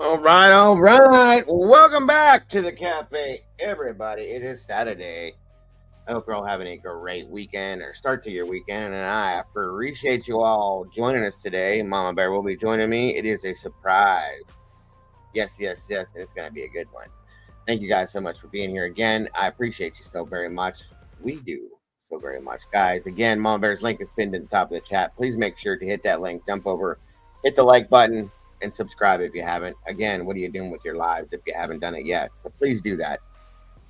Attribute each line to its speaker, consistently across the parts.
Speaker 1: All right, all right. Welcome back to the cafe, everybody. It is Saturday. I hope you're all having a great weekend or start to your weekend. And I appreciate you all joining us today. Mama Bear will be joining me. It is a surprise. Yes, yes, yes. And it's going to be a good one. Thank you guys so much for being here again. I appreciate you so very much. We do so very much. Guys, again, Mama Bear's link is pinned at the top of the chat. Please make sure to hit that link, jump over, hit the like button, and subscribe if you haven't. Again, what are you doing with your lives if you haven't done it yet? So please do that.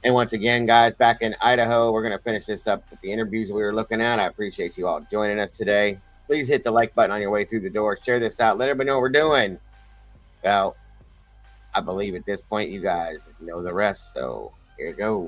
Speaker 1: And once again, guys, back in Idaho, we're going to finish this up with the interviews we were looking at. I appreciate you all joining us today. Please hit the like button on your way through the door. Share this out. Let everybody know what we're doing. Well, I believe at this point you guys know the rest. So here it goes.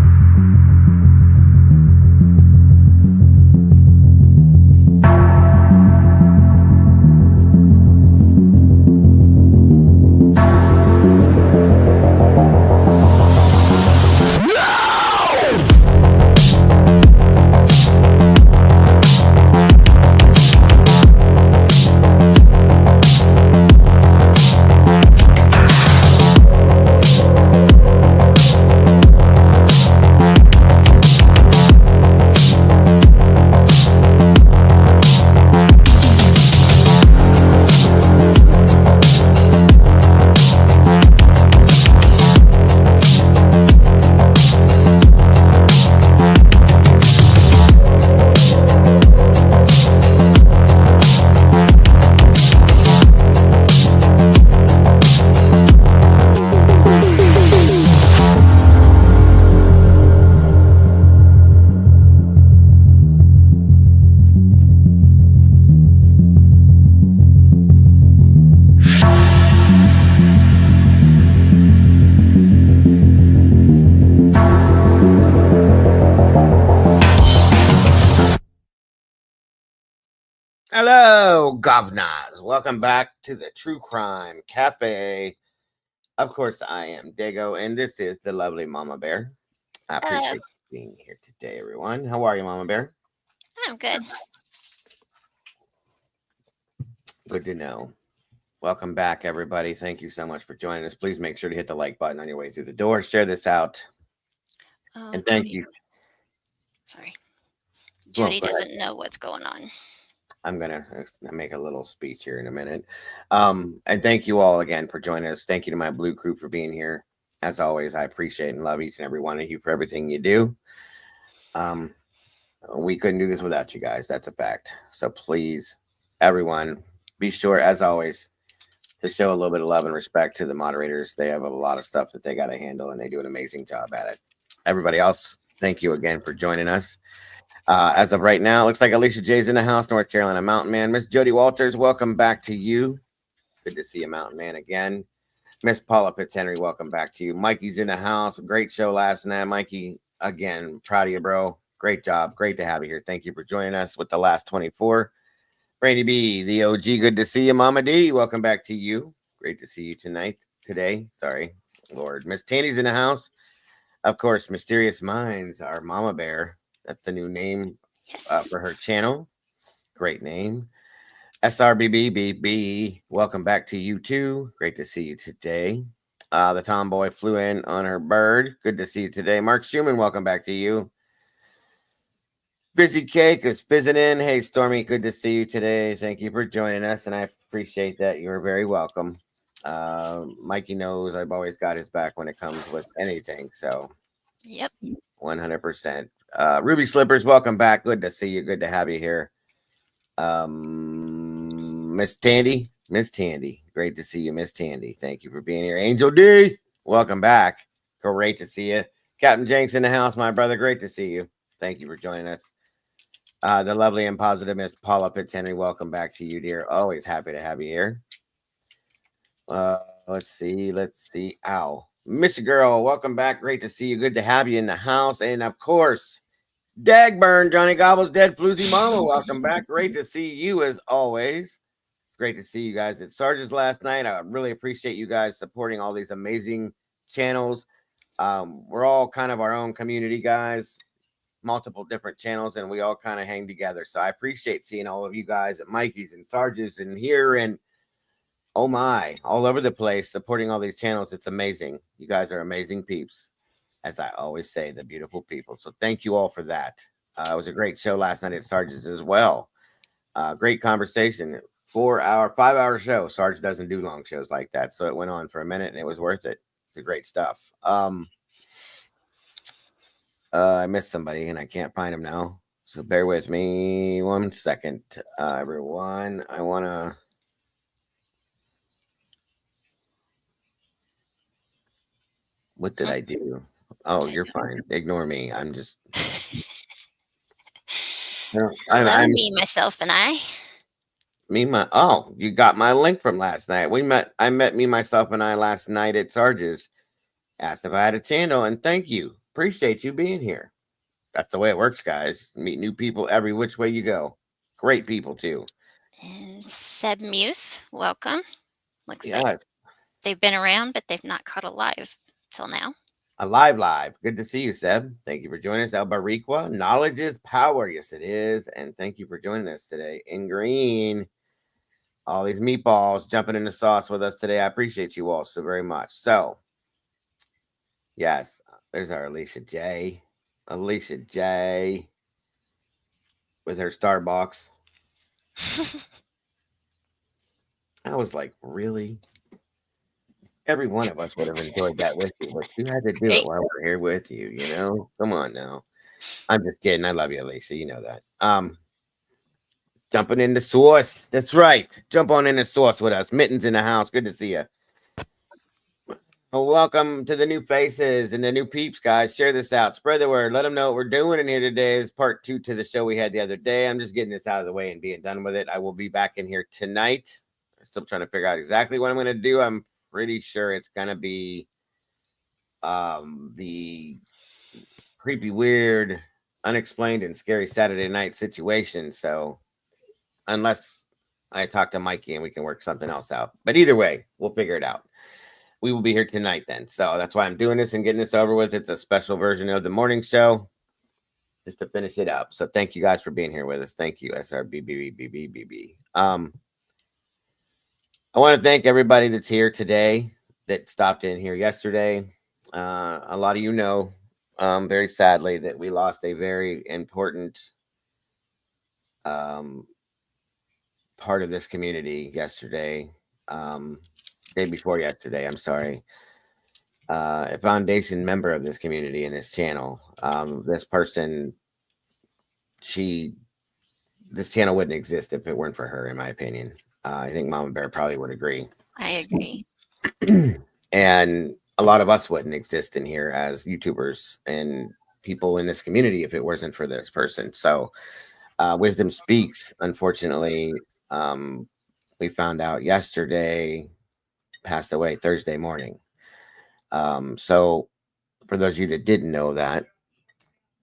Speaker 1: Hello, governors. Welcome back to the True Crime Cafe. Of course, I am Dago, and this is the lovely Mama Bear. I
Speaker 2: Hello.
Speaker 1: appreciate you being here today, everyone. How are you, Mama Bear?
Speaker 2: I'm good.
Speaker 1: Good to know. Welcome back, everybody. Thank you so much for joining us. Please make sure to hit the like button on your way through the door. Share this out. And thank
Speaker 2: Jody.
Speaker 1: you.
Speaker 2: Sorry.
Speaker 1: Well,
Speaker 2: Jody
Speaker 1: go ahead.
Speaker 2: doesn't know what's going on.
Speaker 1: I'm gonna make a little speech here in a minute. And thank you all again for joining us. Thank you to my Blue Crew for being here. As always, I appreciate and love each and every one of you for everything you do. Um, we couldn't do this without you guys. That's a fact. So please, everyone, be sure, as always, to show a little bit of love and respect to the moderators. They have a lot of stuff that they got to handle, and they do an amazing job at it. Everybody else, thank you again for joining us. As of right now, looks like Alicia J's in the house, North Carolina Mountain Man. Miss Jody Walters, welcome back to you. Good to see you, Mountain Man, again. Miss Paula Fitzhenry, welcome back to you. Mikey's in the house. Great show last night. Mikey, again, proud of you, bro. Great job. Great to have you here. Thank you for joining us with the last 24. Brady B, the OG, good to see you. Mama D, welcome back to you. Great to see you today. Sorry, Lord. Miss Tandy's in the house. Of course, Mysterious Minds, our Mama Bear. That's the new name
Speaker 2: Yes.
Speaker 1: for her channel. Great name. SRBBBB, welcome back to you too. Great to see you today. The tomboy flew in on her bird. Good to see you today. Mark Schumann, welcome back to you. Busy Cake is fizzing in. Hey, Stormy, good to see you today. Thank you for joining us, and I appreciate that. You're very welcome. Mikey knows I've always got his back when it comes with anything, so
Speaker 2: Yep.
Speaker 1: 100%. Ruby Slippers, welcome back. Good to see you. Good to have you here. Miss Tandy, great to see you, Miss Tandy. Thank you for being here. Angel D, welcome back. Great to see you. Captain Jenks in the house, my brother. Great to see you. Thank you for joining us. The lovely and positive Miss Paula Fitzhenry, welcome back to you, dear. Always happy to have you here. Let's see. Ow. Mr. Girl, welcome back. Great to see you. Good to have you in the house. And of course, Dagburn, Johnny Gobble's Dead Floozy Mama, welcome back. Great to see you as always. It's great to see you guys at Sarge's last night. I really appreciate you guys supporting all these amazing channels. We're all kind of our own community, guys. Multiple different channels, and we all kind of hang together. So I appreciate seeing all of you guys at Mikey's and Sarge's and here, and Oh my, all over the place, supporting all these channels. It's amazing. You guys are amazing peeps, as I always say, the beautiful people. So thank you all for that. It was a great show last night at Sarge's as well. Great conversation. 4 hour, 5 hour show. Sarge doesn't do long shows like that, so it went on for a minute and it was worth it. The great stuff. I missed somebody and I can't find him now. So bear with me 1 second, everyone. I wanna. What did I do? Oh, you're fine. Ignore me. I'm just. No,
Speaker 2: Hello,
Speaker 1: I'm
Speaker 2: me, myself, and I.
Speaker 1: me. My oh, you got my link from last night. We met. I met me, myself, and I last night at Sarge's. Asked if I had a channel, and thank you. Appreciate you being here. That's the way it works, guys. Meet new people every which way you go. Great people too.
Speaker 2: And Seb Muse, welcome. Looks like
Speaker 1: Yeah,
Speaker 2: they've been around, but they've not caught a live till now.
Speaker 1: alive live. Good to see you, Seb. Thank you for joining us. Albariqua. Knowledge is power. Yes, it is. And thank you for joining us today. In green, all these meatballs jumping in the sauce with us today. I appreciate you all so very much. So, yes, there's our Alicia J. Alicia J. With her Starbucks. I was like, really? Every one of us would have enjoyed that with you, but you had to do it
Speaker 2: Right?
Speaker 1: while we're here with you, you know? Come on now. I'm just kidding. I love you, Alicia. You know that. Jumping in the sauce. That's right. Jump on in the sauce with us. Mittens in the house. Good to see you. Well, welcome to the new faces and the new peeps, guys. Share this out. Spread the word. Let them know what we're doing in here today is part 2 to the show we had the other day. I'm just getting this out of the way and being done with it. I will be back in here tonight. I'm still trying to figure out exactly what I'm going to do. I'm pretty sure it's going to be the creepy, weird, unexplained, and scary Saturday night situation. So unless I talk to Mikey and we can work something else out, but either way, we'll figure it out. We will be here tonight then. So that's why I'm doing this and getting this over with. It's a special version of the morning show just to finish it up. So thank you guys for being here with us. Thank you, SRBBBBBB. I want to thank everybody that's here today that stopped in here yesterday. A lot of you know, very sadly, that we lost a very important um, part of this community yesterday. Day before yesterday, I'm sorry. A foundation member of this community and this channel. This person, she, this channel wouldn't exist if it weren't for her, in my opinion. I think Mama Bear probably would agree.
Speaker 2: I agree.
Speaker 1: And a lot of us wouldn't exist in here as YouTubers and people in this community if it wasn't for this person. So, Wisdom Speaks, unfortunately, we found out yesterday, passed away Thursday morning. So, for those of you that didn't know that,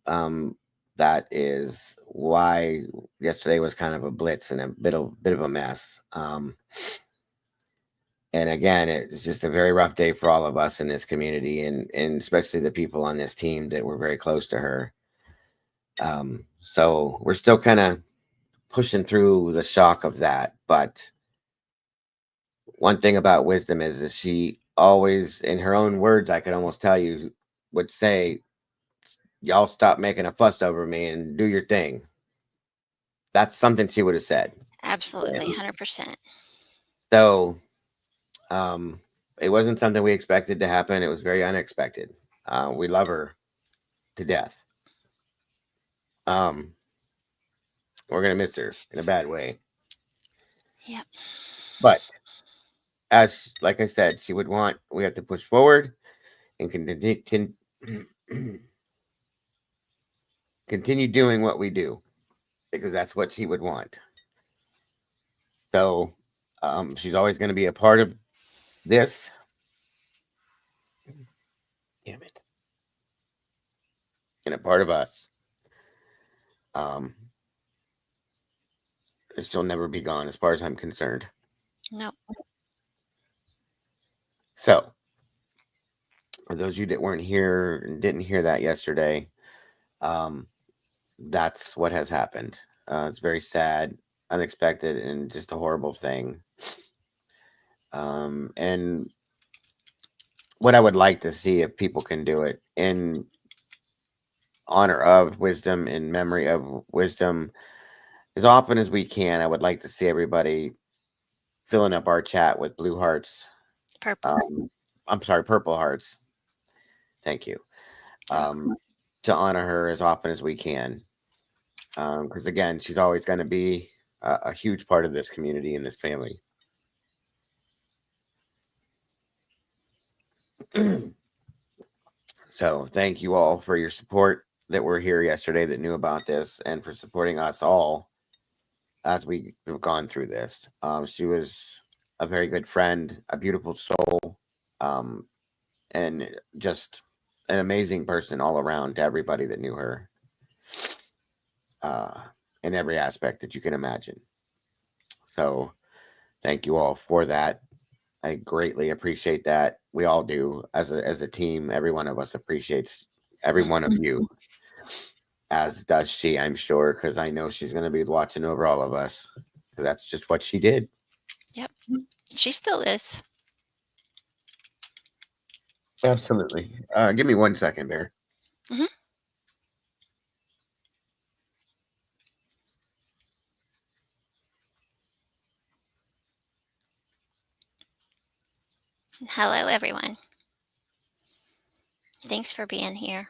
Speaker 1: um, that is why yesterday was kind of a blitz and a bit of a mess. And again, it's just a very rough day for all of us in this community, and especially the people on this team that were very close to her. So we're still kind of pushing through the shock of that. But one thing about Wisdom is that she always, in her own words, I could almost tell you, would say, "Y'all stop making a fuss over me and do your thing." That's something she would have said.
Speaker 2: Absolutely, 100%.
Speaker 1: So um, it wasn't something we expected to happen. It was very unexpected. We love her to death. Um, we're gonna miss her in a bad way.
Speaker 2: Yep.
Speaker 1: But as like I said, she would want we have to push forward and continue doing what we do because that's what she would want. So she's always going to be a part of this. Damn it. And a part of us. Um, she'll never be gone as far as I'm concerned.
Speaker 2: Nope.
Speaker 1: So, for those of you that weren't here and didn't hear that yesterday, um, that's what has happened. It's very sad, unexpected, and just a horrible thing. And what I would like to see if people can do it in honor of wisdom, in memory of wisdom, as often as we can. I would like to see everybody filling up our chat with blue hearts.
Speaker 2: Purple.
Speaker 1: Um, I'm sorry, purple hearts. Thank you.
Speaker 2: Oh,
Speaker 1: Um, to honor her as often as we can. Because again, she's always going to be a huge part of this community and this family. So thank you all for your support that were here yesterday that knew about this and for supporting us all as we have gone through this. She was a very good friend, a beautiful soul, um, and just an amazing person all around to everybody that knew her uh, in every aspect that you can imagine. So thank you all for that. I greatly appreciate that. We all do as a team. Every one of us appreciates every one of you, as does she. I'm sure because I know she's going to be watching over all of us. 'Cause that's just what she did.
Speaker 2: yep. She still is.
Speaker 1: Absolutely. Give me 1 second, Bear.
Speaker 2: Hmm. Hello, everyone. Thanks for being here.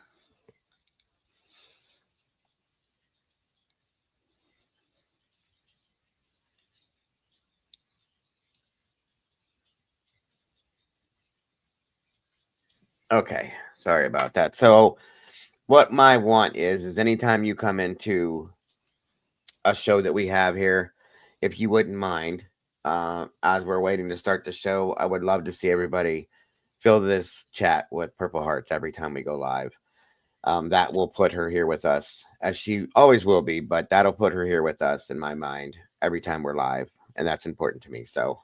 Speaker 1: Okay, sorry about that. So, what my want is anytime you come into a show that we have here, if you wouldn't mind, as we're waiting to start the show, I would love to see everybody fill this chat with purple hearts every time we go live. That will put her here with us, as she always will be, but that'll put her here with us in my mind every time we're live, and that's important to me. So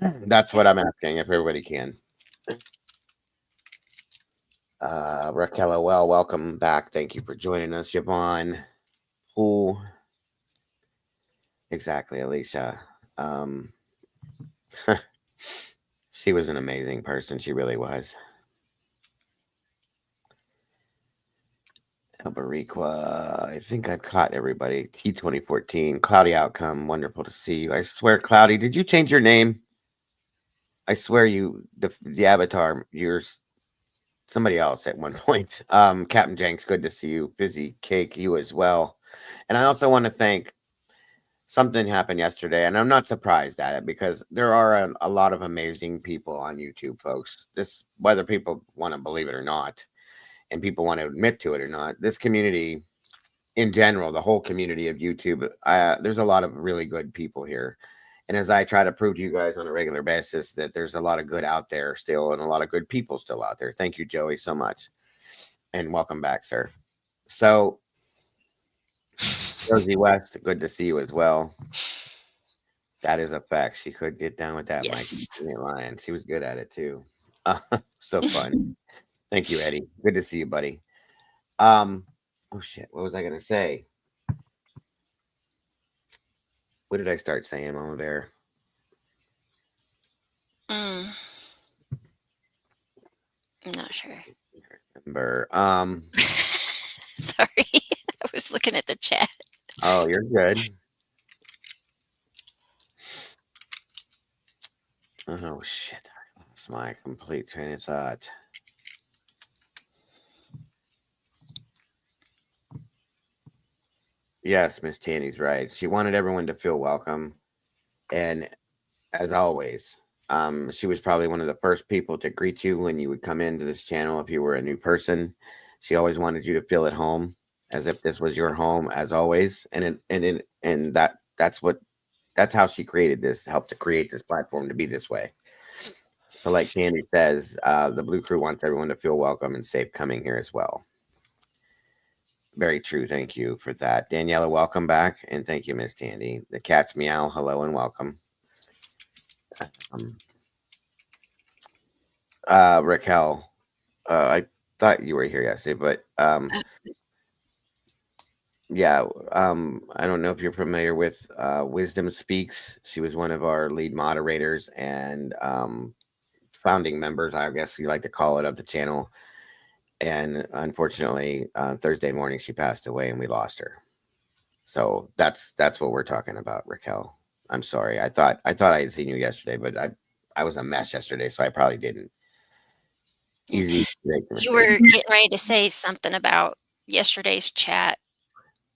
Speaker 1: that's what I'm asking if everybody can. Raquel, well, welcome back. Thank you for joining us, Yvonne. Who exactly, Alicia? Um, she was an amazing person. She really was. Albariqua, I think I've caught everybody. T2014, Cloudy Outcome. Wonderful to see you. I swear, Cloudy, did you change your name? I swear the avatar, you're somebody else at one point. Captain Jenks, good to see you. Busy Cake, you as well. And I also want to thank something happened yesterday, and I'm not surprised at it because there are a lot of amazing people on YouTube, folks. This, whether people want to believe it or not, and people want to admit to it or not, this community in general, the whole community of YouTube, there's a lot of really good people here. And as I try to prove to you guys on a regular basis, that there's a lot of good out there still and a lot of good people still out there. Thank you, Joey, so much. And welcome back, sir. So, Rosie West, good to see you as well. That is a fact. She could get down with that mic.
Speaker 2: Yes.
Speaker 1: She ain't lying. She was good at it too. So fun. Thank you, Eddie. Good to see you, buddy. Um, oh shit, what was I gonna say? What did I start saying, Mama Bear?
Speaker 2: Mm, I'm not sure.
Speaker 1: Remember.
Speaker 2: Sorry. I was looking at the chat.
Speaker 1: Oh, you're good. Oh shit. I lost my complete train of thought. Yes, Miss Tanny's right. She wanted everyone to feel welcome. And as always, she was probably one of the first people to greet you when you would come into this channel if you were a new person. She always wanted you to feel at home, as if this was your home, as always. And that's how she created this, helped to create this platform to be this way. So, like Candy says, the Blue Crew wants everyone to feel welcome and safe coming here as well. Very true. Thank you for that. Daniela, welcome back. And thank you, Miss Tandy. The cat's meow. Hello and welcome. Um, Raquel, I thought you were here yesterday, but Yeah, I don't know if you're familiar with Wisdom Speaks. She was one of our lead moderators and founding members, I guess you like to call it, of the channel. And unfortunately, Thursday morning she passed away, and we lost her. So that's what we're talking about, Raquel. I'm sorry. I thought I had seen you yesterday, but I was a mess yesterday, so I probably didn't.
Speaker 2: Yeah.
Speaker 1: Easy to make a
Speaker 2: You
Speaker 1: mistake.
Speaker 2: were getting ready to say something about yesterday's chat.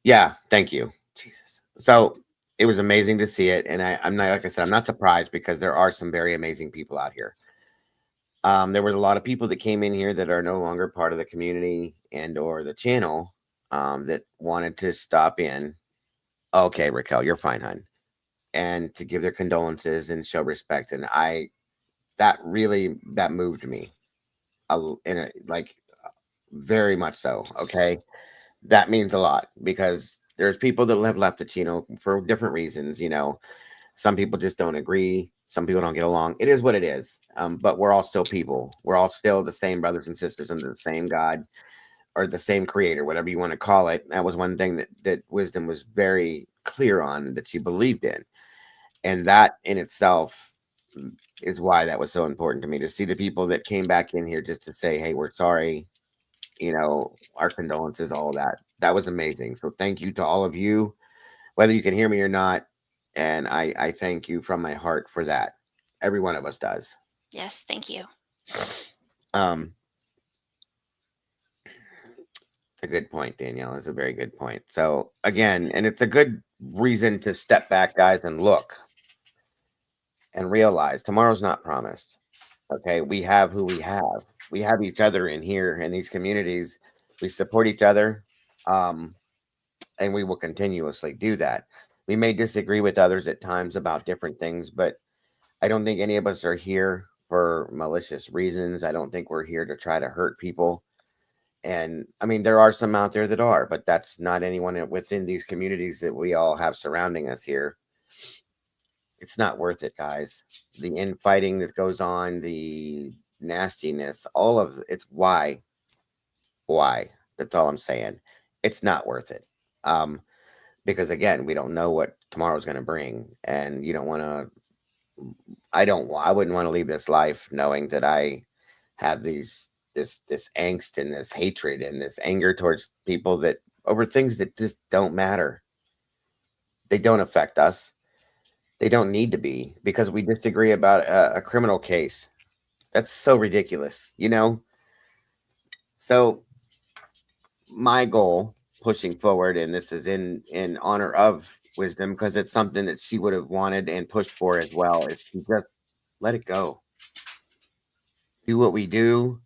Speaker 1: Yeah, thank you. Jesus. So it was amazing to see it, and I'm not, like I said, I'm not surprised because there are some very amazing people out here. There was a lot of people that came in here that are no longer part of the community and or the channel that wanted to stop in. Okay, Raquel, you're fine, hon, and to give their condolences and show respect. And that moved me in a like very much so. Okay, that means a lot because there's people that have left the channel for different reasons. Some people just don't agree. Some people don't get along. It is what it is. But we're all still people. We're all still the same brothers and sisters under the same God or the same creator, whatever you want to call it. That was one thing that Wisdom was very clear on that she believed in. And that in itself is why that was so important to me to see the people that came back in here just to say, hey, we're sorry, our condolences, all that. That was amazing. So thank you to all of you, whether you can hear me or not. And I thank you from my heart for that. Every one of us does.
Speaker 2: Yes, thank you.
Speaker 1: Um, a good point, Danielle. Is a very good point. So again, and it's a good reason to step back, guys, and look and realize tomorrow's not promised. Okay, we have who we have. We have each other in here in these communities. We support each other, um, and we will continuously do that. We may disagree with others at times about different things, but I don't think any of us are here for malicious reasons. I don't think we're here to try to hurt people. And I mean, there are some out there that are, but that's not anyone within these communities that we all have surrounding us here. It's not worth it, guys. The infighting that goes on, the nastiness, all of it's why. Why? That's all I'm saying. It's not worth it. Um, because again, we don't know what tomorrow's going to bring, and you don't want to. I wouldn't want to leave this life knowing that I have this angst and this hatred and this anger towards people that over things that just don't matter. They don't affect us. They don't need to be because we disagree about a criminal case. That's so ridiculous. So my goal pushing forward, and this is in honor of Wisdom because it's something that she would have wanted and pushed for as well, is to just let it go. Do what we do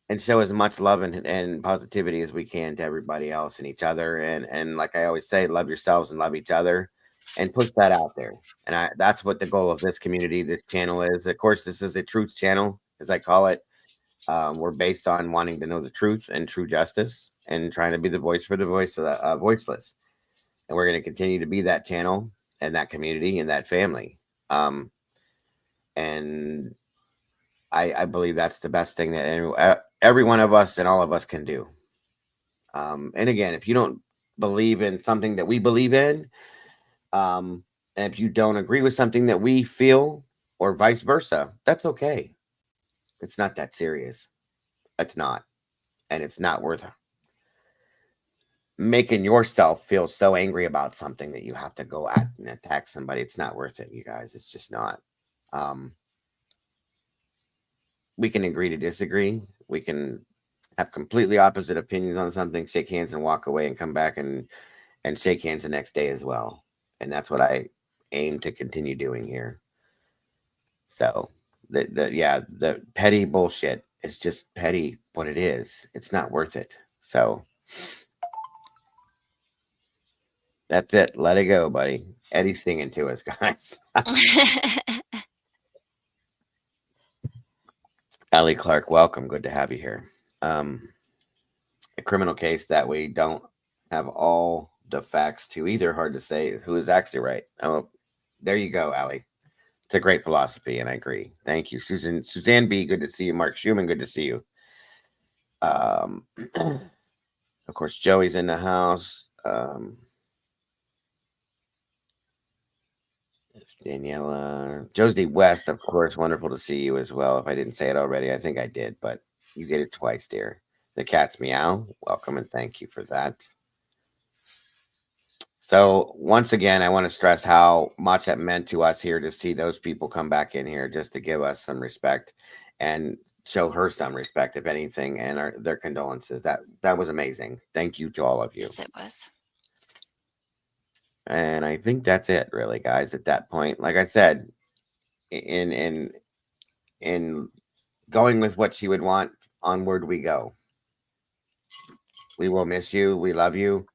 Speaker 1: and show as much love and positivity as we can to everybody else and each other. And like I always say, love yourselves and love each other and push that out there. And that's what the goal of this community, this channel is. Of course, this is a truth channel, as I call it. We're based on wanting to know the truth and true justice and trying to be the voice for the voice of the voiceless. And we're going to continue to be that channel and that community and that family. And I believe that's the best thing that every one of us and all of us can do. And again, if you don't believe in something that we believe in, um, and if you don't agree with something that we feel, or vice versa, that's okay. It's not that serious. It's not, and it's not worth making yourself feel so angry about something that you have to go at and attack somebody. It's not worth it, you guys. It's just not. Um, we can agree to disagree. We can have completely opposite opinions on something, shake hands and walk away, and come back and shake hands the next day as well. And that's what I aim to continue doing here. So the petty bullshit is just petty what it is. It's not worth it. So that's it. Let it go, buddy. Eddie's singing to us, guys. Allie Clark, welcome. Good to have you here. Um, a criminal case that we don't have all the facts to either. Hard to say who is actually right. Oh, there you go, Allie. It's a great philosophy, and I agree. Thank you, Suzanne B. Good to see you. Mark Schumann. Good to see you. Um, of course, Joey's in the house. Um, Daniela, Josie West, of course, wonderful to see you as well. If I didn't say it already, I think I did, but you get it twice, dear. The cat's meow. Welcome and thank you for that. So once again, I want to stress how much it meant to us here to see those people come back in here just to give us some respect and show her some respect, if anything, and their condolences. That was amazing. Thank you to all of you.
Speaker 2: Yes, it was.
Speaker 1: And I think that's it, really, guys. At that point, like I said, in going with what she would want, onward we go. We will miss you. We love you.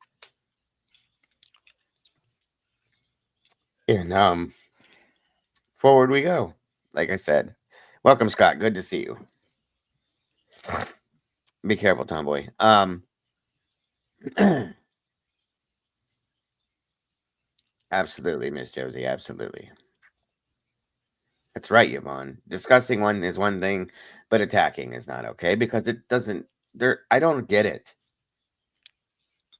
Speaker 1: And forward we go. Like I said. Welcome, Scott. Good to see you. Be careful, Tomboy. Absolutely, Miss Josie. Absolutely. That's right, Yvonne. Discussing one is one thing, but attacking is not okay because it doesn't. There, I don't get it.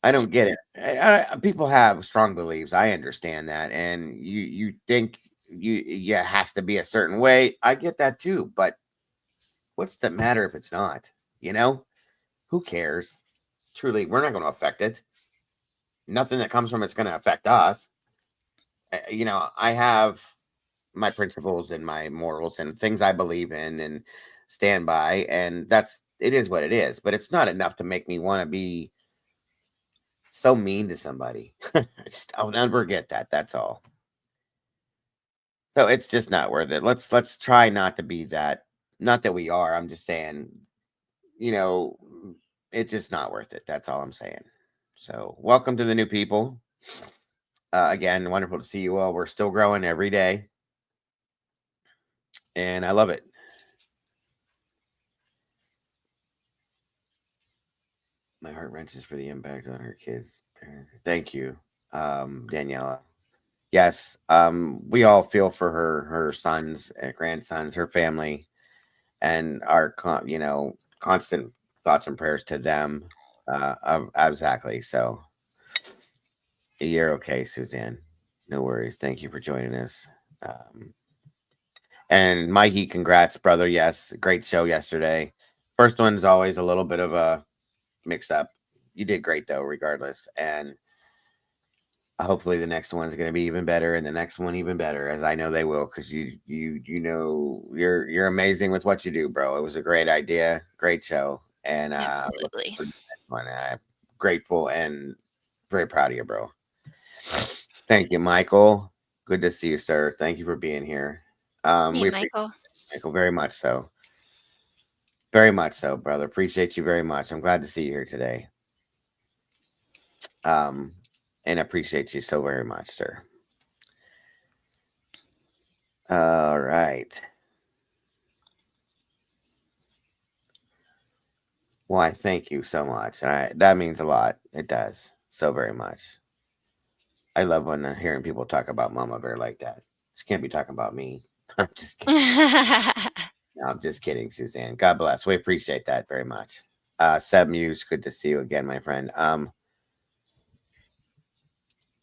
Speaker 1: I don't get it. People have strong beliefs. I understand that, and you think it has to be a certain way. I get that too, but what's the matter if it's not? You know, who cares? Truly, we're not going to affect it. Nothing that comes from it's going to affect us. I have my principles and my morals and things I believe in and stand by, and it is what it is. But it's not enough to make me want to be so mean to somebody. I'll never get that. That's all. So it's just not worth it. Let's try not to be that. Not that we are. I'm just saying, you know, it's just not worth it. That's all I'm saying. So welcome to the new people. Again, wonderful to see you all. We're still growing every day, and I love it. My heart wrenches for the impact on her kids. Thank you, Daniela. Yes, we all feel for her sons and grandsons, her family, and our constant thoughts and prayers to them. Exactly. So you're okay, Suzanne. No worries. Thank you for joining us. Um, and Mikey, congrats, brother. Yes, great show yesterday. First one's always a little bit of a mix up. You did great though, regardless. And hopefully the next one's going to be even better, and the next one even better, as I know they will, because you're amazing with what you do, bro. It was a great idea, great show, and
Speaker 2: Absolutely.
Speaker 1: I'm grateful and very proud of you, bro. Thank you, Michael. Good to see you, sir. Thank you for being here.
Speaker 2: Hey,
Speaker 1: We appreciate
Speaker 2: Michael.
Speaker 1: Michael very much so. Very much so, brother. Appreciate you very much. I'm glad to see you here today. Um, and appreciate you so very much, sir. All right. Why, thank you so much. That means a lot. It does so very much. I love when hearing people talk about Mama Bear like that. She can't be talking about me. I'm just kidding. No, I'm just kidding, Suzanne. God bless. We appreciate that very much. Seb Muse, good to see you again, my friend. I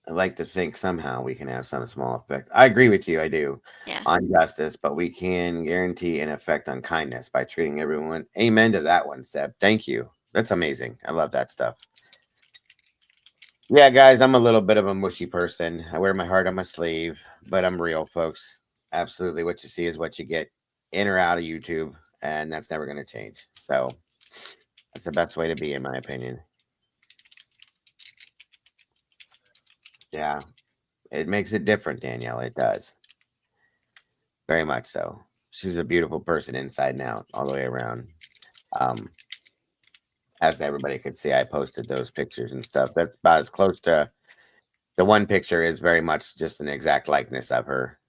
Speaker 1: like to think somehow we can have some small effect. I agree with you. I do
Speaker 2: Yeah.
Speaker 1: on justice, but we can guarantee an effect on kindness by treating everyone. Amen to that one, Seb. Thank you. That's amazing. I love that stuff. Yeah, guys, I'm a little bit of a mushy person. I wear my heart on my sleeve, but I'm real, folks. Absolutely. What you see is what you get in or out of YouTube, and that's never going to change. So that's the best way to be, in my opinion. Yeah, it makes it different, Danielle. It does. Very much so. She's a beautiful person inside and out, all the way around. Um, as everybody could see, I posted those pictures and stuff. That's about as close to the one picture is very much just an exact likeness of her.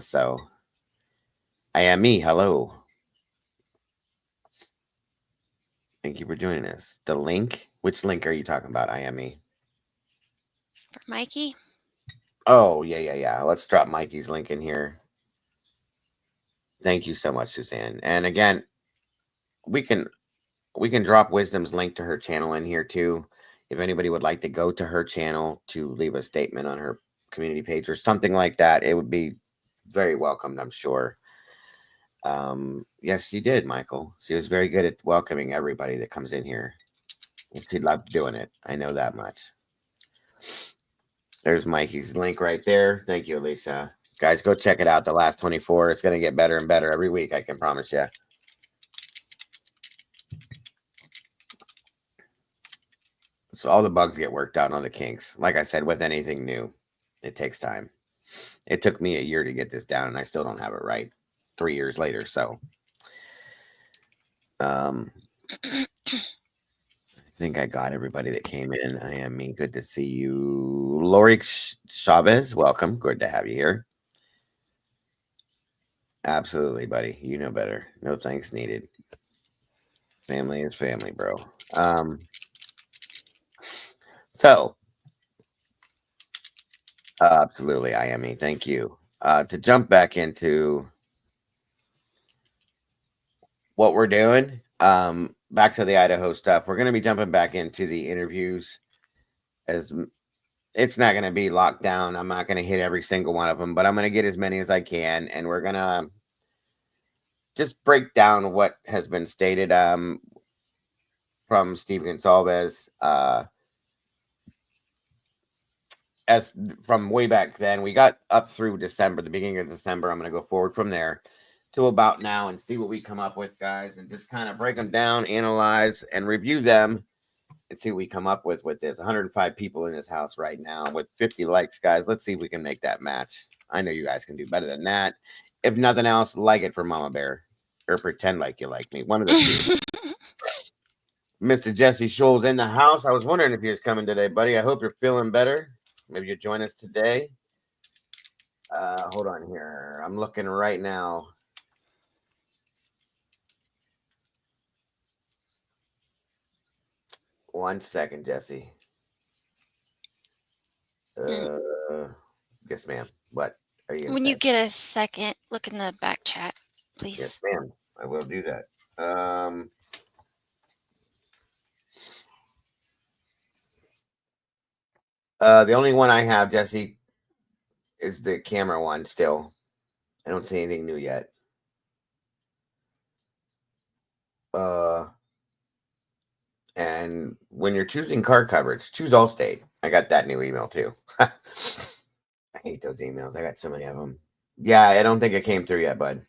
Speaker 1: So I am me. Hello. Thank you for joining us. The link? Which link are you talking about, I am me?
Speaker 2: For Mikey.
Speaker 1: Oh, yeah. Let's drop Mikey's link in here. Thank you so much, Suzanne. And again, we can we can drop Wisdom's link to her channel in here too. If anybody would like to go to her channel to leave a statement on her community page or something like that, it would be very welcomed, I'm sure. Yes, she did, Michael. She was very good at welcoming everybody that comes in here. She loved doing it. I know that much. There's Mikey's link right there. Thank you, Elisa. Guys, go check it out. The last 24. It's going to get better and better every week. I can promise you. So all the bugs get worked out on the kinks. Like I said, with anything new, it takes time. It took me a year to get this down, and I still don't have it right 3 years later. So, I think I got everybody that came in. I am me. Good to see you. Lori Chavez, welcome. Good to have you here. Absolutely, buddy. You know better. No thanks needed. Family is family, bro. So, absolutely, I am me. Thank you. To jump back into what we're doing, back to the Idaho stuff. We're going to be jumping back into the interviews as it's not going to be locked down. I'm not going to hit every single one of them, but I'm going to get as many as I can, and we're going to just break down what has been stated from Steve Gonzalez as from way back then. We got up through December, the beginning of December. I'm going to go forward from there to about now and see what we come up with, guys, and just kind of break them down, analyze, and review them and see what we come up with this. 105 people in this house right now with 50 likes, guys. Let's see if we can make that match. I know you guys can do better than that. If nothing else, like it for Mama Bear or pretend like you like me. One of the two. Mr. Jesse Scholl's in the house. I was wondering if he was coming today, buddy. I hope you're feeling better. Maybe you join us today. Hold on here. I'm looking right now. One second, Jesse. Yes, ma'am. What are you going to
Speaker 2: When
Speaker 1: say?
Speaker 2: you get a second, look in the back chat, please.
Speaker 1: Yes, ma'am. I will do that. The only one I have, Jesse, is the camera one still. I don't see anything new yet. And when you're choosing car coverage, choose Allstate. I got that new email too. I hate those emails. I got so many of them. Yeah, I don't think it came through yet, bud.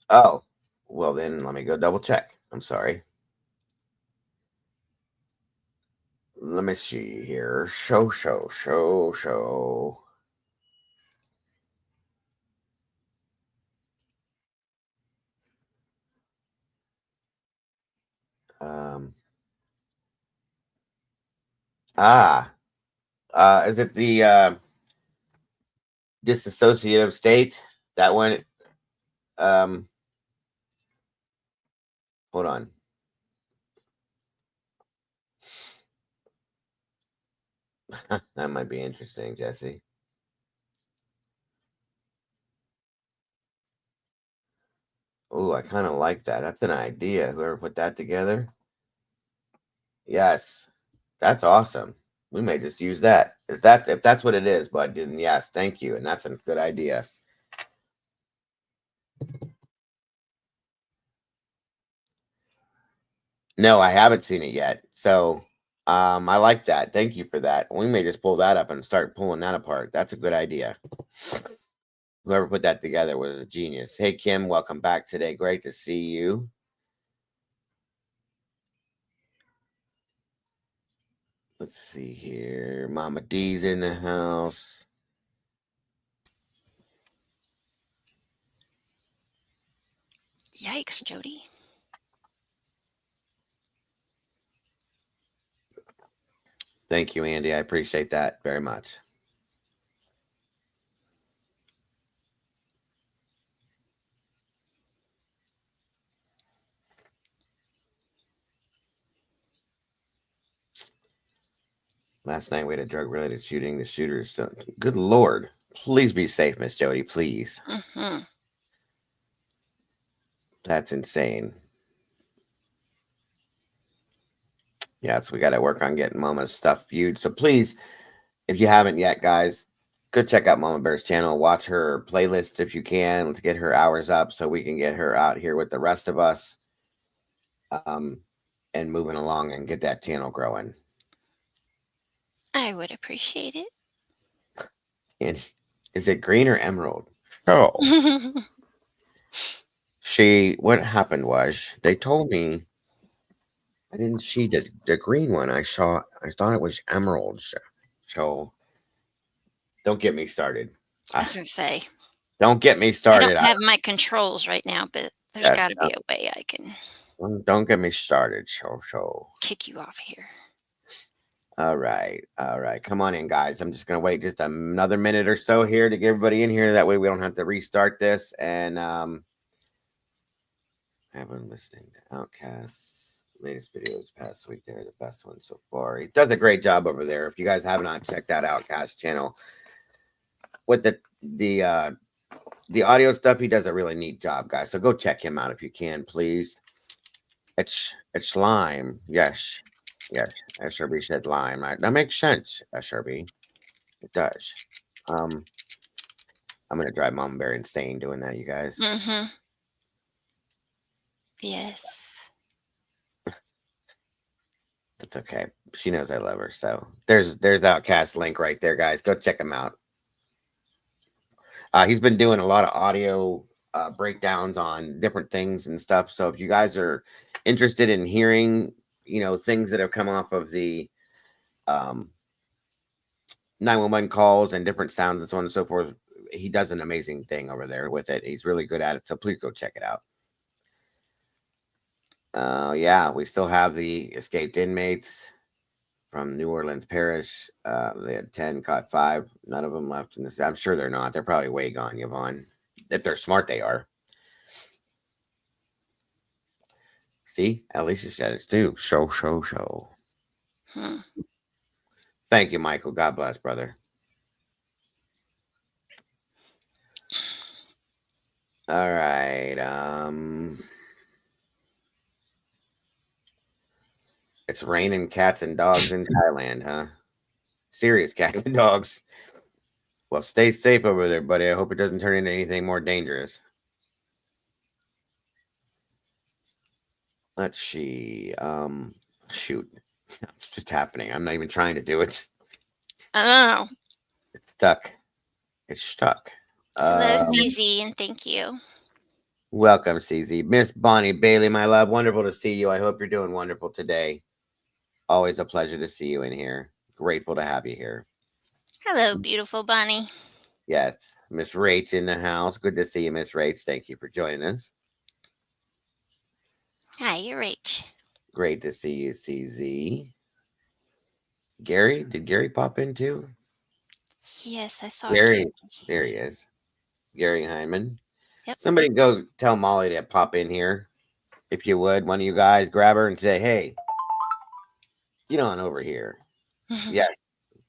Speaker 1: Oh, well then let me go double check. I'm sorry. Let me see here. Show. Um, is it the disassociative state? That one? Hold on. That might be interesting, Jesse. Oh, I kind of like that. That's an idea. Whoever put that together. Yes, that's awesome. We may just use that. Is that if that's what it is, bud? Then yes, thank you. And that's a good idea. No, I haven't seen it yet. So I like that. Thank you for that. We may just pull that up and start pulling that apart. That's a good idea. Whoever put that together was a genius. Hey, Kim, welcome back today. Great to see you. Let's see here. Mama D's in the house.
Speaker 2: Yikes, Jody.
Speaker 1: Thank you, Andy. I appreciate that very much. Last night we had a drug-related shooting. The shooters, good Lord, Please be safe, Miss Jody. Please.
Speaker 2: Mm-hmm.
Speaker 1: That's insane. Yeah, so we got to work on getting Mama's stuff viewed. So please, if you haven't yet, guys, go check out Mama Bear's channel. Watch her playlists if you can. Let's get her hours up so we can get her out here with the rest of us, um, and moving along and get that channel growing.
Speaker 2: I would appreciate it.
Speaker 1: And is it green or emerald? Oh, what happened was they told me I didn't see the green one. I thought it was emeralds. So don't get me started.
Speaker 2: I
Speaker 1: I,
Speaker 2: was gonna say
Speaker 1: don't get me
Speaker 2: I don't
Speaker 1: started.
Speaker 2: have my controls right now, but there's
Speaker 1: Yes,
Speaker 2: got to be a way I can
Speaker 1: don't get me started. So.
Speaker 2: kick you off here.
Speaker 1: All right, all right. Come on in, guys. I'm just gonna wait just another minute or so here to get everybody in here. That way we don't have to restart this. And I've been listening to Outcast's latest videos past week. They're the best one so far. He does a great job over there. If you guys have not checked out Outcast channel with the audio stuff, he does a really neat job, guys. So go check him out if you can, please. It's lime. Yes. Yes. SRB said lime, right? That makes sense, SRB. It does. I'm gonna drive Mom Bear insane doing that, you guys.
Speaker 2: Mm-hmm. Yes.
Speaker 1: That's okay. She knows I love her. So there's Outcast link right there, guys. Go check him out. He's been doing a lot of audio breakdowns on different things and stuff. So if you guys are interested in hearing, things that have come off of the um 911 calls and different sounds and so on and so forth, he does an amazing thing over there with it. He's really good at it. So please go check it out. Yeah, we still have the escaped inmates from New Orleans Parish. They had 10, caught 5. None of them left in this. I'm sure they're not. They're probably way gone, Yvonne. If they're smart, they are. See, Alicia said it too. Show.
Speaker 2: Hmm.
Speaker 1: Thank you, Michael. God bless, brother. All right. It's raining cats and dogs in Thailand, huh? Serious cats and dogs. Well, stay safe over there, buddy. I hope it doesn't turn into anything more dangerous. Let's see. Shoot. It's just happening. I'm not even trying to do it.
Speaker 2: I don't know.
Speaker 1: It's stuck. It's stuck.
Speaker 2: Hello,
Speaker 1: Um,
Speaker 2: CZ, and thank you.
Speaker 1: Welcome, CZ. Miss Bonnie Bailey, my love. Wonderful to see you. I hope you're doing wonderful today. Always a pleasure to see you in here. Grateful to have you here.
Speaker 2: Hello, beautiful Bonnie.
Speaker 1: Yes. Miss Rach in the house. Good to see you, Miss Rach. Thank you for joining us.
Speaker 2: Hi, you're Rach.
Speaker 1: Great to see you, CZ. Gary, did Gary pop in too?
Speaker 2: Yes, I saw
Speaker 1: Gary,
Speaker 2: Gary.
Speaker 1: there he is. Gary Hyman.
Speaker 2: Yep.
Speaker 1: Somebody go tell Molly to pop in here. If you would, one of you guys grab her and say, hey, get on over here. Yeah,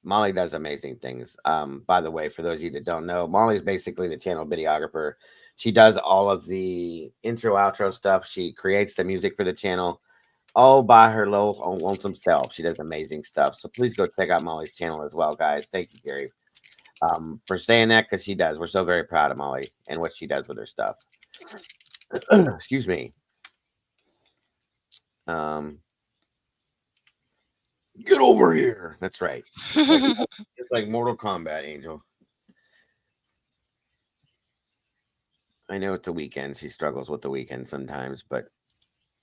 Speaker 1: Molly does amazing things. By the way, for those of you that don't know, Molly's basically the channel videographer. She does all of the intro, outro stuff. She creates the music for the channel all by her lonesome self. She does amazing stuff. So please go check out Molly's channel as well, guys. Thank you, Gary, for saying that, because she does. We're so very proud of Molly and what she does with her stuff. Excuse me. Get over here. That's right. It's like Mortal Kombat, Angel. I know it's a weekend. She struggles with the weekend sometimes, but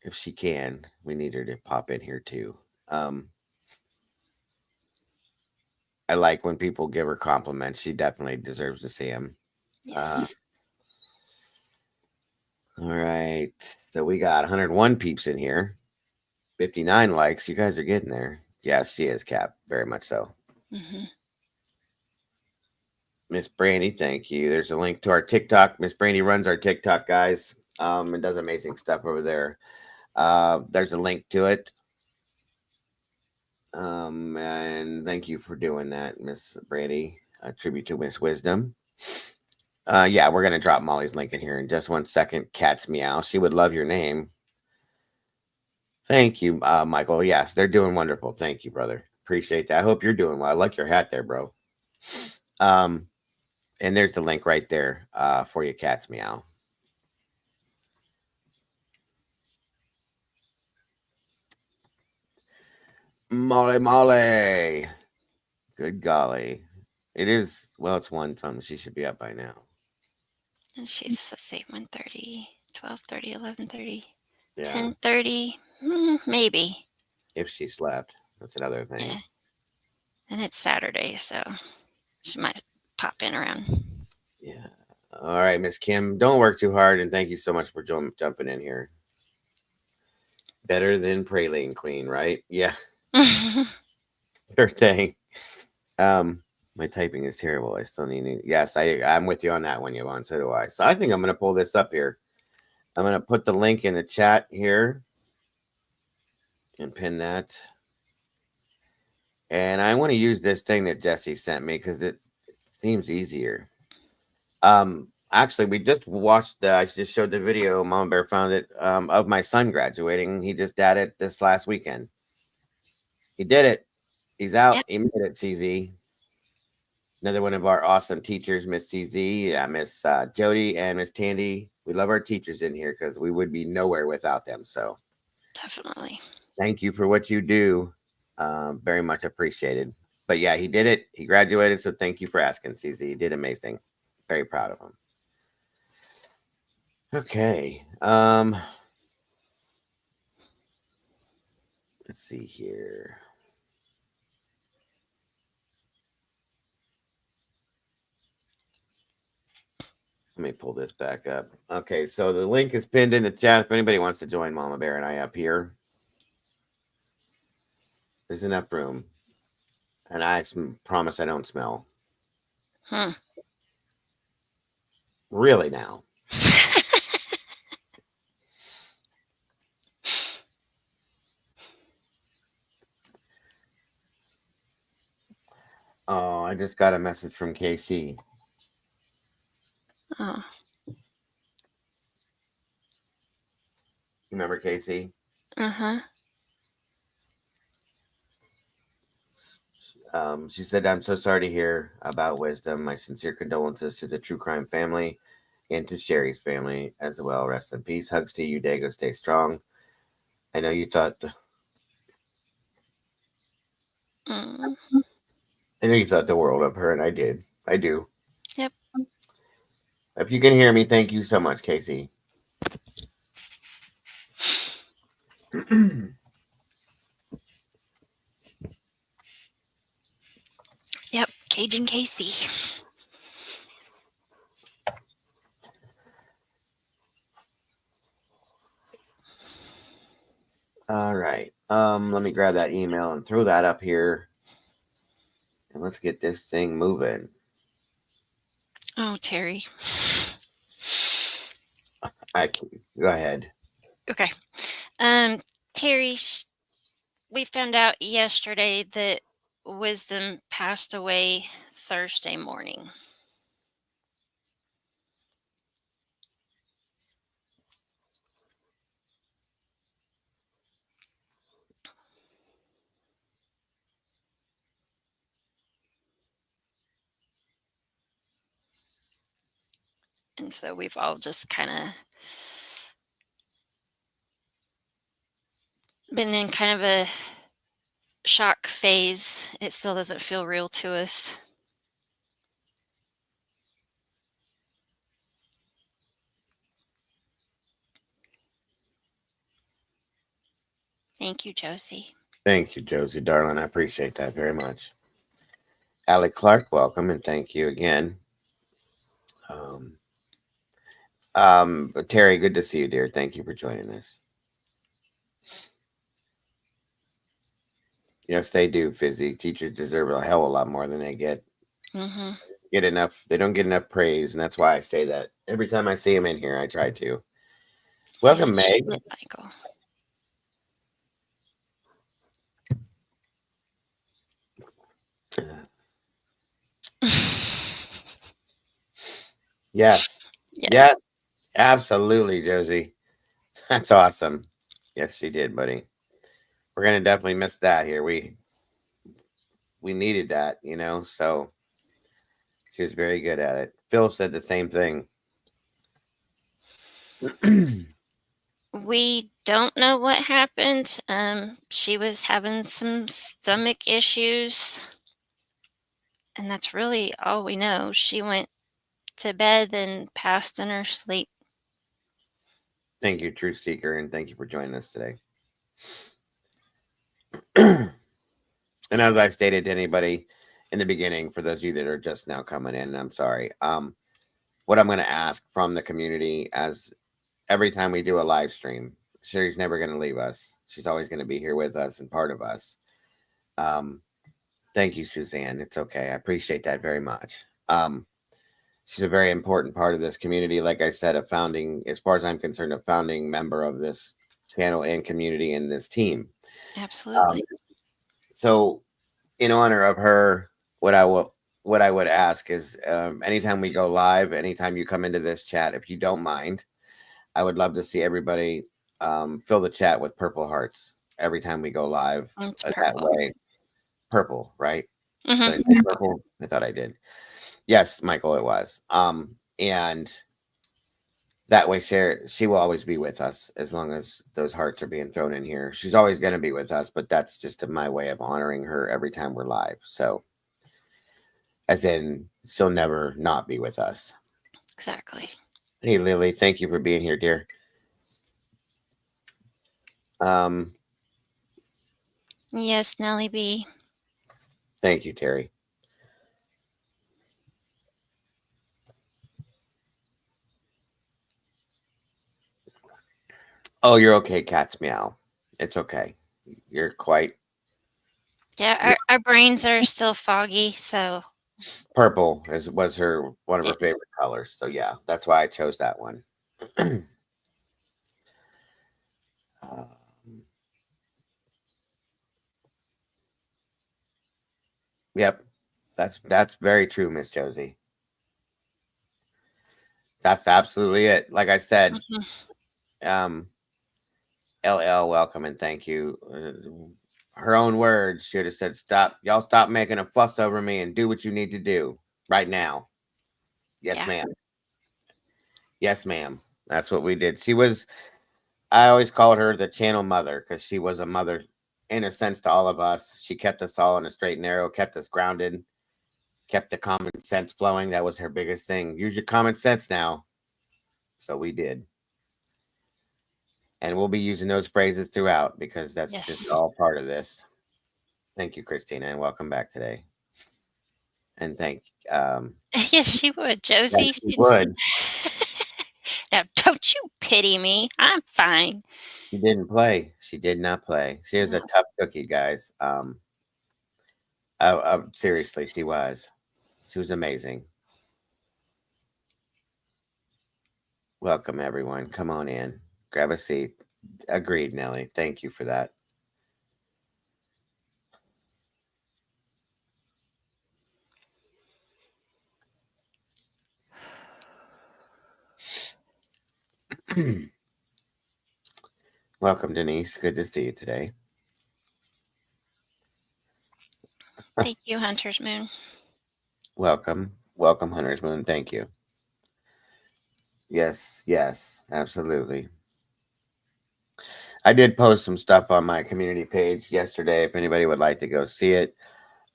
Speaker 1: if she can, we need her to pop in here too. I like when people give her compliments. She definitely deserves to see them.
Speaker 2: Yes.
Speaker 1: All right. So we got 101 peeps in here, 59 likes. You guys are getting there. Yes, she is, Cap. Very much so.
Speaker 2: Mm-hmm.
Speaker 1: Miss Brandy, thank you. There's a link to our TikTok. Miss Brandy runs our TikTok, guys, and does amazing stuff over there. There's a link to it. And thank you for doing that, Miss Brandy. a tribute to Miss Wisdom. Yeah, we're gonna drop Molly's link in here in just 1 second. Cat's meow. She would love your name. Thank you, Michael. Yes, they're doing wonderful. Thank you, brother. Appreciate that. I hope you're doing well. I like your hat there, bro. Um, and there's the link right there for your cat's meow. Molly, Molly. Good golly. It is, well, it's one something. She should be up by now.
Speaker 2: And she's, let's see, 1:30, 12:30, 11:30,
Speaker 1: Yeah.
Speaker 2: 10:30, maybe.
Speaker 1: If she slept. That's another
Speaker 2: Yeah.
Speaker 1: thing.
Speaker 2: And it's Saturday, so she might pop in around.
Speaker 1: Yeah. All right, Miss Kim. Don't work too hard, and thank you so much for jumping in here. Better than Praline Queen, right? Yeah. Sure thing. Um, my typing is terrible. I still need to. Yes, I'm with you on that one, Yvonne. So do I. So I think I'm gonna pull this up here. I'm gonna put the link in the chat here and pin that. And I want to use this thing that Jesse sent me because it seems easier. Actually, we just watched. I just showed the video. Mama Bear found it of my son graduating. He just did it this last weekend. He did it. He's out.
Speaker 2: Yep,
Speaker 1: He made it. CZ. Another one of our awesome teachers, Miss CZ, Miss Jody, and Miss Tandy. We love our teachers in here because we would be nowhere without them. So
Speaker 2: definitely.
Speaker 1: thank you for what you do. Very much appreciated. But yeah, he did it. He graduated. So thank you for asking, CZ. He did amazing. Very proud of him. Okay. Let's see here. Let me pull this back up. Okay, so the link is pinned in the chat if anybody wants to join Mama Bear and I up here. There's enough room. And I promise I don't smell. Really now. Oh, I just got a message from KC.
Speaker 2: Oh,
Speaker 1: Remember KC?
Speaker 2: uh-huh.
Speaker 1: She said, I'm so sorry to hear about Wisdom. My sincere condolences to the true crime family and to Sherry's family as well. Rest in peace. Hugs to you, Dago. Stay strong. I know you thought
Speaker 2: Mm.
Speaker 1: I know you thought the world of her, and I did. I do.
Speaker 2: Yep.
Speaker 1: If you can hear me, thank you so much, Casey.
Speaker 2: Yep. Cajun Casey.
Speaker 1: All right. Let me grab that email and throw that up here. And let's get this thing moving.
Speaker 2: Oh, Terry.
Speaker 1: Go ahead.
Speaker 2: Okay. Terry, we found out yesterday that Wisdom passed away Thursday morning. And so we've all just kind of been in kind of a shock phase. It still doesn't feel real to us. Thank you, Josie.
Speaker 1: Thank you, Josie, darling. I appreciate that very much. Allie Clark, welcome and thank you again. Terry, good to see you, dear. Thank you for joining us. Yes, they do, Fizzy. Teachers deserve a hell of a lot more than they get.
Speaker 2: Mm-hmm.
Speaker 1: Get enough. They don't get enough praise, and that's why I say that every time I see them in here. I try to. Welcome, Meg.
Speaker 2: Michael.
Speaker 1: Yes.
Speaker 2: Yes.
Speaker 1: Yeah, absolutely, Josie. That's awesome. Yes, she did, buddy. We're gonna definitely miss that here. We needed that, so she was very good at it. Phil said the same thing.
Speaker 2: We don't know what happened. She was having some stomach issues, and that's really all we know. She went to bed and passed in her sleep.
Speaker 1: Thank you, Truth Seeker, and thank you for joining us today. And as I stated to anybody in the beginning, for those of you that are just now coming in, I'm sorry. What I'm going to ask from the community, as every time we do a live stream, Sherry's never going to leave us. She's always going to be here with us and part of us. Um, Thank you, Suzanne. It's okay. I appreciate that very much. She's a very important part of this community. Like I said, a founding, as far as I'm concerned, a founding member of this channel and community and this team. Um,
Speaker 2: Absolutely.
Speaker 1: so, in honor of her, what I would ask is, anytime we go live, anytime you come into this chat, if you don't mind, I would love to see everybody fill the chat with purple hearts every time we go live.
Speaker 2: It's
Speaker 1: That
Speaker 2: purple.
Speaker 1: way, purple, right? Did I
Speaker 2: Hmm.
Speaker 1: say purple? I thought I did. Yes, Michael, it was. And that way, she will always be with us as long as those hearts are being thrown in here. She's always going to be with us, but that's just my way of honoring her every time we're live. So, as in, she'll never not be with us.
Speaker 2: Exactly.
Speaker 1: Hey, Lily, thank you for being here, dear. Um,
Speaker 2: Yes, Nellie B.
Speaker 1: Thank you, Terry. Oh, you're okay, cat's meow. It's okay. You're quite
Speaker 2: Yeah,
Speaker 1: you're
Speaker 2: our brains are still foggy, so
Speaker 1: purple is was her one of
Speaker 2: yeah.
Speaker 1: her favorite colors. So yeah, that's why I chose that one. Um, yep, that's very true, Miss Josie. That's absolutely it. Like I said,
Speaker 2: Mhm.
Speaker 1: um, LL, welcome and thank you. Her own words should have said, "Stop, y'all, stop making a fuss over me and do what you need to do right now." Yes,
Speaker 2: Yeah.
Speaker 1: ma'am. Yes, ma'am. That's what we did. She was. I always called her the channel mother because she was a mother in a sense to all of us. She kept us all in a straight and narrow, kept us grounded, kept the common sense flowing. That was her biggest thing. Use your common sense now. So we did. And we'll be using those phrases throughout because that's
Speaker 2: Yes.
Speaker 1: just all part of this. Thank you, Christina, and welcome back today. And
Speaker 2: Yes, she would,
Speaker 1: yes,
Speaker 2: Josie.
Speaker 1: she
Speaker 2: She'd say,
Speaker 1: would.
Speaker 2: now, don't you pity me. I'm fine.
Speaker 1: She didn't play. She did not play. She was a
Speaker 2: No.
Speaker 1: tough cookie, guys. Seriously, she was. She was amazing. Welcome, everyone. Come on in. Grab a seat. Agreed, Nelly. Thank you for that. Welcome, Denise. Good to see you today.
Speaker 2: Thank you, Hunter's Moon.
Speaker 1: Welcome. Welcome, Hunter's Moon. Thank you. Yes, yes, absolutely. I did post some stuff on my community page yesterday if anybody would like to go see it.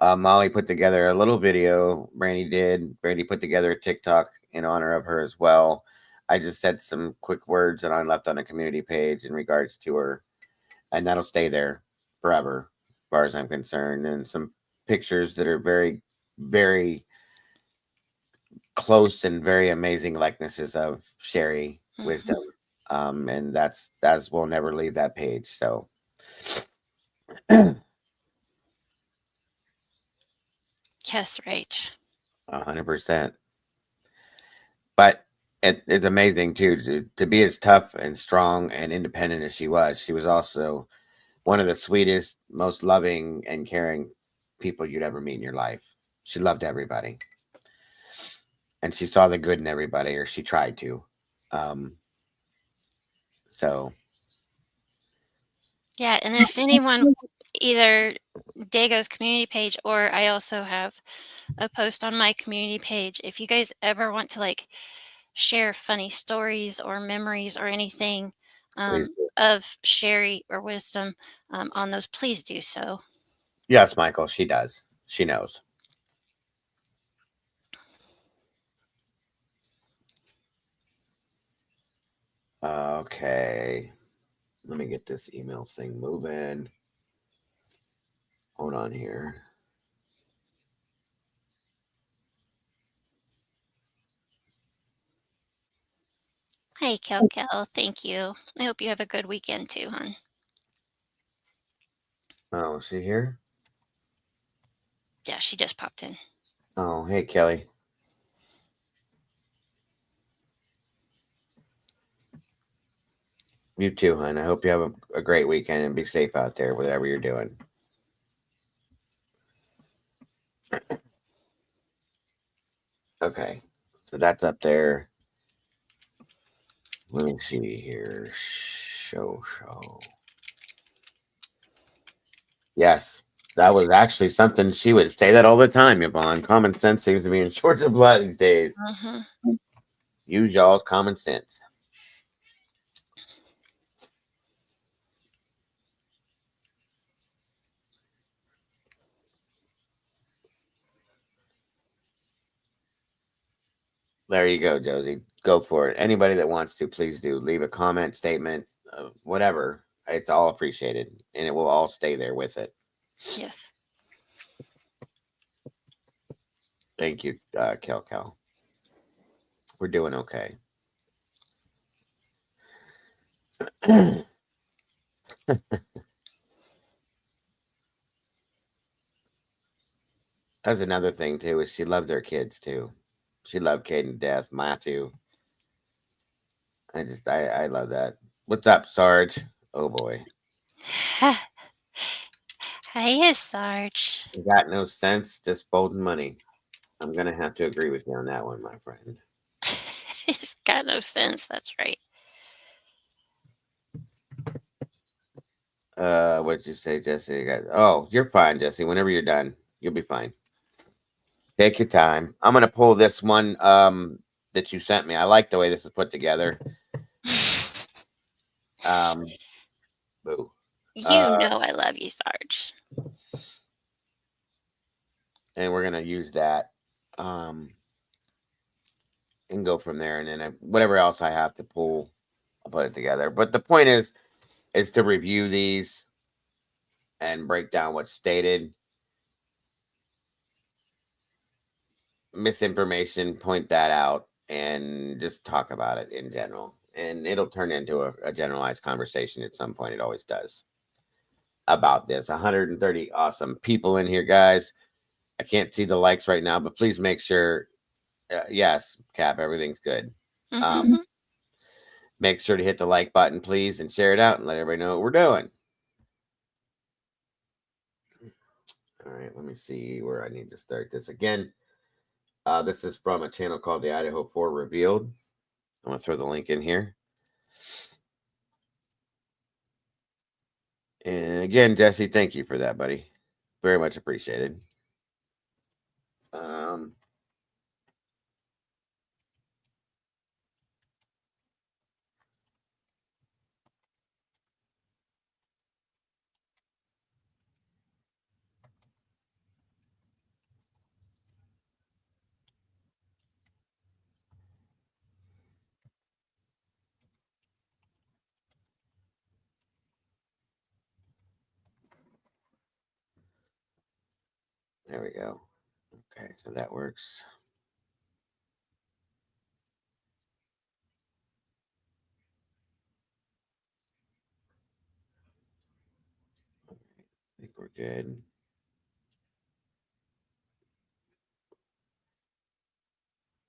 Speaker 1: Molly put together a little video. Brandy did. Brandy put together a TikTok in honor of her as well. I just said some quick words that I left on a community page in regards to her, and that'll stay there forever, as far as I'm concerned. And some pictures that are very, very close and very amazing likenesses of Sherry
Speaker 2: Hmm.
Speaker 1: Wisdom. And that's we'll never leave that page. So 100%.
Speaker 2: Yes, Rach.
Speaker 1: But it's amazing too to be as tough and strong and independent as she was. She was also one of the sweetest, most loving and caring people you'd ever meet in your life. She loved everybody. and she saw the good in everybody, or she tried to. Um, so
Speaker 2: Yeah, and if anyone, either Dago's community page, or I also have a post on my community page. If you guys ever want to like share funny stories or memories or anything
Speaker 1: please do.
Speaker 2: of Sherry or wisdom on those, please do so.
Speaker 1: Yes, Michael, she does. She knows. Okay. Let me get this email thing moving. Hold on here.
Speaker 2: Hey, Kel Kel, thank you. I hope you have a good weekend too, hon.
Speaker 1: Oh, is she here?
Speaker 2: Yeah, she just popped in.
Speaker 1: Oh, hey, Kelly. You too, hon. I hope you have a great weekend and be safe out there, whatever you're doing. Okay. So that's up there. Let me see here. Show. Yes. That was actually something she would say that all the time, Yvonne. Common sense seems to be in short supply these days.
Speaker 2: Mm-hmm.
Speaker 1: Use y'all's common sense. There you go, Josie. Go for it. Anybody that wants to, please do. Leave a comment, statement, whatever. It's all appreciated, and it will all stay there with it.
Speaker 2: Yes.
Speaker 1: Thank you, Kel. We're doing okay. That's another thing too. Is she loved her kids too. She loved Caden to death. Matthew. I love that. What's up, Sarge? Oh boy,
Speaker 2: Hey, Sarge.
Speaker 1: you got no sense, just folding money. I'm gonna have to agree with you on that one, my friend.
Speaker 2: It's got no sense. That's right.
Speaker 1: What'd you say, Jesse? Oh, you're fine, Jesse. Whenever you're done, you'll be fine. Take your time. I'm gonna pull this one that you sent me. I like the way this is put together. Um, boo.
Speaker 2: You
Speaker 1: Uh,
Speaker 2: know I love you, Sarge.
Speaker 1: and we're gonna use that. Um, and go from there. And then whatever else I have to pull, I'll put it together. But the point is to review these and break down what's stated. Misinformation, point that out, and just talk about it in general. And it'll turn into a generalized conversation at some point. It always does about this. 130 awesome people in here, guys. I can't see the likes right now, but please make sure. Yes, Cap, everything's good.
Speaker 2: Mm-hmm.
Speaker 1: Make sure to hit the like button, please, and share it out and let everybody know what we're doing. All right, let me see where I need to start this again. This is from a channel called the Idaho 4 Revealed. I'm going to throw the link in here. And again, Jesse, thank you for that, buddy. Very much appreciated. Um, there we go. Okay, so that works. I think we're good.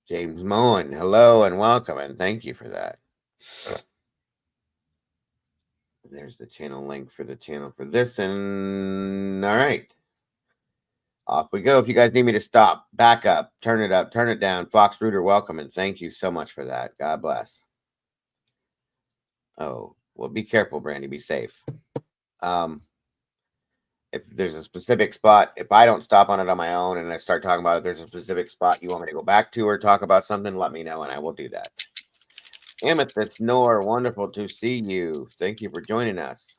Speaker 1: James Moen, hello and welcome, and thank you for that. There's the channel link for the channel for this, and all right. Off we go. If you guys need me to stop, back up, turn it down. Fox Rooter, welcome, and thank you so much for that. God bless. Oh, well, be careful, Brandy. Be safe. If there's a specific spot, if I don't stop on it on my own and I start talking about it, there's a specific spot you want me to go back to or talk about something, let me know and I will do that. Amethyst Nor, wonderful to see you. Thank you for joining us.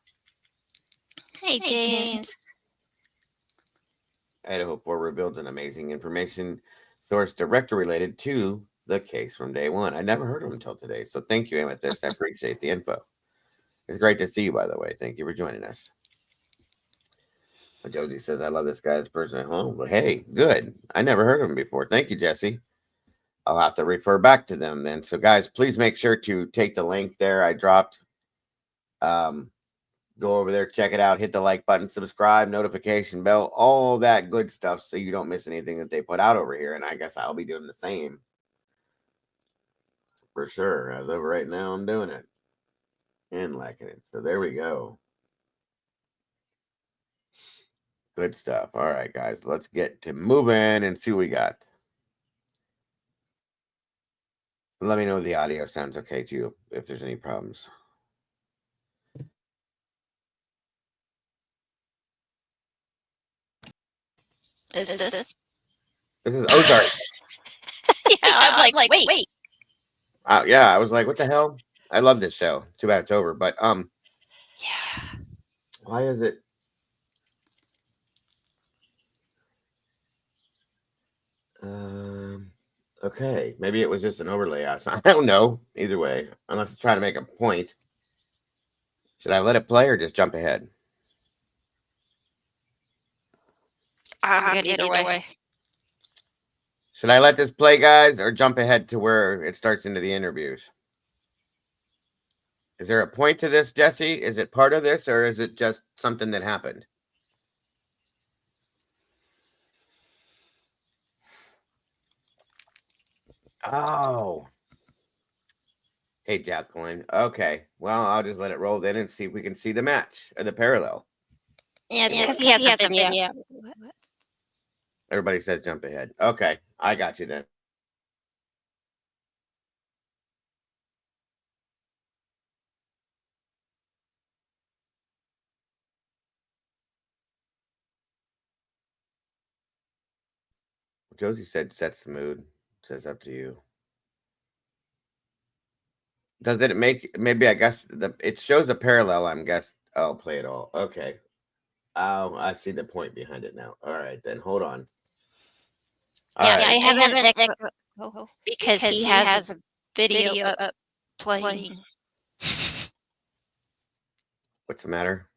Speaker 2: Hey, James.
Speaker 1: Idaho 4 revealed an amazing information source directly related to the case from day one. I never heard of him until today. So thank you, Amethyst. I appreciate the info. It's great to see you, by the way. Thank you for joining us. Josie says, I love this guy's person at home. But hey, good. I never heard of him before. Thank you, Jesse. I'll have to refer back to them then. So, guys, please make sure to take the link there I dropped. Go over there, check it out, hit the like button, subscribe, notification bell, all that good stuff so you don't miss anything that they put out over here. And I guess I'll be doing the same for sure. As of right now, I'm doing it and liking it. So there we go. Good stuff. All right, guys, let's get to moving and see what we got. Let me know if the audio sounds okay to you, if there's any problems.
Speaker 2: Is this?
Speaker 1: This is Ozarks.
Speaker 2: Yeah, I'm like, wait.
Speaker 1: Yeah, I was like, what the hell? I love this show. Too bad it's over. But
Speaker 2: Yeah.
Speaker 1: why is it? Okay, maybe it was just an overlay. I don't know. Either way, unless it's trying to make a point. Should I let it play or just jump ahead?
Speaker 2: I'm good either way.
Speaker 1: Should I let this play, guys, or jump ahead to where it starts into the interviews? Is there a point to this, Jesse? Is it part of this, or is it just something that happened? Oh. Hey, Jacqueline. Okay. Well, I'll just let it roll then and see if we can see the match or the parallel.
Speaker 2: Yeah, because he has a video. What?
Speaker 1: Everybody says jump ahead. Okay. I got you then. Josie said sets the mood. Says up to you. Does it make maybe I guess it shows the parallel, I'm guess I'll play it all. Okay. Oh, I see the point behind it now. All right, then hold on.
Speaker 2: All right. I haven't because he has a video up playing.
Speaker 1: What's the matter?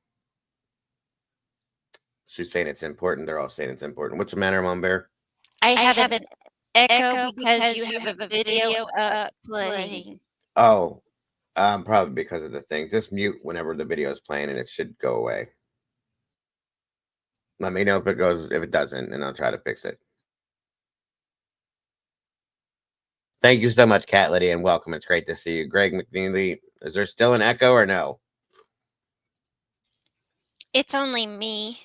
Speaker 1: She's saying it's important. They're all saying it's important. What's the matter, Mom Bear?
Speaker 2: I have an echo because you have a video up playing.
Speaker 1: Oh, probably because of the thing. Just mute whenever the video is playing, and it should go away. Let me know if it doesn't, and I'll try to fix it. Thank you so much, Cat Liddy, and welcome. It's great to see you. Greg McNeely, is there still an echo or no?
Speaker 2: It's only me.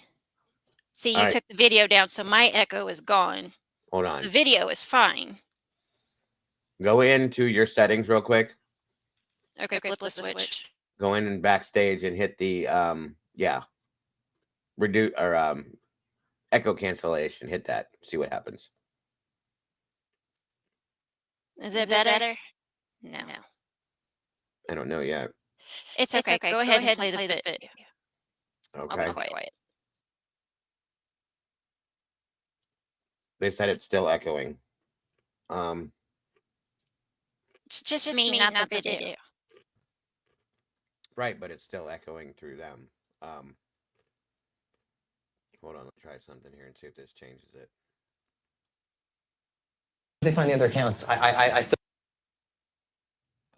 Speaker 2: See, you took the video down, so my echo is gone.
Speaker 1: Hold on.
Speaker 2: The video is fine.
Speaker 1: Go into your settings real quick.
Speaker 2: Okay, flip the switch.
Speaker 1: Go in and backstage and hit the reduce or echo cancellation. Hit that. See what happens.
Speaker 2: Is it better? No.
Speaker 1: I don't know yet.
Speaker 2: It's okay. Go ahead and play the video.
Speaker 1: Okay.
Speaker 2: I'll be quiet.
Speaker 1: They said it's still echoing.
Speaker 2: It's just me, not the video.
Speaker 1: Right, but it's still echoing through them. Hold on, let's try something here and see if this changes it.
Speaker 3: They find the other accounts. I still.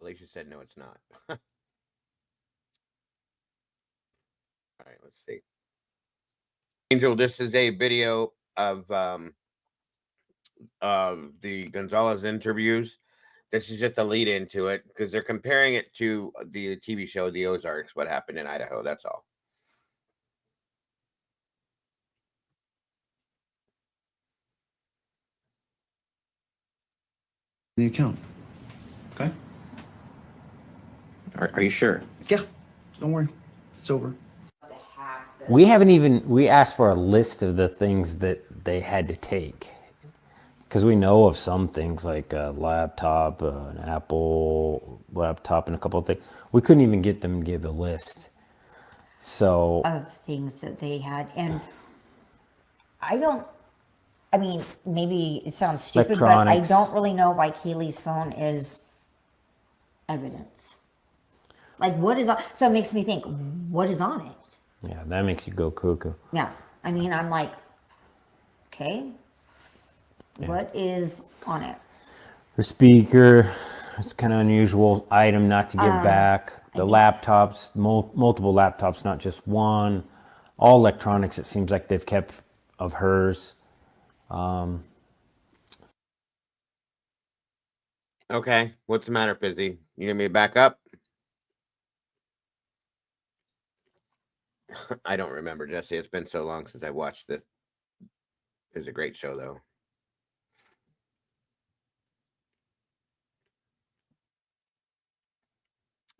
Speaker 1: Alicia said no, it's not. All right, let's see. Angel, this is a video of the Gonzalez interviews. This is just a lead into it because they're comparing it to the TV show The Ozarks, what happened in Idaho. That's all.
Speaker 4: the account. Okay?
Speaker 5: Are you sure?
Speaker 4: Yeah. Don't worry. It's over.
Speaker 6: We asked for a list of the things that they had to take. Because we know of some things like a laptop, an Apple laptop, and a couple of things. We couldn't even get them to give a list. So,
Speaker 7: of things that they had. And I mean, maybe it sounds stupid, but I
Speaker 6: Electronics.
Speaker 7: don't really know why Kaylee's phone is evidence. Like, what is on? So it makes me think, what is on it?
Speaker 6: yeah, that makes you go cuckoo.
Speaker 7: Yeah. I mean, I'm like, okay, what is on it?
Speaker 6: Her speaker, it's kind of unusual item not to give back. The laptops, multiple laptops, not just one. All electronics, it seems like they've kept of hers.
Speaker 1: Okay, what's the matter, Fizzy? You need me to back up? I don't remember, Jesse. It's been so long since I watched this. It was a great show, though.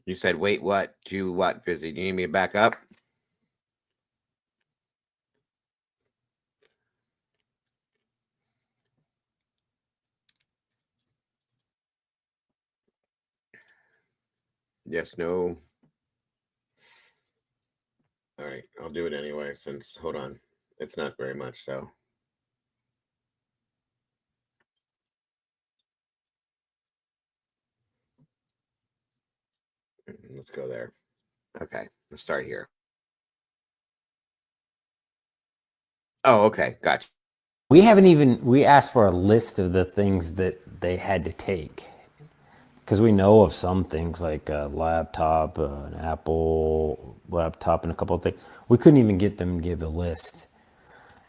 Speaker 1: You said, wait, what? To what, Fizzy? Do you need me to back up? Yes, no. All right, I'll do it anyway since, hold on, it's not very much, so. Let's go there. Okay, let's start here. Oh, okay, gotcha.
Speaker 6: We asked for a list of the things that they had to take. Because we know of some things like a laptop, an Apple laptop, and a couple of things. We couldn't even get them to give a list.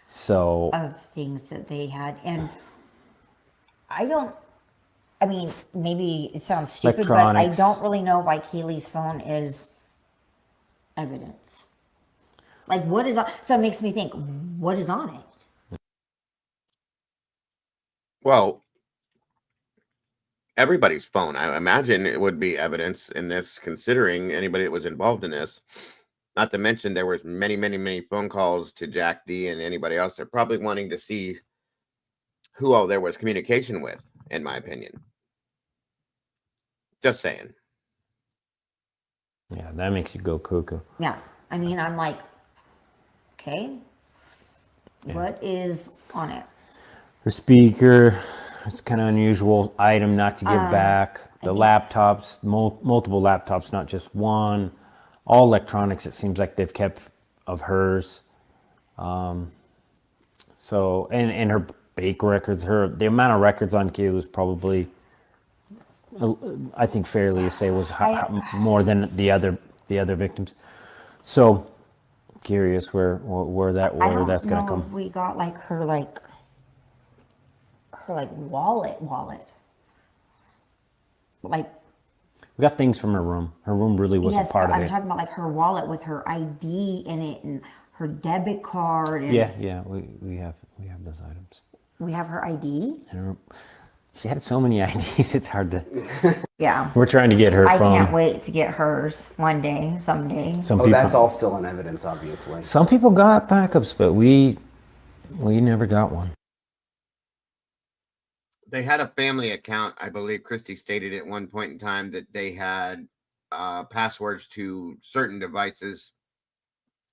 Speaker 6: So,
Speaker 7: Of things that they had. And I mean, maybe it sounds stupid, but I
Speaker 6: Electronics.
Speaker 7: don't really know why Kaylee's phone is evidence. Like, what is on? So it makes me think, what is on it?
Speaker 1: Well, everybody's phone, I imagine it would be evidence in this, considering anybody that was involved in this. Not to mention there was many phone calls to Jack D and anybody else. They're probably wanting to see who all there was communication with, in my opinion. Just saying.
Speaker 6: yeah, that makes you go cuckoo.
Speaker 7: Yeah. I mean, I'm like, okay, what is on it?
Speaker 6: Her speaker, it's kind of unusual item not to give back. The laptops, multiple laptops, not just one. All electronics, it seems like they've kept of hers. So, and her bake records, the amount of records on Kayla was probably, I think fairly to say, was more than the other victims. So, curious where that's
Speaker 7: I don't
Speaker 6: going to
Speaker 7: know
Speaker 6: come.
Speaker 7: if we got like her wallet. Like,
Speaker 6: We got things from her room. Her room really wasn't
Speaker 7: yes,
Speaker 6: part
Speaker 7: but
Speaker 6: of
Speaker 7: I'm
Speaker 6: it.
Speaker 7: talking about like her wallet with her ID in it and her debit card. And
Speaker 6: Yeah, we have those items.
Speaker 7: we have her ID.
Speaker 6: And she had so many IDs. It's hard to.
Speaker 7: Yeah.
Speaker 6: We're trying to get her
Speaker 7: I
Speaker 6: phone.
Speaker 7: can't wait to get hers one day, someday.
Speaker 6: Some
Speaker 5: Oh,
Speaker 6: people,
Speaker 5: that's all still in evidence, obviously.
Speaker 6: Some people got backups, but we never got one.
Speaker 1: They had a family account. I believe Christy stated at one point in time that they had passwords to certain devices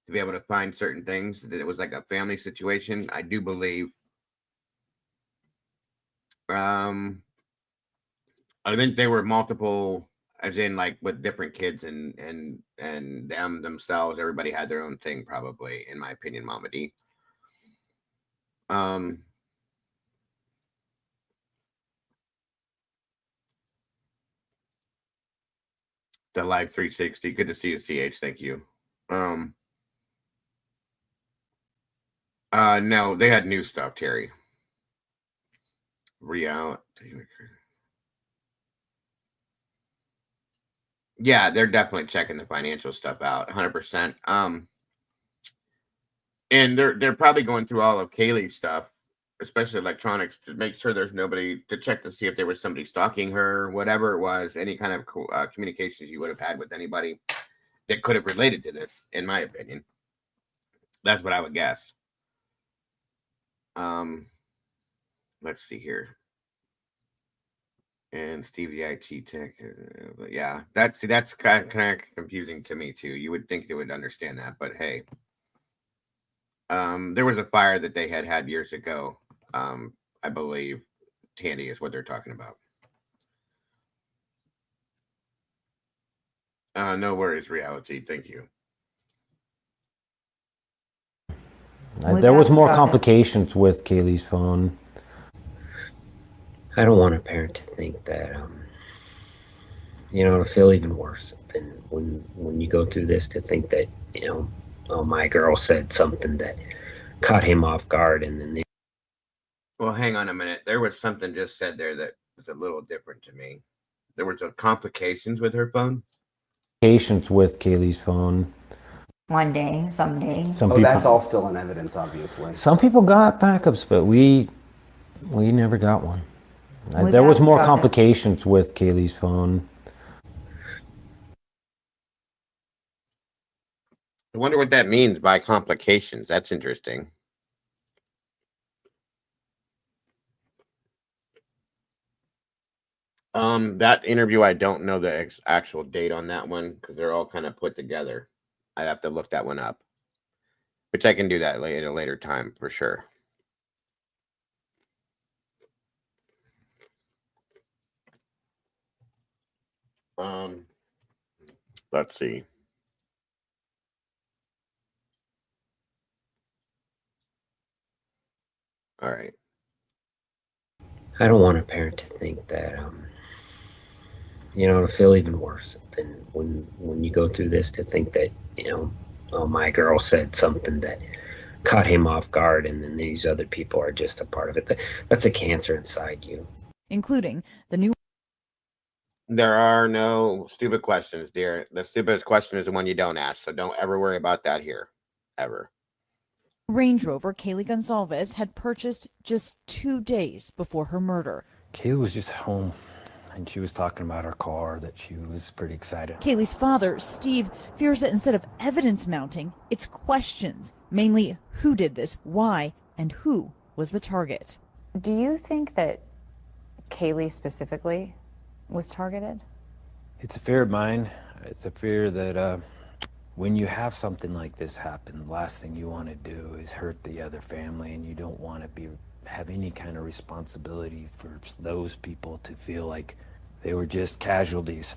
Speaker 1: to be able to find certain things, that it was like a family situation. I do believe. I think they were multiple, as in like with different kids and them themselves. Everybody had their own thing, probably, in my opinion, Mama D. The Live 360. Good to see you, CH. Thank you. No, they had new stuff, Terry. Reality. Yeah, they're definitely checking the financial stuff out, 100%. And they're probably going through all of Kaylee's stuff especially electronics, to make sure there's nobody to check to see if there was somebody stalking her, whatever it was, any kind of communications you would have had with anybody that could have related to this, in my opinion. That's what I would guess. Let's see here. And Steve the IT tech, but yeah, that's kind of confusing to me too. You would think they would understand that, but hey, there was a fire that they had years ago. I believe Tandy is what they're talking about. No worries, reality. Thank you.
Speaker 6: There was more complications with Kaylee's phone.
Speaker 8: I don't want a parent to think that, to feel even worse than when you go through this, to think that, oh, my girl said something that caught him off guard, and then
Speaker 1: Well, hang on a minute. There was something just said there that was a little different to me. There was complications with her phone.
Speaker 6: Complications with Kaylee's phone.
Speaker 7: One day, someday.
Speaker 6: Some
Speaker 5: Oh,
Speaker 6: people,
Speaker 5: that's all still in evidence, obviously.
Speaker 6: some people got backups, but we never got one.
Speaker 7: We
Speaker 6: There was
Speaker 7: got
Speaker 6: more
Speaker 7: backup.
Speaker 6: complications with Kaylee's phone.
Speaker 1: I wonder what that means by complications. That's interesting. That interview, I don't know the actual date on that one because they're all kind of put together. I'd have to look that one up, which I can do that at a later time for sure. Let's see. All right.
Speaker 8: I don't want a parent to think that, to feel even worse than when you go through this, to think that, oh, my girl said something that caught him off guard, and then these other people are just a part of it. That's a cancer inside you.
Speaker 9: Including the new
Speaker 1: There are no stupid questions, dear. The stupidest question is the one you don't ask, so don't ever worry about that here, ever.
Speaker 9: Range Rover Kaylee Gonzalez had purchased just 2 days before her murder.
Speaker 10: Kaylee was just home, and she was talking about her car, that she was pretty excited.
Speaker 9: Kaylee's father, Steve, fears that instead of evidence mounting, it's questions. Mainly, who did this, why, and who was the target.
Speaker 11: Do you think that Kaylee specifically was targeted?
Speaker 10: It's a fear of mine. It's a fear that when you have something like this happen, the last thing you want to do is hurt the other family, and you don't want to have any kind of responsibility for those people to feel like they were just casualties.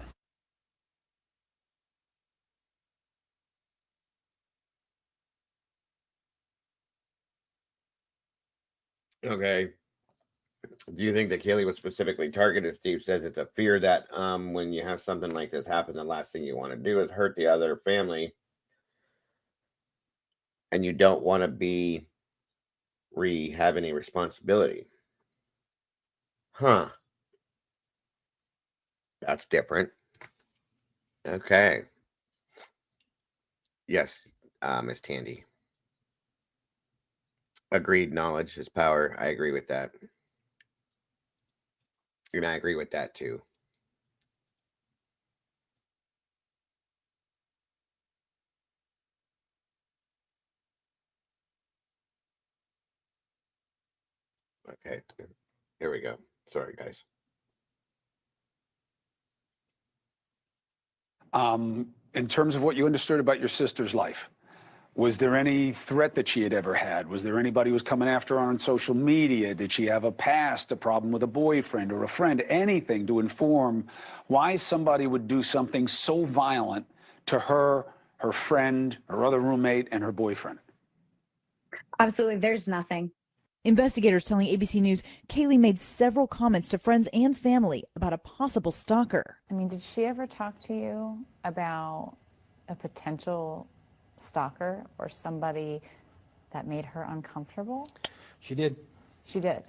Speaker 1: Okay. Do you think that Kaylee was specifically targeted? Steve says it's a fear that when you have something like this happen, the last thing you want to do is hurt the other family. And you don't want to have any responsibility. Huh. That's different. Okay. Yes, Miss Tandy. Agreed, knowledge is power. I agree with that. And I agree with that too. Okay, here we go. Sorry, guys.
Speaker 12: In terms of what you understood about your sister's life, was there any threat that she had ever had? Was there anybody who was coming after her on social media? Did she have a past, a problem with a boyfriend or a friend? Anything to inform why somebody would do something so violent to her, her friend, her other roommate, and her boyfriend?
Speaker 11: Absolutely, there's nothing.
Speaker 9: Investigators telling ABC News Kaylee made several comments to friends and family about a possible stalker.
Speaker 11: I mean, did she ever talk to you about a potential stalker or somebody that made her uncomfortable?
Speaker 10: She did.
Speaker 11: She did.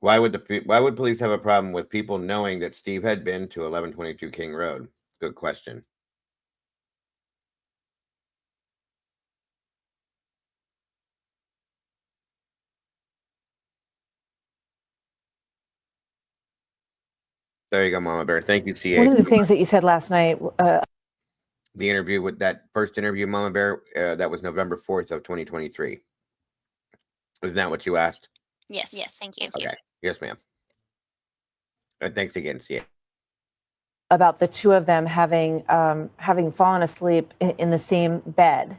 Speaker 1: Why would police have a problem with people knowing that Steve had been to 1122 King Road? Good question. There you go, Mama Bear. Thank you, CA.
Speaker 13: One of the things that you said last night,
Speaker 1: The interview with that first interview, Mama Bear, that was November 4th of 2023. Isn't that what you asked?
Speaker 2: Yes, thank you.
Speaker 1: Okay. Yes, ma'am. Thanks again, CA.
Speaker 13: about the two of them having fallen asleep in the same bed.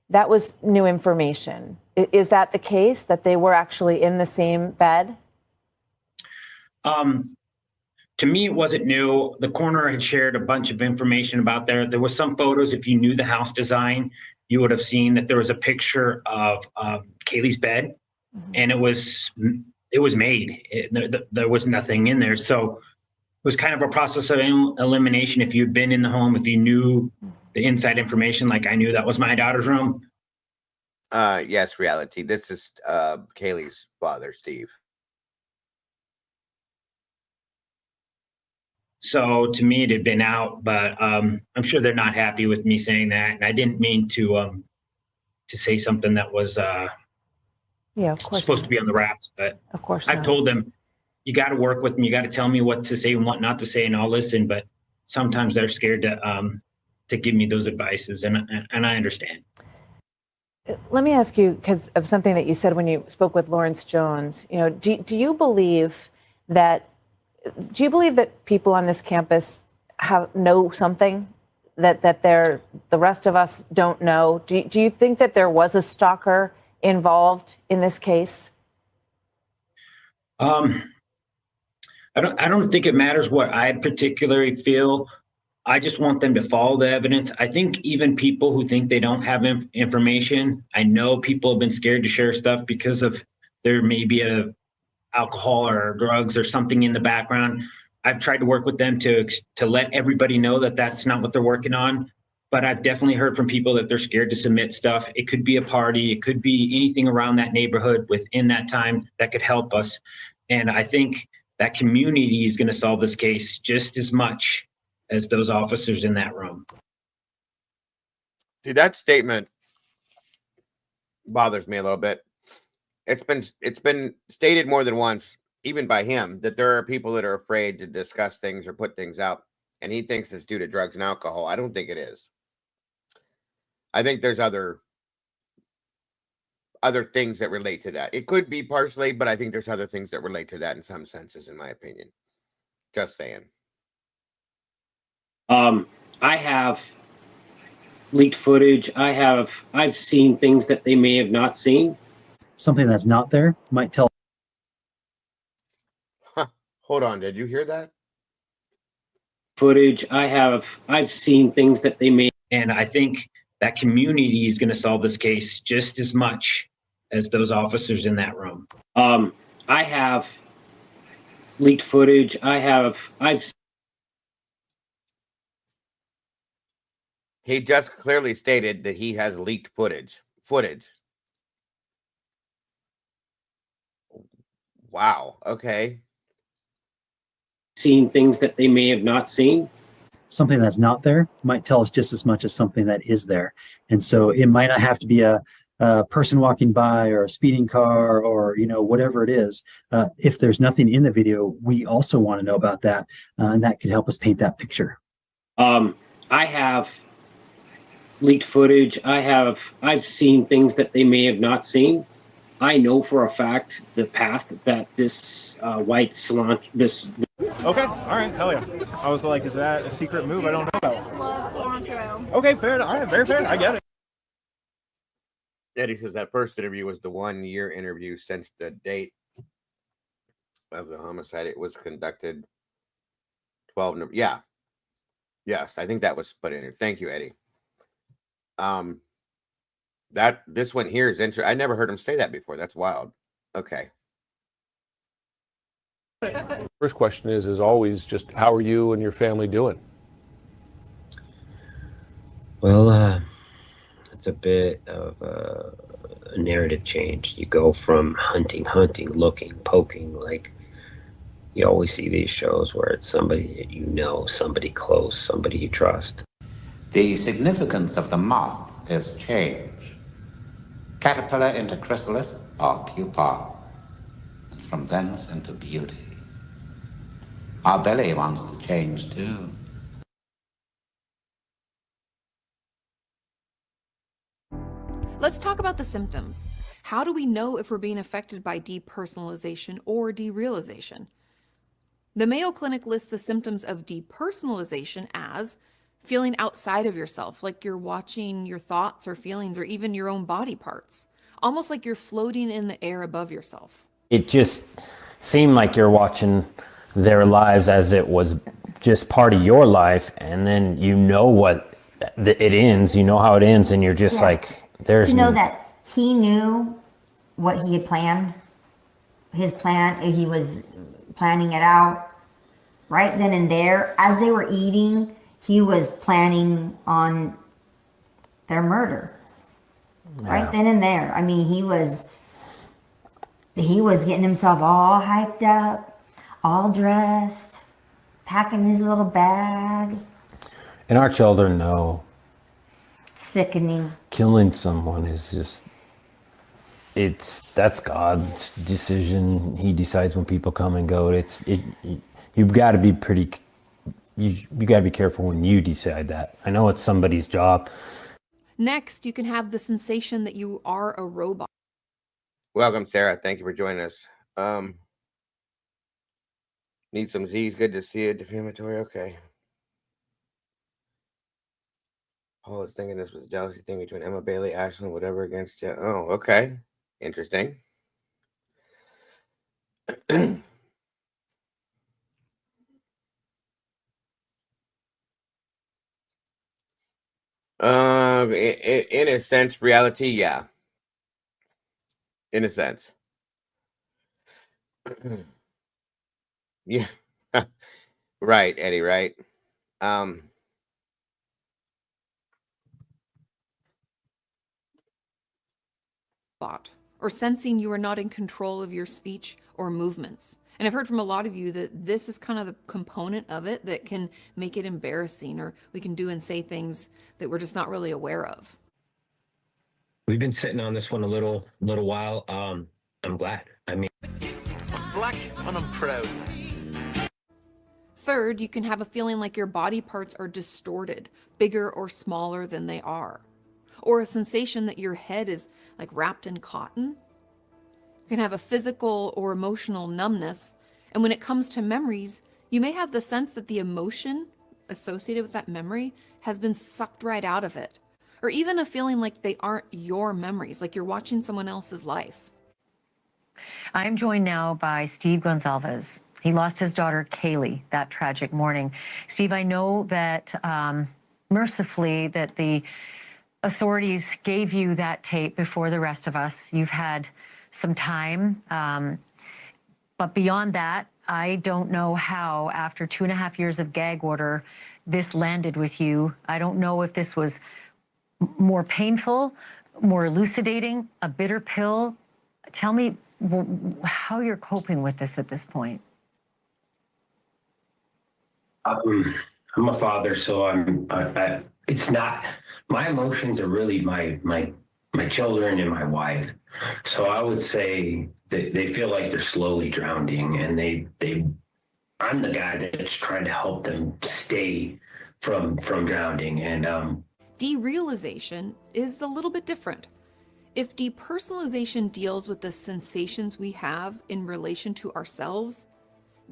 Speaker 13: That was new information. Is that the case, that they were actually in the same bed?
Speaker 8: To me, it wasn't new. The coroner had shared a bunch of information about there. There was some photos. If you knew the house design, you would have seen that there was a picture of Kaylee's bed, and it was made. There was nothing in there. So it was kind of a process of elimination. If you'd been in the home, if you knew the inside information, like I knew that was my daughter's room.
Speaker 1: Yes, reality. This is Kaylee's father, Steve.
Speaker 8: So to me, it had been out, but I'm sure they're not happy with me saying that. And I didn't mean to say something that was
Speaker 13: Yeah, of course
Speaker 8: supposed
Speaker 13: not.
Speaker 8: to be on the wraps. But
Speaker 13: Of course
Speaker 8: I've
Speaker 13: not.
Speaker 8: told them, you got to work with me. You got to tell me what to say and what not to say, and I'll listen. But sometimes they're scared to give me those advices, and I understand.
Speaker 13: Let me ask you, because of something that you said when you spoke with Lawrence Jones, do you believe that people on this campus know something that the rest of us don't know? Do you think that there was a stalker involved in this case?
Speaker 8: I don't think it matters what I particularly feel. I just want them to follow the evidence. I think even people who think they don't have information, I know people have been scared to share stuff because of there may be a alcohol or drugs or something in the background. I've tried to work with them to let everybody know that that's not what they're working on. But I've definitely heard from people that they're scared to submit stuff. It could be a party. It could be anything around that neighborhood within that time that could help us. And I think that community is going to solve this case just as much as those officers in that room.
Speaker 1: See, that statement bothers me a little bit. It's been stated more than once, even by him, that there are people that are afraid to discuss things or put things out, and he thinks it's due to drugs and alcohol. I don't think it is. I think there's other things that relate to that. It could be partially, but I think there's other things that relate to that in some senses, in my opinion. Just saying.
Speaker 8: I have leaked footage. I've seen things that they may have not seen.
Speaker 14: Something that's not there might tell.
Speaker 1: Hold on, did you hear that?
Speaker 8: Footage. I've seen things that they may, and I think that community is going to solve this case just as much as those officers in that room. I have leaked footage. I've
Speaker 1: He just clearly stated that he has leaked footage. Wow. Okay.
Speaker 8: seen things that they may have not seen.
Speaker 14: Something that's not there might tell us just as much as something that is there. And so it might not have to be a person walking by or a speeding car or, whatever it is. If there's nothing in the video, we also want to know about that. And that could help us paint that picture.
Speaker 8: I have leaked footage. I've seen things that they may have not seen. I know for a fact the path that this white salon, this.
Speaker 15: Okay, all right, hell yeah. I was like, is that a secret move? I don't know about.
Speaker 16: I just love cilantro.
Speaker 15: Okay, fair. All right, very fair. I get it.
Speaker 1: Eddie says that first interview was the 1 year interview since the date of the homicide. It was conducted 12. Yeah. Yes, I think that was put in here. Thank you, Eddie. This one here is interesting. I never heard him say that before. That's wild. Okay.
Speaker 17: First question is always just how are you and your family doing?
Speaker 8: Well, it's a bit of a narrative change. You go from hunting, looking, poking, like you always see these shows where it's somebody that you know, somebody close, somebody you trust.
Speaker 16: The significance of the moth is change. Caterpillar into chrysalis or pupa, and from thence into beauty. Our belly wants to change too.
Speaker 18: Let's talk about the symptoms. How do we know if we're being affected by depersonalization or derealization? The Mayo Clinic lists the symptoms of depersonalization as feeling outside of yourself, like you're watching your thoughts or feelings or even your own body parts, almost like you're floating in the air above yourself.
Speaker 6: It just seemed like you're watching their lives as it was just part of your life, and then you know what it ends, you know how it ends, and you're just like, there's
Speaker 7: to know that he knew what he had planned, his plan, he was planning it out right then and there. As they were eating, he was planning on their murder. Right then and there. I mean, he was getting himself all hyped up, all dressed, packing his little bag.
Speaker 6: And our children know.
Speaker 7: Sickening.
Speaker 6: Killing someone is just, that's God's decision. He decides when people come and go. You've got to be you got to be careful when you decide that. I know it's somebody's job.
Speaker 18: Next, you can have the sensation that you are a robot.
Speaker 1: Welcome, Sarah. Thank you for joining us. Need some Z's. Good to see you. Defamatory. Okay. Paul is thinking this was a jealousy thing between Emma Bailey, Ashlyn, whatever against you. Oh, okay. Interesting. In a sense, reality, yeah. In a sense. Yeah. Right, Eddie, right.
Speaker 18: Or sensing you are not in control of your speech or movements. And I've heard from a lot of you that this is kind of the component of it that can make it embarrassing, or we can do and say things that we're just not really aware of.
Speaker 8: We've been sitting on this one a little while. I'm glad. I mean,
Speaker 19: I'm black and I'm proud.
Speaker 18: Third, you can have a feeling like your body parts are distorted, bigger or smaller than they are. Or a sensation that your head is like wrapped in cotton. You can have a physical or emotional numbness. And when it comes to memories, you may have the sense that the emotion associated with that memory has been sucked right out of it. Or even a feeling like they aren't your memories, like you're watching someone else's life.
Speaker 20: I'm joined now by Steve Gonzalez. He lost his daughter, Kaylee, that tragic morning. Steve, I know that mercifully that the authorities gave you that tape before the rest of us. You've had some time. But beyond that, I don't know how, after 2.5 years of gag order, this landed with you. I don't know if this was more painful, more elucidating, a bitter pill. Tell me how you're coping with this at this point.
Speaker 8: I'm a father, so it's not, my emotions are really my children and my wife. So I would say that they feel like they're slowly drowning, and I'm the guy that's trying to help them stay from drowning. And
Speaker 18: Derealization is a little bit different. If depersonalization deals with the sensations we have in relation to ourselves,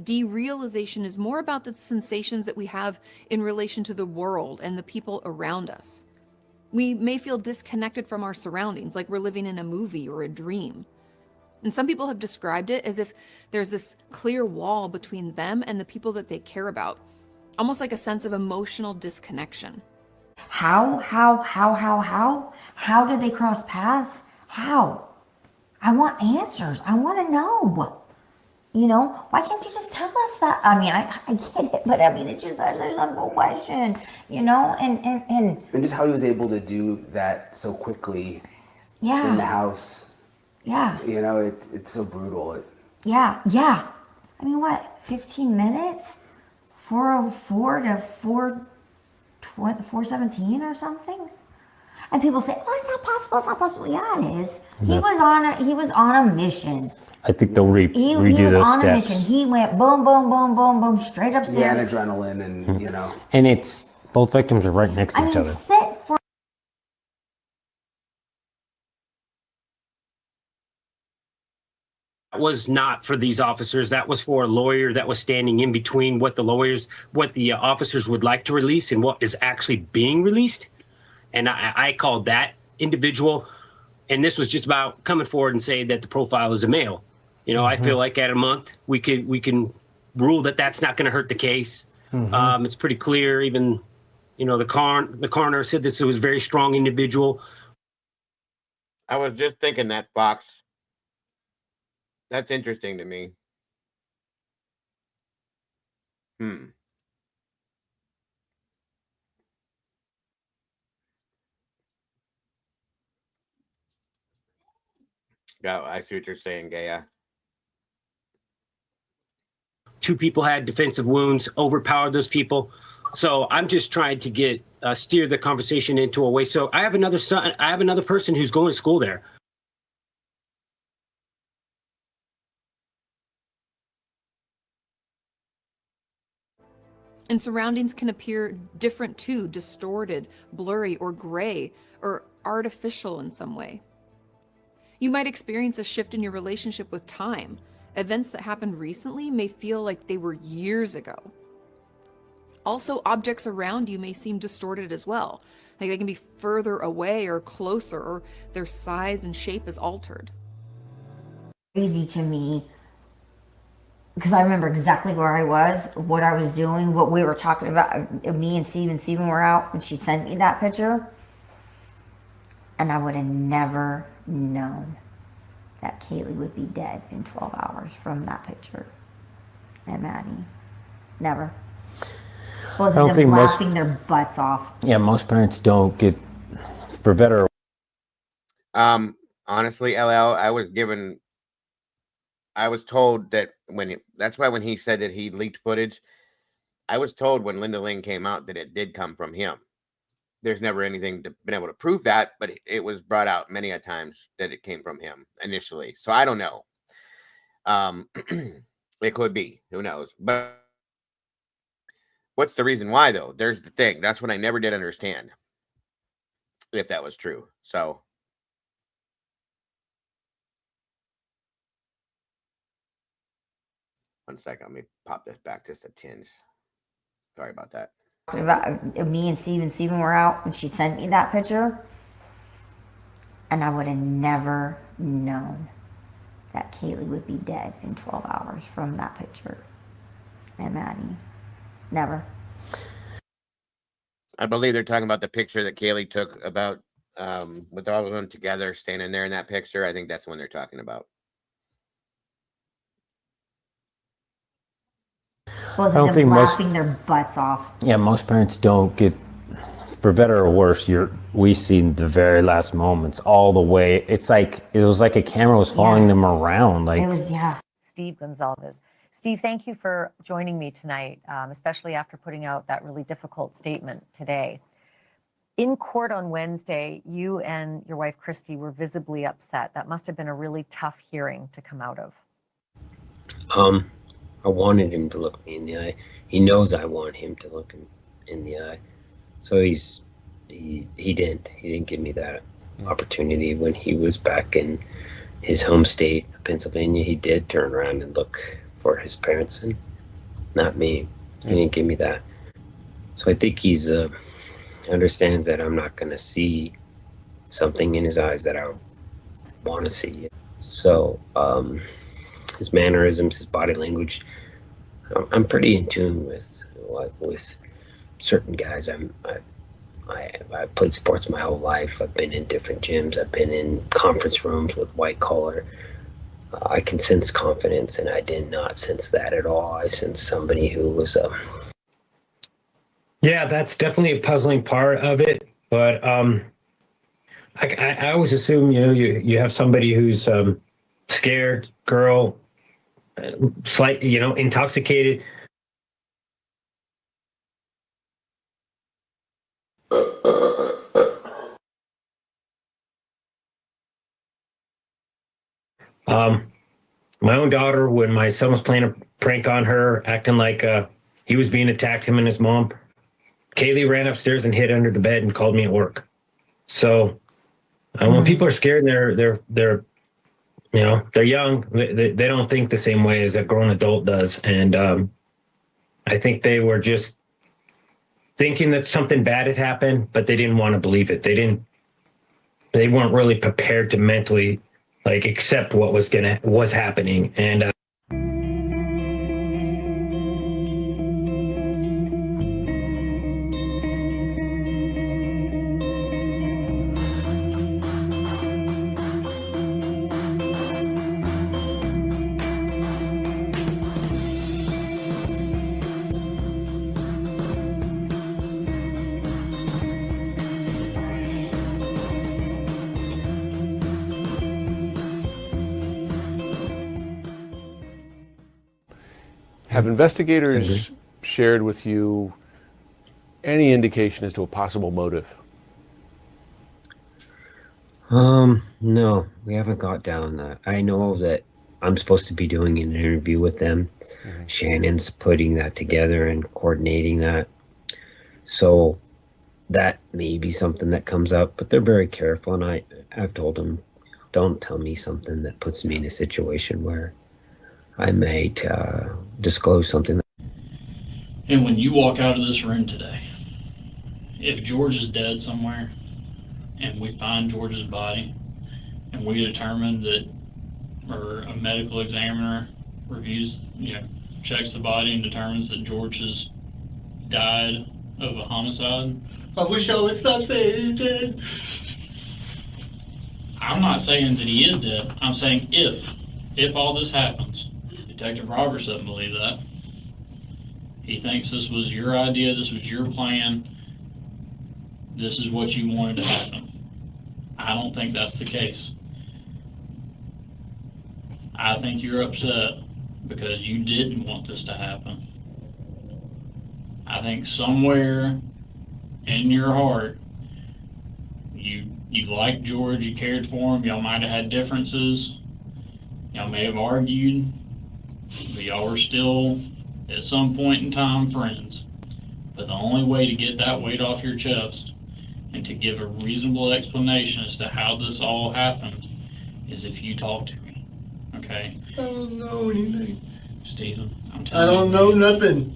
Speaker 18: derealization is more about the sensations that we have in relation to the world and the people around us. We may feel disconnected from our surroundings, like we're living in a movie or a dream. And some people have described it as if there's this clear wall between them and the people that they care about, almost like a sense of emotional disconnection.
Speaker 7: How did they cross paths? How? I want answers. I want to know. You know, why can't you just tell us that? I mean, I get it, but I mean, it's just such a simple question, you know, and
Speaker 5: just how he was able to do that so quickly
Speaker 7: yeah,
Speaker 5: in the house.
Speaker 7: Yeah.
Speaker 5: You know, it's so brutal.
Speaker 7: Yeah. I mean, what, 15 minutes? 404 to 417 or something? And people say, oh, it's not possible, it's not possible. Yeah, it is. He was on a mission.
Speaker 6: I think they'll
Speaker 7: He
Speaker 6: redo
Speaker 7: was
Speaker 6: those
Speaker 7: on a
Speaker 6: steps.
Speaker 7: mission. He went boom, boom, boom, boom, boom, straight
Speaker 5: Yeah,
Speaker 7: upstairs.
Speaker 5: and adrenaline, and you know.
Speaker 6: And it's both victims are right next to
Speaker 7: I
Speaker 6: each
Speaker 7: mean,
Speaker 6: other.
Speaker 7: sit for
Speaker 21: That was not for these officers. That was for a lawyer that was standing in between what the officers would like to release and what is actually being released. And I called that individual, and this was just about coming forward and saying that the profile is a male. You know, I feel like at a month we can rule that that's not going to hurt the case. It's pretty clear. Even, you know, the coroner said this was a very strong individual.
Speaker 1: I was just thinking that, Fox. That's interesting to me. Yeah, I see what you're saying, Gaia.
Speaker 21: Two people had defensive wounds, overpowered those people. So I'm just trying to get steer the conversation into a way. So I have another son. I have another person who's going to school there.
Speaker 18: And surroundings can appear different too, distorted, blurry, or gray, or artificial in some way. You might experience a shift in your relationship with time. Events that happened recently may feel like they were years ago. Also, objects around you may seem distorted as well. Like they can be further away or closer, or their size and shape is altered.
Speaker 7: crazy to me because I remember exactly where I was, what I was doing, what we were talking about. Me and Steven were out when she sent me that picture, and I would have never known that Kaylee would be dead in 12 hours from that picture. And Maddie, never. Both of them laughing their butts off.
Speaker 6: Yeah, most parents don't get, for better.
Speaker 1: Honestly, LL, I was told that that's why when he said that he leaked footage, I was told when Linda Ling came out that it did come from him. There's never anything been able to prove that, but it was brought out many a times that it came from him initially. So I don't know. It could be, who knows? But what's the reason why though? There's the thing. That's what I never did understand. If that was true. So one second, let me pop this back just a tinge. Sorry about that.
Speaker 7: Me and Steven were out when she sent me that picture, and I would have never known that Kaylee would be dead in 12 hours from that picture. And Maddie, never.
Speaker 1: I believe they're talking about the picture that Kaylee took about with all of them together standing there in that picture. I think that's the one they're talking about.
Speaker 7: Both of them laughing their butts off.
Speaker 6: Yeah, most parents don't get, for better or worse, we seen the very last moments all the way. It's like it was like a camera was following them around. Like
Speaker 7: it was,
Speaker 20: Steve Gonzalez. Steve, thank you for joining me tonight, especially after putting out that really difficult statement today. In court on Wednesday, you and your wife Christy were visibly upset. That must have been a really tough hearing to come out of.
Speaker 8: I wanted him to look me in the eye. He knows I want him to look him in the eye. So he didn't. He didn't give me that opportunity when he was back in his home state, Pennsylvania. He did turn around and look for his parents and not me. He didn't give me that. So I think he's understands that I'm not going to see something in his eyes that I want to see. So his mannerisms, his body language, I'm pretty in tune with certain guys. I've played sports my whole life. I've been in different gyms. I've been in conference rooms with white collar. I can sense confidence, and I did not sense that at all. I sensed somebody who was
Speaker 21: Yeah, that's definitely a puzzling part of it. But I always assume, you have somebody who's scared girl, slight, intoxicated. My own daughter, when my son was playing a prank on her, acting like he was being attacked, him and his mom, Kaylee ran upstairs and hid under the bed and called me at work. So when people are scared, they're young. They don't think the same way as a grown adult does, and I think they were just thinking that something bad had happened, but they didn't want to believe it. They weren't really prepared to mentally accept what was happening, and
Speaker 17: Have investigators shared with you any indication as to a possible motive?
Speaker 8: No, we haven't got down that. I know that I'm supposed to be doing an interview with them. Shannon's putting that together and coordinating that. So that may be something that comes up, but they're very careful, and I've told them, don't tell me something that puts me in a situation where I might disclose something.
Speaker 3: And when you walk out of this room today, if George is dead somewhere and we find George's body and we determine that, or a medical examiner reviews, checks the body and determines that George has died of a homicide, I wish I would stop saying he's dead. I'm not saying that he is dead. I'm saying if all this happens, Detective Roberts doesn't believe that. He thinks this was your idea, this was your plan, this is what you wanted to happen. I don't think that's the case. I think you're upset because you didn't want this to happen. I think somewhere in your heart, you liked George, you cared for him, y'all might have had differences, y'all may have argued, but y'all were still, at some point in time, friends. But the only way to get that weight off your chest and to give a reasonable explanation as to how this all happened is if you talk to me, okay?
Speaker 22: I don't know anything.
Speaker 3: Stephen, I'm telling you.
Speaker 22: I don't know nothing.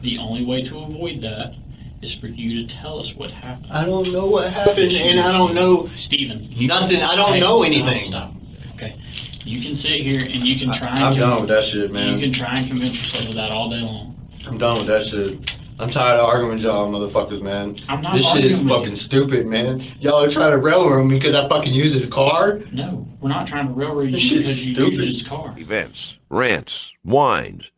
Speaker 3: The only way to avoid that is for you to tell us what happened.
Speaker 22: I don't know what happened, and I don't know
Speaker 3: Stephen,
Speaker 22: nothing. I don't know anything.
Speaker 3: Stop. Okay. You can sit here and you can try and
Speaker 22: I'm done with that shit, man.
Speaker 3: You can try and convince yourself of that all day long.
Speaker 22: I'm done with that shit. I'm tired of arguing with y'all motherfuckers, man.
Speaker 3: I'm not
Speaker 22: This shit is
Speaker 3: arguing with
Speaker 22: fucking stupid, man. Y'all are trying to railroad me because I fucking use his car?
Speaker 3: No, we're not trying to railroad
Speaker 22: This
Speaker 3: you
Speaker 22: shit's
Speaker 3: because you
Speaker 22: stupid.
Speaker 3: used his car.
Speaker 23: He vents, rants, whines,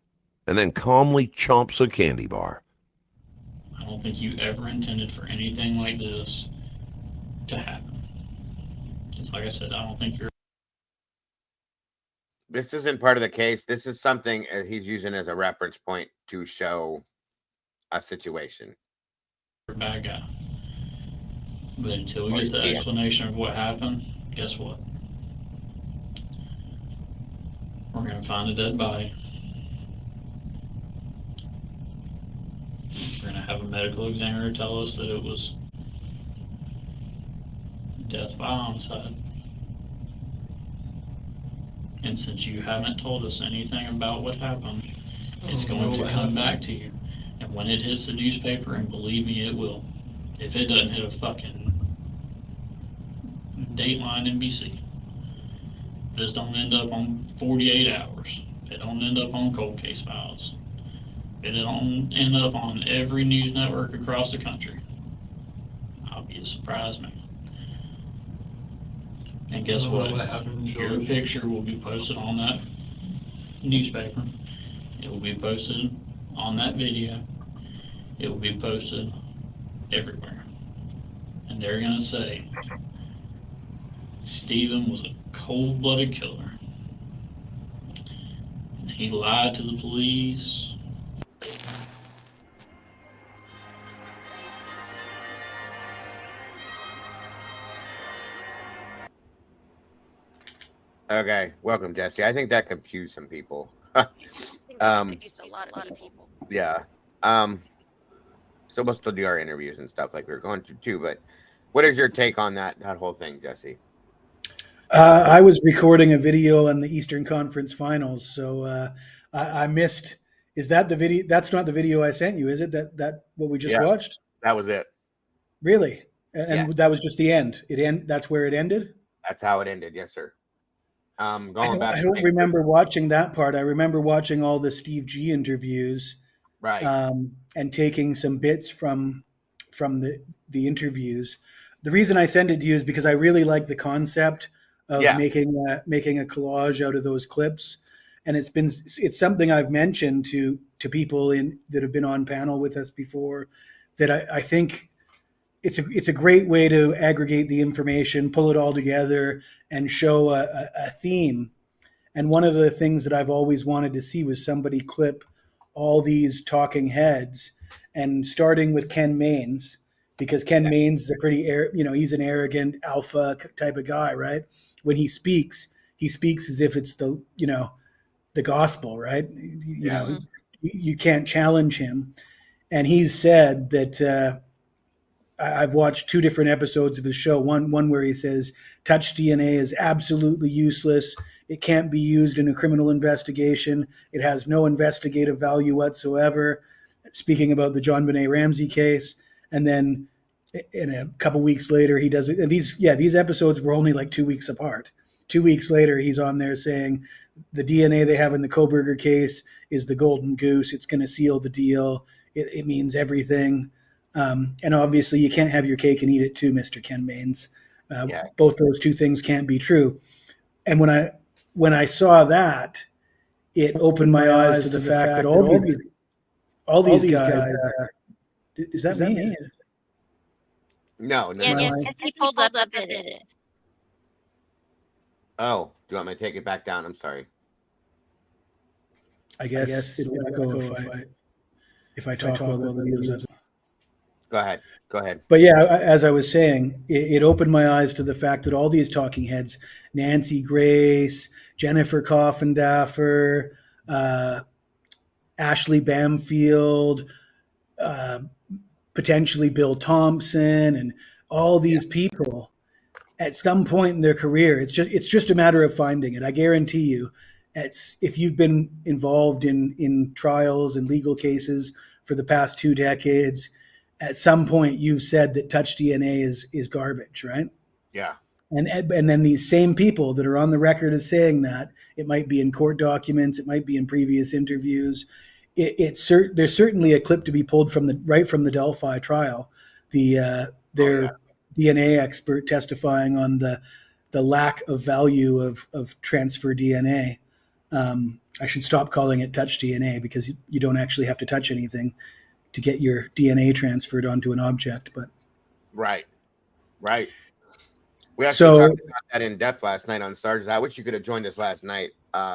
Speaker 23: and then calmly chomps a candy bar.
Speaker 3: I don't think you ever intended for anything like this to happen. It's like I said, I don't think you're.
Speaker 1: This isn't part of the case. This is something he's using as a reference point to show a situation.
Speaker 3: a bad guy. But until we get the explanation of what happened, guess what? We're going to find a dead body. We're going to have a medical examiner tell us that it was death by homicide. And since you haven't told us anything about what happened, it's going to come back to you. And when it hits the newspaper, and believe me, it will. If it doesn't hit a fucking Dateline NBC, this don't end up on 48 Hours, if it don't end up on Cold Case Files, if it don't end up on every news network across the country, I'll be a surprised man. And guess what? Your picture will be posted on that newspaper. It will be posted on that video. It will be posted everywhere. And they're going to say, Stephen was a cold-blooded killer. And He lied to the police.
Speaker 1: Okay, welcome, Jesse. I think that confused some people.
Speaker 2: Confused a lot of people.
Speaker 1: Yeah. So we'll still do our interviews and stuff like we were going to too. But what is your take on that whole thing, Jesse?
Speaker 4: I was recording a video on the Eastern Conference Finals, so I missed. Is that the video? That's not the video I sent you, is it? That what we just
Speaker 1: Yeah,
Speaker 4: watched?
Speaker 1: that was it.
Speaker 4: Really? And
Speaker 1: Yeah.
Speaker 4: that was just the end. That's where it ended.
Speaker 1: That's how it ended. Yes, sir. Going back.
Speaker 4: I don't remember watching that part. I remember watching all the Steve G interviews,
Speaker 1: Right.
Speaker 4: and taking some bits from the interviews. The reason I sent it to you is because I really like the concept of making a collage out of those clips, and it's something I've mentioned to people that have been on panel with us before, that I think it's a great way to aggregate the information, pull it all together, and show a theme. And one of the things that I've always wanted to see was somebody clip all these talking heads, and starting with Ken Maines, because Ken Maines is a pretty, he's an arrogant alpha type of guy, right? When he speaks as if it's the gospel, right? You know, you can't challenge him. And he's said that, I've watched 2 different episodes of his show. One where he says touch DNA is absolutely useless. It can't be used in a criminal investigation. It has no investigative value whatsoever. Speaking about the John Benet Ramsey case, and then in a couple weeks later he does it. And these episodes were only like 2 weeks apart. 2 weeks later, he's on there saying the DNA they have in the Koberger case is the golden goose. It's going to seal the deal. It means everything. And obviously, you can't have your cake and eat it too, Mr. Ken Maines. Both those two things can't be true. And when I saw that, it opened my eyes to the fact that all these guys. Is that me?
Speaker 1: No.
Speaker 2: Yes, he pulled up a bit.
Speaker 1: Oh, do you want me to take it back down? I'm sorry.
Speaker 4: I guess it'll echo if I talk while the video's up.
Speaker 1: Go ahead.
Speaker 4: But yeah, as I was saying, it opened my eyes to the fact that all these talking heads, Nancy Grace, Jennifer Coffindaffer, Ashley Bamfield, potentially Bill Thompson, and all these people, at some point in their career, it's just a matter of finding it. I guarantee you, if you've been involved in trials and legal cases for the past 2 decades, at some point you've said that touch DNA is garbage, right?
Speaker 1: Yeah.
Speaker 4: And then these same people that are on the record as saying that, it might be in court documents, it might be in previous interviews. There's certainly a clip to be pulled from the Delphi trial. Their DNA expert testifying on the lack of value of transfer DNA. I should stop calling it touch DNA, because you don't actually have to touch anything to get your DNA transferred onto an object. But
Speaker 1: right. We actually talked about that in depth last night on Sarge's. I wish you could have joined us last night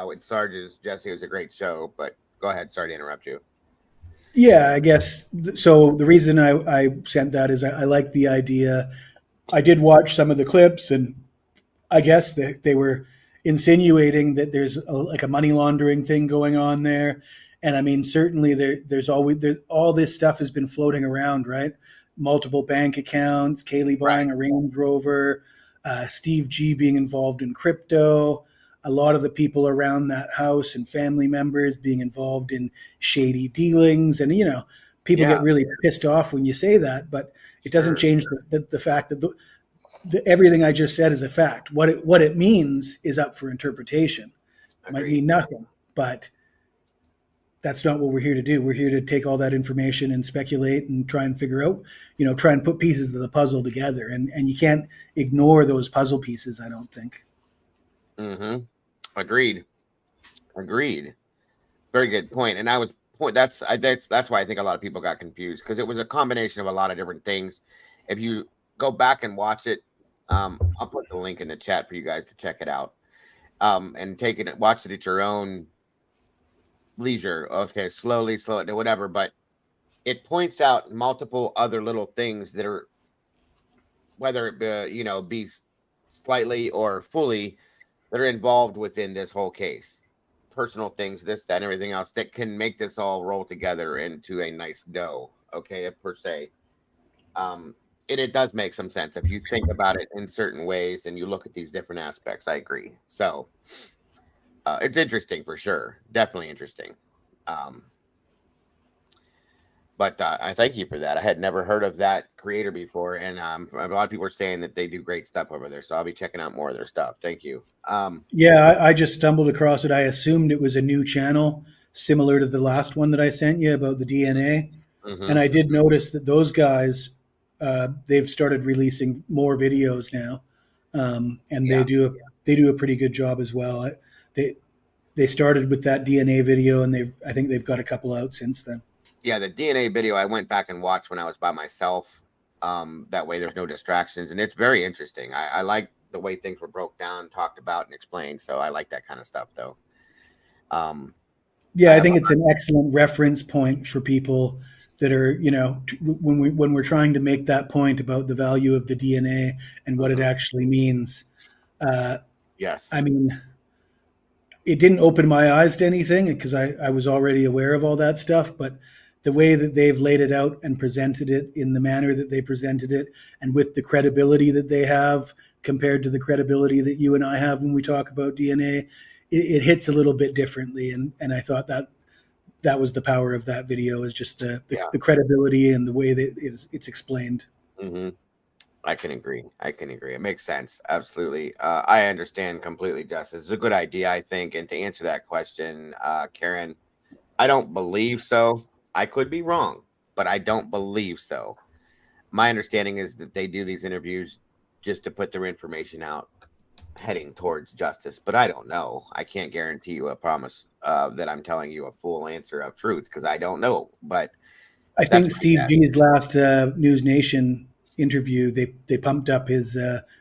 Speaker 1: with Sarge's. Jesse, it was a great show, but go ahead. Sorry to interrupt you.
Speaker 4: Yeah, I guess. So the reason I sent that is I like the idea. I did watch some of the clips, and I guess they were insinuating that there's a money laundering thing going on there. And I mean, certainly there's all this stuff has been floating around, right? Multiple bank accounts, Kaylee buying a Range Rover, Steve G being involved in crypto, a lot of the people around that house and family members being involved in shady dealings. And, people get really pissed off when you say that, but it doesn't change the fact that everything I just said is a fact. What it means is up for interpretation. It might mean nothing, but that's not what we're here to do. We're here to take all that information and speculate and try and figure out, try and put pieces of the puzzle together. And you can't ignore those puzzle pieces, I don't think.
Speaker 1: Mm-hmm. Agreed. Very good point. And that's why I think a lot of people got confused, because it was a combination of a lot of different things. If you go back and watch it, I'll put the link in the chat for you guys to check it out, and watch it at your own leisure. Okay, slowly, slow it, whatever. But it points out multiple other little things that are, whether it be slightly or fully, that are involved within this whole case. Personal things, this, that, and everything else that can make this all roll together into a nice dough. Okay, per se. And it does make some sense if you think about it in certain ways and you look at these different aspects. I agree. So it's interesting for sure. Definitely interesting. But I thank you for that. I had never heard of that creator before, and a lot of people are saying that they do great stuff over there. So I'll be checking out more of their stuff. Thank you.
Speaker 4: Yeah, I just stumbled across it. I assumed it was a new channel, similar to the last one that I sent you about the DNA. And I did notice that those guys, they've started releasing more videos now, and they do a pretty good job as well. They started with that DNA video, and I think they've got a couple out since then.
Speaker 1: Yeah, the DNA video I went back and watched when I was by myself. That way there's no distractions, and it's very interesting. I like the way things were broke down, talked about, and explained. So I like that kind of stuff, though.
Speaker 4: Yeah, I think it's an excellent reference point for people that are, when we're trying to make that point about the value of the DNA and what it actually means.
Speaker 1: Yes.
Speaker 4: I mean, it didn't open my eyes to anything because I was already aware of all that stuff, but the way that they've laid it out and presented it in the manner that they presented it, and with the credibility that they have compared to the credibility that you and I have when we talk about DNA, it hits a little bit differently. And I thought that was the power of that video, is just the credibility and the way that it's explained.
Speaker 1: Mm-hmm. I can agree. It makes sense. Absolutely. I understand completely, Justice. It's a good idea, I think. And to answer that question, Karen, I don't believe so. I could be wrong, but I don't believe so. My understanding is that they do these interviews just to put their information out heading towards justice, but I don't know. I can't guarantee you a promise that I'm telling you a full answer of truth because I don't know. But
Speaker 4: I think Steve G's last News Nation interview, they pumped up his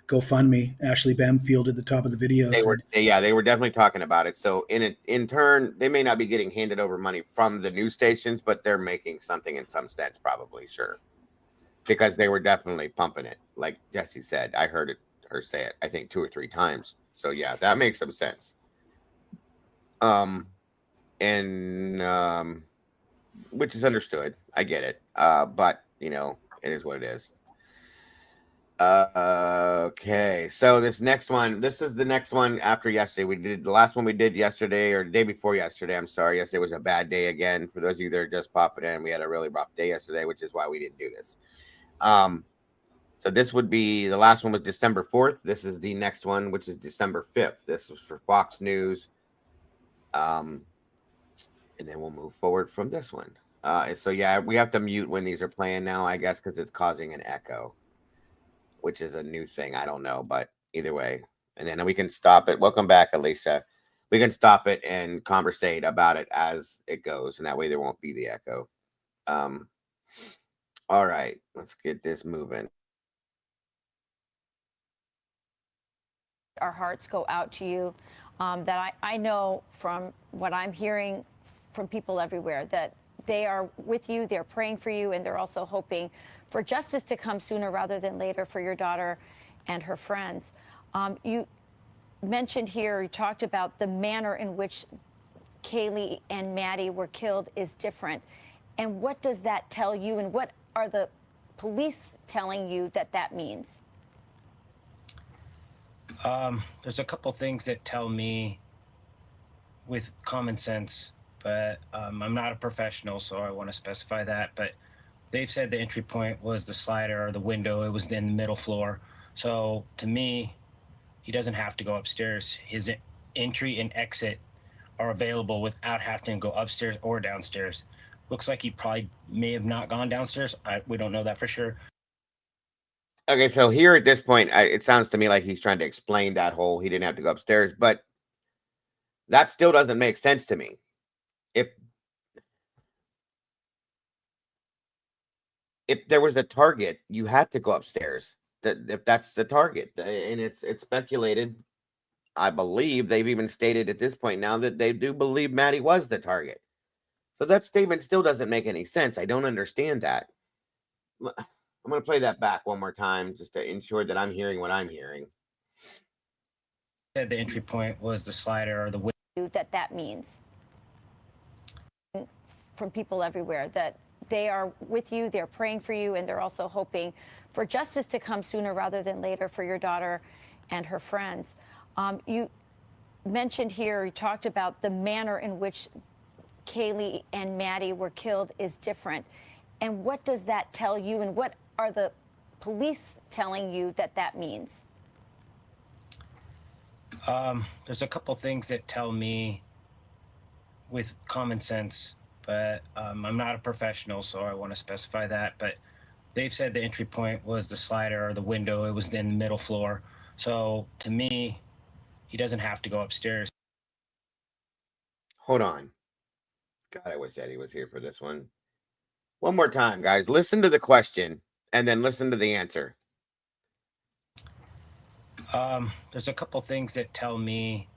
Speaker 4: GoFundMe. Ashley Bamfield at the top of the video.
Speaker 1: They were definitely talking about it. So in turn, they may not be getting handed over money from the news stations, but they're making something in some sense, probably, sure, because they were definitely pumping it. Like Jesse said, I heard her say it, I think 2 or 3 times. So yeah, that makes some sense. Which is understood. I get it. But it is what it is. Okay, so this is the next one after yesterday. We did the last one we did yesterday, or the day before yesterday. I'm sorry. Yesterday was a bad day again. For those of you that are just popping in, we had a really rough day yesterday, which is why we didn't do this. So this would be, the last one was December 4th. This is the next one, which is December 5th. This was for Fox News. And then we'll move forward from this one. So yeah, we have to mute when these are playing now, I guess, because it's causing an echo, which is a new thing. I don't know, but either way. And then we can stop it. Welcome back, Alicia. We can stop it and conversate about it as it goes, and that way there won't be the echo. All right, let's get this moving.
Speaker 9: Our hearts go out to you. That I know from what I'm hearing from people everywhere, that they are with you, they're praying for you, and they're also hoping for justice to come sooner rather than later for your daughter and her friends. You mentioned here, you talked about the manner in which Kaylee and Maddie were killed is different. And what does that tell you, and what are the police telling you that means?
Speaker 21: There's a couple things that tell me with common sense, but I'm not a professional, so I want to specify that. But they've said the entry point was the slider or the window. It was in the middle floor. So to me, he doesn't have to go upstairs. His entry and exit are available without having to go upstairs or downstairs. Looks like he probably may have not gone downstairs. We don't know that for sure.
Speaker 1: Okay, so here at this point, it sounds to me like he's trying to explain that whole he didn't have to go upstairs, but that still doesn't make sense to me. If there was a target, you had to go upstairs. If that's the target, and it's speculated I believe they've even stated at this point now that they do believe Maddie was the target. So that statement still doesn't make any sense. I don't understand that. I'm going to play that back one more time just to ensure that I'm hearing what I'm hearing.
Speaker 21: Said the entry point was the slider or the
Speaker 9: that means from people everywhere that they are with you, they're praying for you, and they're also hoping for justice to come sooner rather than later for your daughter and her friends. You mentioned here, you talked about the manner in which Kaylee and Maddie were killed is different. And what does that tell you, and what are the police telling you that means?
Speaker 21: There's a couple things that tell me with common sense, but I'm not a professional, so I want to specify that. But they've said the entry point was the slider or the window. It was in the middle floor. So to me, he doesn't have to go upstairs.
Speaker 1: Hold on. God, I wish Eddie was here for this one. One more time, guys. Listen to the question and then listen to the answer.
Speaker 21: There's a couple things that tell me.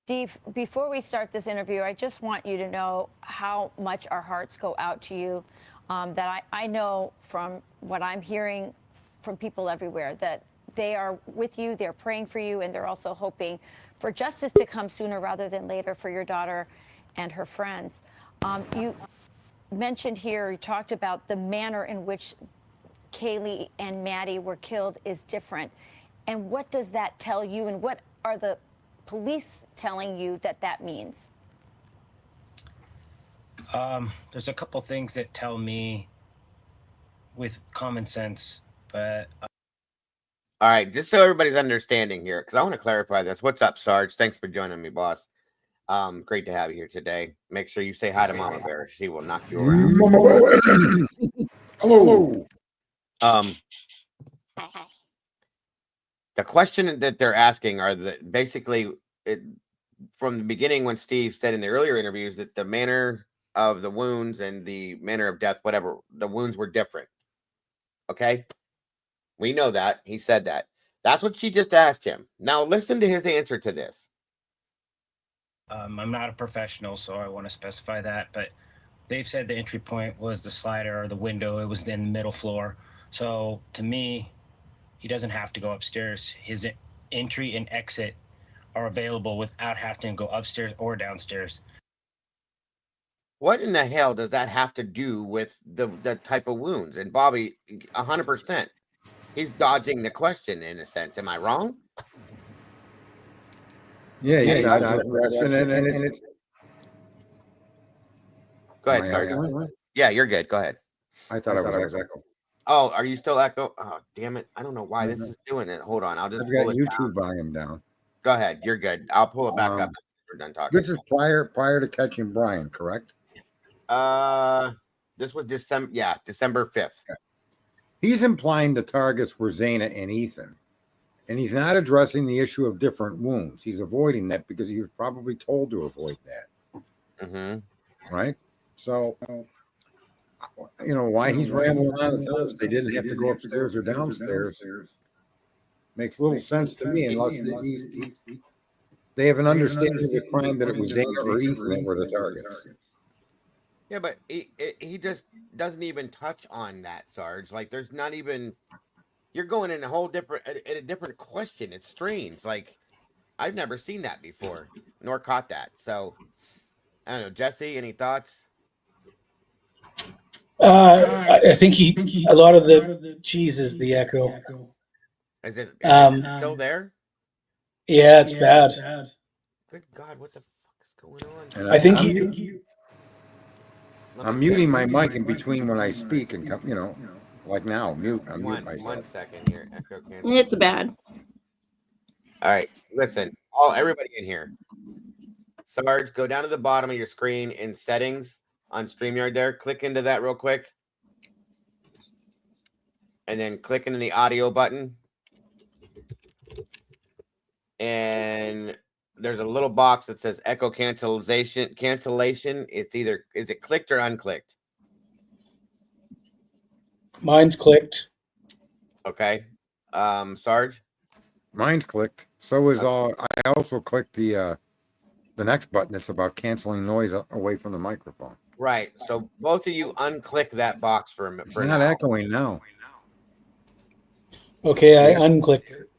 Speaker 9: Steve, before we start this interview, I just want you to know how much our hearts go out to you. That I know from what I'm hearing from people everywhere that they are with you, they're praying for you, and they're also hoping for justice to come sooner rather than later for your daughter and her friends. You mentioned here, you talked about the manner in which Kaylee and Maddie were killed is different. And what does that tell you, and what are the police telling you that means?
Speaker 21: There's a couple things that tell me with common sense, but.
Speaker 1: All right, just so everybody's understanding here, because I want to clarify this. What's up, Sarge? Thanks for joining me, boss. Great to have you here today. Make sure you say hi to Mama Bear. She will knock you around.
Speaker 10: Hello.
Speaker 1: The question that they're asking are basically from the beginning when Steve said in the earlier interviews that the manner of the wounds and the manner of death, whatever, the wounds were different. Okay? We know that. He said that. That's what she just asked him. Now listen to his answer to this.
Speaker 21: I'm not a professional, so I want to specify that, but they've said the entry point was the slider or the window. It was in the middle floor. So to me, he doesn't have to go upstairs. His entry and exit are available without having to go upstairs or downstairs.
Speaker 1: What in the hell does that have to do with the type of wounds? And Bobby, 100%. He's dodging the question in a sense. Am I wrong?
Speaker 10: Yeah, he's dodging the question, and it's.
Speaker 1: Go ahead, Sarge. Yeah, you're good. Go ahead.
Speaker 10: I thought I was echo.
Speaker 1: Oh, are you still echo? Oh, damn it. I don't know why this is doing it. Hold on. I'll just
Speaker 10: I've got
Speaker 1: pull it
Speaker 10: YouTube
Speaker 1: down.
Speaker 10: volume down.
Speaker 1: Go ahead. You're good. I'll pull it back up after we're done talking.
Speaker 10: This is prior to catching Brian, correct?
Speaker 1: This was December. Yeah, December 5th.
Speaker 10: Okay. He's implying the targets were Zaina and Ethan, and he's not addressing the issue of different wounds. He's avoiding that because he was probably told to avoid that.
Speaker 1: Mm-hmm.
Speaker 10: Right? So, you know, why he's rambling on and telling us they didn't have to go upstairs or downstairs makes little sense to me, unless they have an understanding of the crime that it was Zaina or Ethan that were the targets.
Speaker 1: Yeah, but he just doesn't even touch on that, Sarge. Like, there's not even. You're going in a whole different question. It's strange. Like, I've never seen that before, nor caught that. So, I don't know, Jesse. Any thoughts?
Speaker 11: I think a lot of the cheese is the echo.
Speaker 1: Is it still there?
Speaker 11: Yeah, it's bad.
Speaker 1: Good God, what the fuck is going on?
Speaker 10: And
Speaker 11: I think
Speaker 10: I'm muting my mic in between when I speak and come, you know, like now, mute. I'm mute myself.
Speaker 1: 1 second here. Echo cancel.
Speaker 12: It's bad.
Speaker 1: All right, listen, everybody in here. Sarge, go down to the bottom of your screen in settings on StreamYard there. Click into that real quick. And then click into the audio button. And there's a little box that says echo cancellation. Is it clicked or unclicked?
Speaker 11: Mine's clicked.
Speaker 1: Okay. Sarge?
Speaker 10: Mine's clicked. So is all. I also clicked the next button that's about canceling noise away from the microphone.
Speaker 1: Right. So both of you unclick that box for
Speaker 10: It's
Speaker 1: for
Speaker 10: not
Speaker 1: now.
Speaker 10: echoing now.
Speaker 4: Okay, I unclicked it.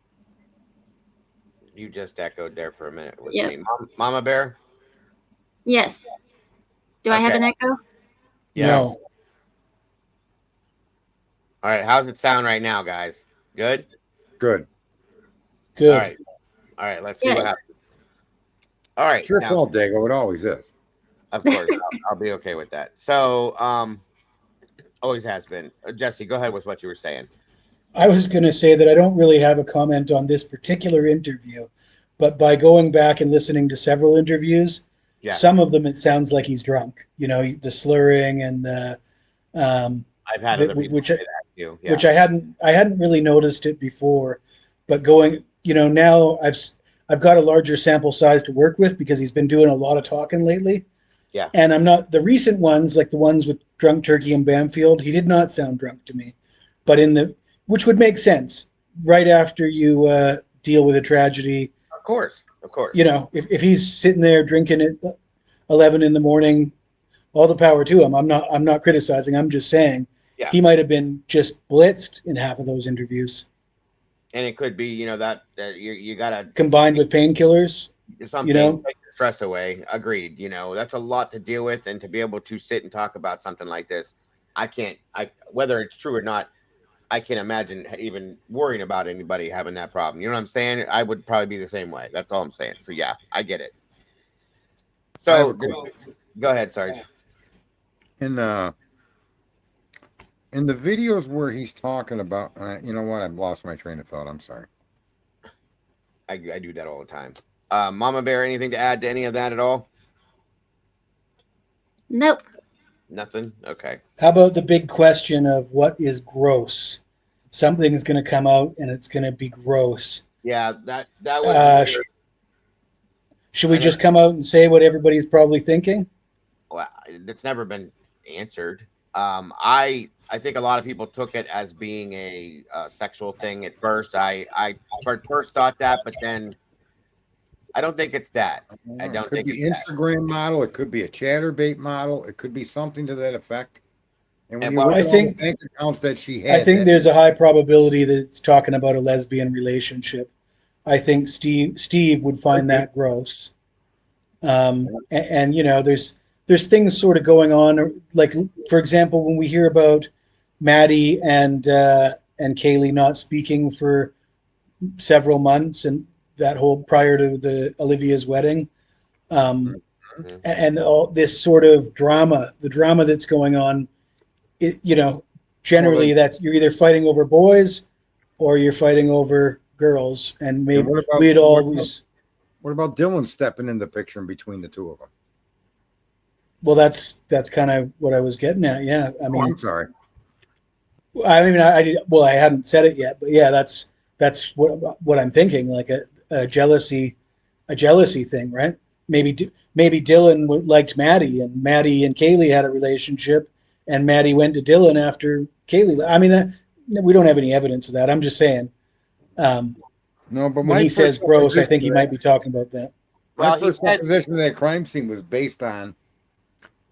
Speaker 1: You just echoed there for a minute with
Speaker 12: Yep.
Speaker 1: me. Mama Bear?
Speaker 12: Yes. Do I have
Speaker 1: Okay.
Speaker 12: an echo?
Speaker 1: Yes.
Speaker 4: No.
Speaker 1: All right. How's it sound right now, guys? Good?
Speaker 10: Good.
Speaker 4: Good.
Speaker 1: All right. All right. Let's see
Speaker 12: Good.
Speaker 1: what happens. All right.
Speaker 10: It's your
Speaker 1: now,
Speaker 10: fault, Dago. It always is.
Speaker 1: of course, I'll be okay with that. So, always has been. Jesse, go ahead with what you were saying.
Speaker 4: I was going to say that I don't really have a comment on this particular interview, but by going back and listening to several interviews,
Speaker 1: Yeah.
Speaker 4: some of them it sounds like he's drunk. You know, the slurring and the
Speaker 1: I've had other people
Speaker 4: which
Speaker 1: say that too. Yeah.
Speaker 4: which I hadn't really noticed it before, but going, you know, now I've got a larger sample size to work with because he's been doing a lot of talking lately.
Speaker 1: Yeah.
Speaker 4: And I'm not the recent ones, like the ones with Drunk Turkey and Bamfield, he did not sound drunk to me. But which would make sense right after you deal with a tragedy.
Speaker 1: Of course.
Speaker 4: You know, if he's sitting there drinking at 11 in the morning, all the power to him. I'm not criticizing. I'm just saying he might have been just blitzed in half of those interviews.
Speaker 1: And it could be, you know, that you gotta
Speaker 4: combined with painkillers.
Speaker 1: Something,
Speaker 4: you know,
Speaker 1: take the stress away. Agreed. You know, that's a lot to deal with, and to be able to sit and talk about something like this, whether it's true or not, I can't imagine even worrying about anybody having that problem. You know what I'm saying? I would probably be the same way. That's all I'm saying. So yeah, I get it. So go ahead, Sarge.
Speaker 10: In the videos where he's talking about, you know what? I've lost my train of thought. I'm sorry.
Speaker 1: I do that all the time. Mama Bear, anything to add to any of that at all?
Speaker 12: Nope.
Speaker 1: Nothing? Okay.
Speaker 4: How about the big question of what is gross? Something is going to come out and it's going to be gross.
Speaker 1: Yeah, that was.
Speaker 4: Should we just come out and say what everybody's probably thinking?
Speaker 1: Well, it's never been answered. I think a lot of people took it as being a sexual thing at first. I first thought that, but then I don't think it's that. I don't think
Speaker 10: it could be
Speaker 1: it's
Speaker 10: Instagram model. It could be a chatterbait model. It could be something to that effect. And when
Speaker 4: well,
Speaker 10: you look
Speaker 4: I
Speaker 10: at all
Speaker 4: think-
Speaker 10: the bank accounts that she had,
Speaker 4: I think there's a high probability that it's talking about a lesbian relationship. I think Steve would find that gross. And you know, there's things sort of going on, like for example, when we hear about Maddie and Kaylee not speaking for several months, and that whole prior to the Olivia's wedding, and all this sort of drama, the drama that's going on, you know, generally that you're either fighting over boys or you're fighting over girls, and maybe we'd always.
Speaker 10: What about Dylan stepping in the picture in between the two of them?
Speaker 4: Well, that's kind of what I was getting at. Yeah, I mean,
Speaker 10: I'm sorry.
Speaker 4: I mean, I hadn't said it yet, but yeah, that's what I'm thinking, like a jealousy thing, right? Maybe Dylan liked Maddie, and Maddie and Kaylee had a relationship, and Maddie went to Dylan after Kaylee. I mean, we don't have any evidence of that. I'm just saying.
Speaker 10: No, but
Speaker 4: when he says gross, I think he might be talking about that.
Speaker 10: My first supposition of that crime scene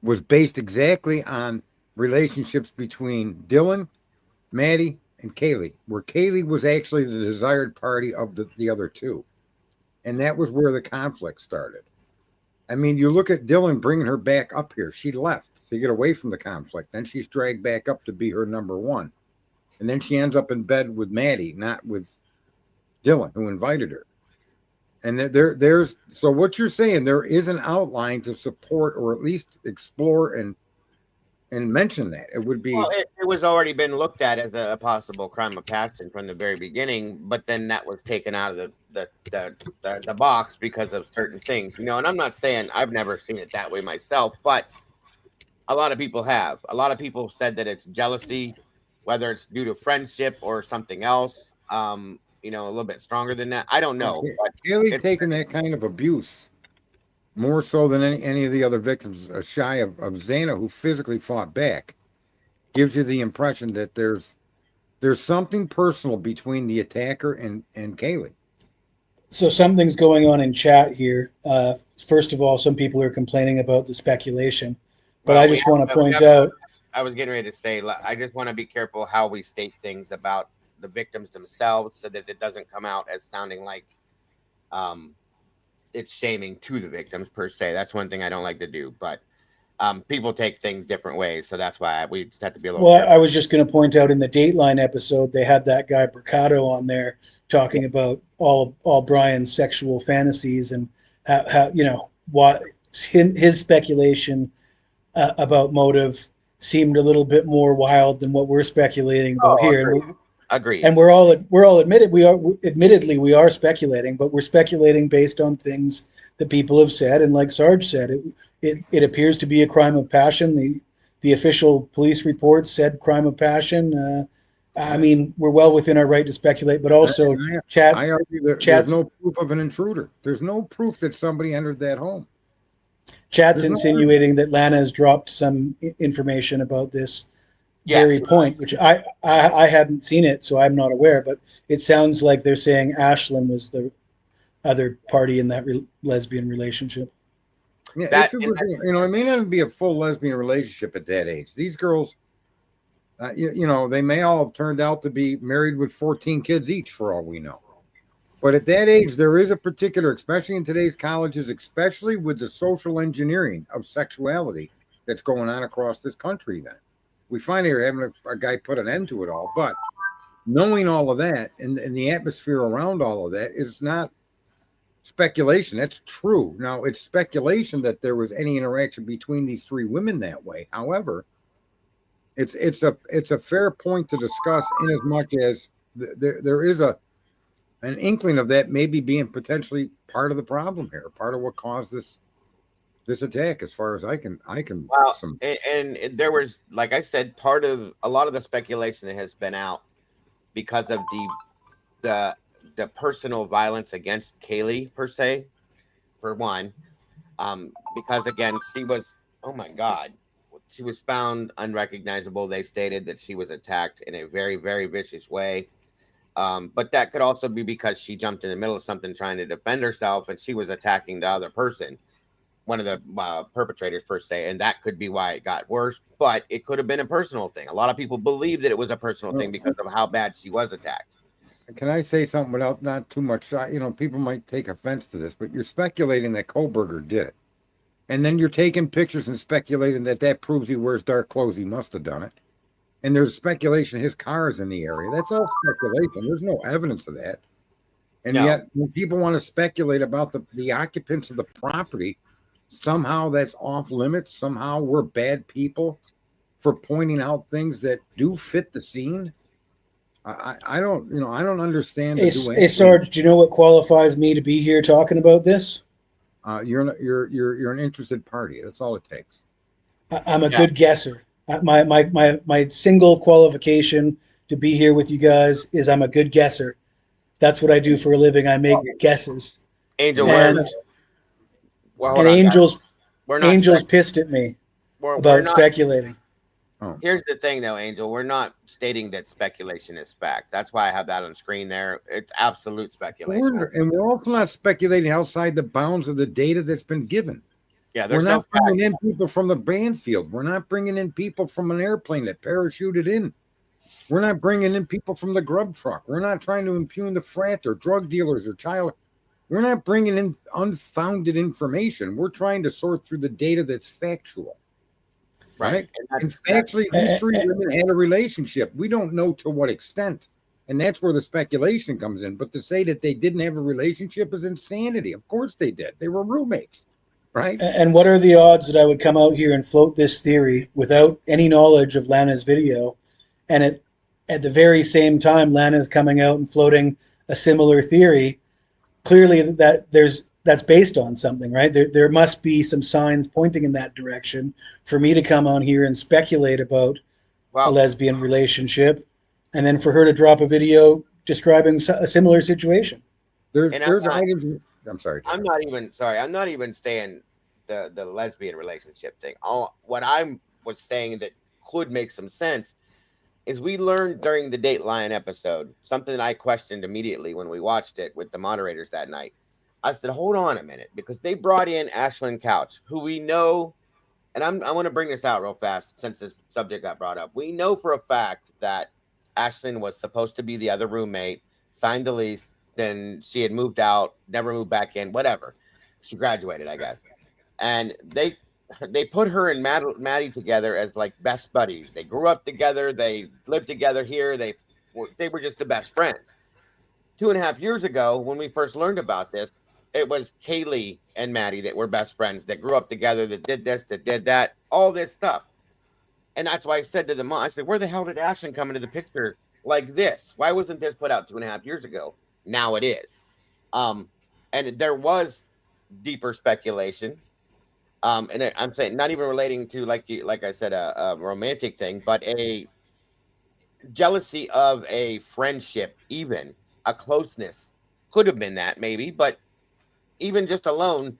Speaker 10: was based exactly on relationships between Dylan, Maddie, and Kaylee, where Kaylee was actually the desired party of the other two. And that was where the conflict started. I mean, you look at Dylan bringing her back up here. She left to get away from the conflict. Then she's dragged back up to be her number one. And then she ends up in bed with Maddie, not with Dylan, who invited her. And there's so what you're saying, there is an outline to support or at least explore and mention that. It would be.
Speaker 1: Well, it was already been looked at as a possible crime of passion from the very beginning, but then that was taken out of the box because of certain things, you know. And I'm not saying I've never seen it that way myself, but a lot of people have. A lot of people said that it's jealousy, whether it's due to friendship or something else. You know, a little bit stronger than that. I don't know. But
Speaker 10: Kaylee taking that kind of abuse more so than any of the other victims, shy of Xana, who physically fought back, gives you the impression that there's something personal between the attacker and Kaylee.
Speaker 4: So something's going on in chat here. First of all, some people are complaining about the speculation, but I just want to point out.
Speaker 1: I was getting ready to say, I just want to be careful how we state things about the victims themselves, so that it doesn't come out as sounding like it's shaming to the victims per se. That's one thing I don't like to do, but people take things different ways, so that's why we just have to be a little.
Speaker 4: Well,
Speaker 1: careful.
Speaker 4: I was just going to point out in the Dateline episode, they had that guy Mercado on there talking about all Brian's sexual fantasies and how what his speculation about motive seemed a little bit more wild than what we're speculating about here.
Speaker 1: Agreed.
Speaker 4: And we're all admittedly we are speculating, but we're speculating based on things that people have said. And like Sarge said, it appears to be a crime of passion. The official police report said crime of passion. I mean, we're well within our right to speculate, but also
Speaker 10: I argue that there's no proof of an intruder. There's no proof that somebody entered that home.
Speaker 4: Chat's insinuating that Lana has dropped some information about this very point, which I hadn't seen it, so I'm not aware. But it sounds like they're saying Ashlyn was the other party in that lesbian relationship.
Speaker 10: Yeah, if it was, it may not be a full lesbian relationship at that age. These girls, they may all have turned out to be married with 14 kids each, for all we know. But at that age, there is a particular, especially in today's colleges, especially with the social engineering of sexuality that's going on across this country. Then we finally are having a guy put an end to it all. But knowing all of that and the atmosphere around all of that is not speculation. That's true. Now, it's speculation that there was any interaction between these three women that way. However, it's a fair point to discuss, in as much as there is an inkling of that maybe being potentially part of the problem here, part of what caused this attack, as far as I can.
Speaker 1: Well, and there was, like I said, part of a lot of the speculation that has been out because of the personal violence against Kaylee per se, for one, because again she was, oh my God, she was found unrecognizable. They stated that she was attacked in a very, very vicious way. But that could also be because she jumped in the middle of something trying to defend herself, and she was attacking the other person, one of the perpetrators per se, and that could be why it got worse. But it could have been a personal thing. A lot of people believe that it was a personal thing because of how bad she was attacked.
Speaker 10: Can I say something without not too much? People might take offense to this, but you're speculating that Kohlberger did it, and then you're taking pictures and speculating that proves he wears dark clothes. He must have done it. And there's speculation his car is in the area. That's all speculation. There's no evidence of that. And yet, when people want to speculate about the occupants of the property, somehow that's off limits. Somehow we're bad people for pointing out things that do fit the scene. I don't understand.
Speaker 4: Hey, Sarge, do you know what qualifies me to be here talking about this?
Speaker 10: You're an interested party. That's all it takes.
Speaker 4: I'm a good guesser. My single qualification to be here with you guys is I'm a good guesser. That's what I do for a living. I make guesses.
Speaker 1: Angel,
Speaker 4: Angel's pissed at me about speculating.
Speaker 1: Here's the thing, though, Angel. We're not stating that speculation is fact. That's why I have that on screen there. It's absolute speculation.
Speaker 10: And we're also not speculating outside the bounds of the data that's been given.
Speaker 1: Yeah,
Speaker 10: we're not bringing in people from the Banfield. We're not bringing in people from an airplane that parachuted in. We're not bringing in people from the grub truck. We're not trying to impugn the frat or drug dealers or child. We're not bringing in unfounded information. We're trying to sort through the data that's factual. Right? And factually, these three women had a relationship. We don't know to what extent. And that's where the speculation comes in. But to say that they didn't have a relationship is insanity. Of course they did. They were roommates. Right.
Speaker 4: And what are the odds that I would come out here and float this theory without any knowledge of Lana's video, and at the very same time Lana's coming out and floating a similar theory? Clearly that's based on something, right? There must be some signs pointing in that direction for me to come on here and speculate about a lesbian relationship, and then for her to drop a video describing a similar situation.
Speaker 10: I'm sorry.
Speaker 1: I'm not even saying the lesbian relationship thing. What I was saying that could make some sense is we learned during the Dateline episode something that I questioned immediately when we watched it with the moderators that night. I said, hold on a minute, because they brought in Ashlyn Couch, who we know, and I want to bring this out real fast since this subject got brought up. We know for a fact that Ashlyn was supposed to be the other roommate, signed the lease, then she had moved out, never moved back in, whatever. She graduated, I guess. And they put her and Maddie together as like best buddies. They grew up together. They lived together here. They were just the best friends. 2.5 years ago, when we first learned about this, it was Kaylee and Maddie that were best friends, that grew up together, that did this, that did that, all this stuff. And that's why I said to the mom, I said, where the hell did Ashlyn come into the picture like this? Why wasn't this put out 2.5 years ago? Now it is. And there was deeper speculation. And I'm saying not even relating to like I said, a romantic thing, but a jealousy of a friendship, even a closeness could have been that maybe, but even just alone,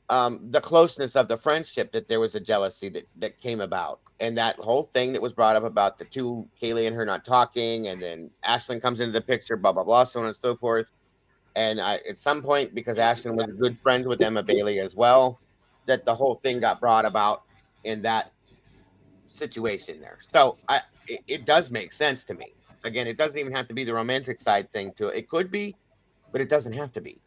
Speaker 1: the closeness of the friendship, that there was a jealousy that came about, and that whole thing that was brought up about the two, Kaylee and her not talking, and then Ashlyn comes into the picture, blah blah blah, so on and so forth. And at some point, because Ashlyn was good friends with Emma Bailey as well, that the whole thing got brought about in that situation there. So it does make sense to me. Again, it doesn't even have to be the romantic side thing to it. It could be, but it doesn't have to be.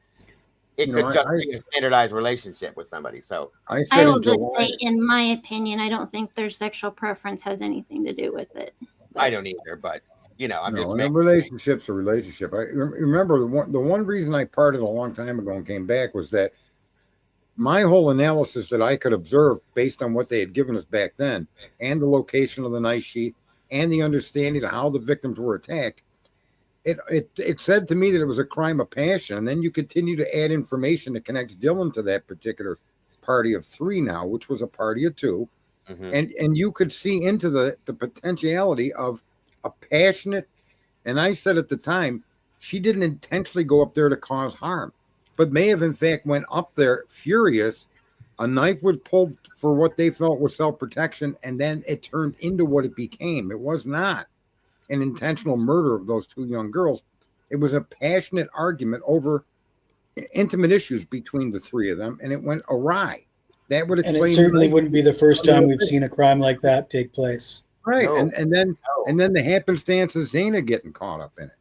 Speaker 1: It could just be a standardized relationship with somebody. So
Speaker 12: I will just say, in my opinion, I don't think their sexual preference has anything to do with it.
Speaker 1: I don't either, but I'm just
Speaker 10: a relationship's a relationship. I remember the one reason I parted a long time ago and came back was that my whole analysis that I could observe based on what they had given us back then, and the location of the knife sheath, and the understanding of how the victims were attacked, it said to me that it was a crime of passion. And then you continue to add information that connects Dylan to that particular party of three now, which was a party of two.
Speaker 1: Mm-hmm.
Speaker 10: And you could see into the potentiality of a passionate, and I said at the time, she didn't intentionally go up there to cause harm, but may have in fact went up there furious. A knife was pulled for what they felt was self-protection, and then it turned into what it became. It was not an intentional murder of those two young girls. It was a passionate argument over intimate issues between the three of them, and it went awry. That would explain.
Speaker 4: And it certainly wouldn't be the first time we've seen a crime like that take place.
Speaker 10: Right. No. And then the happenstance of Zana getting caught up in it.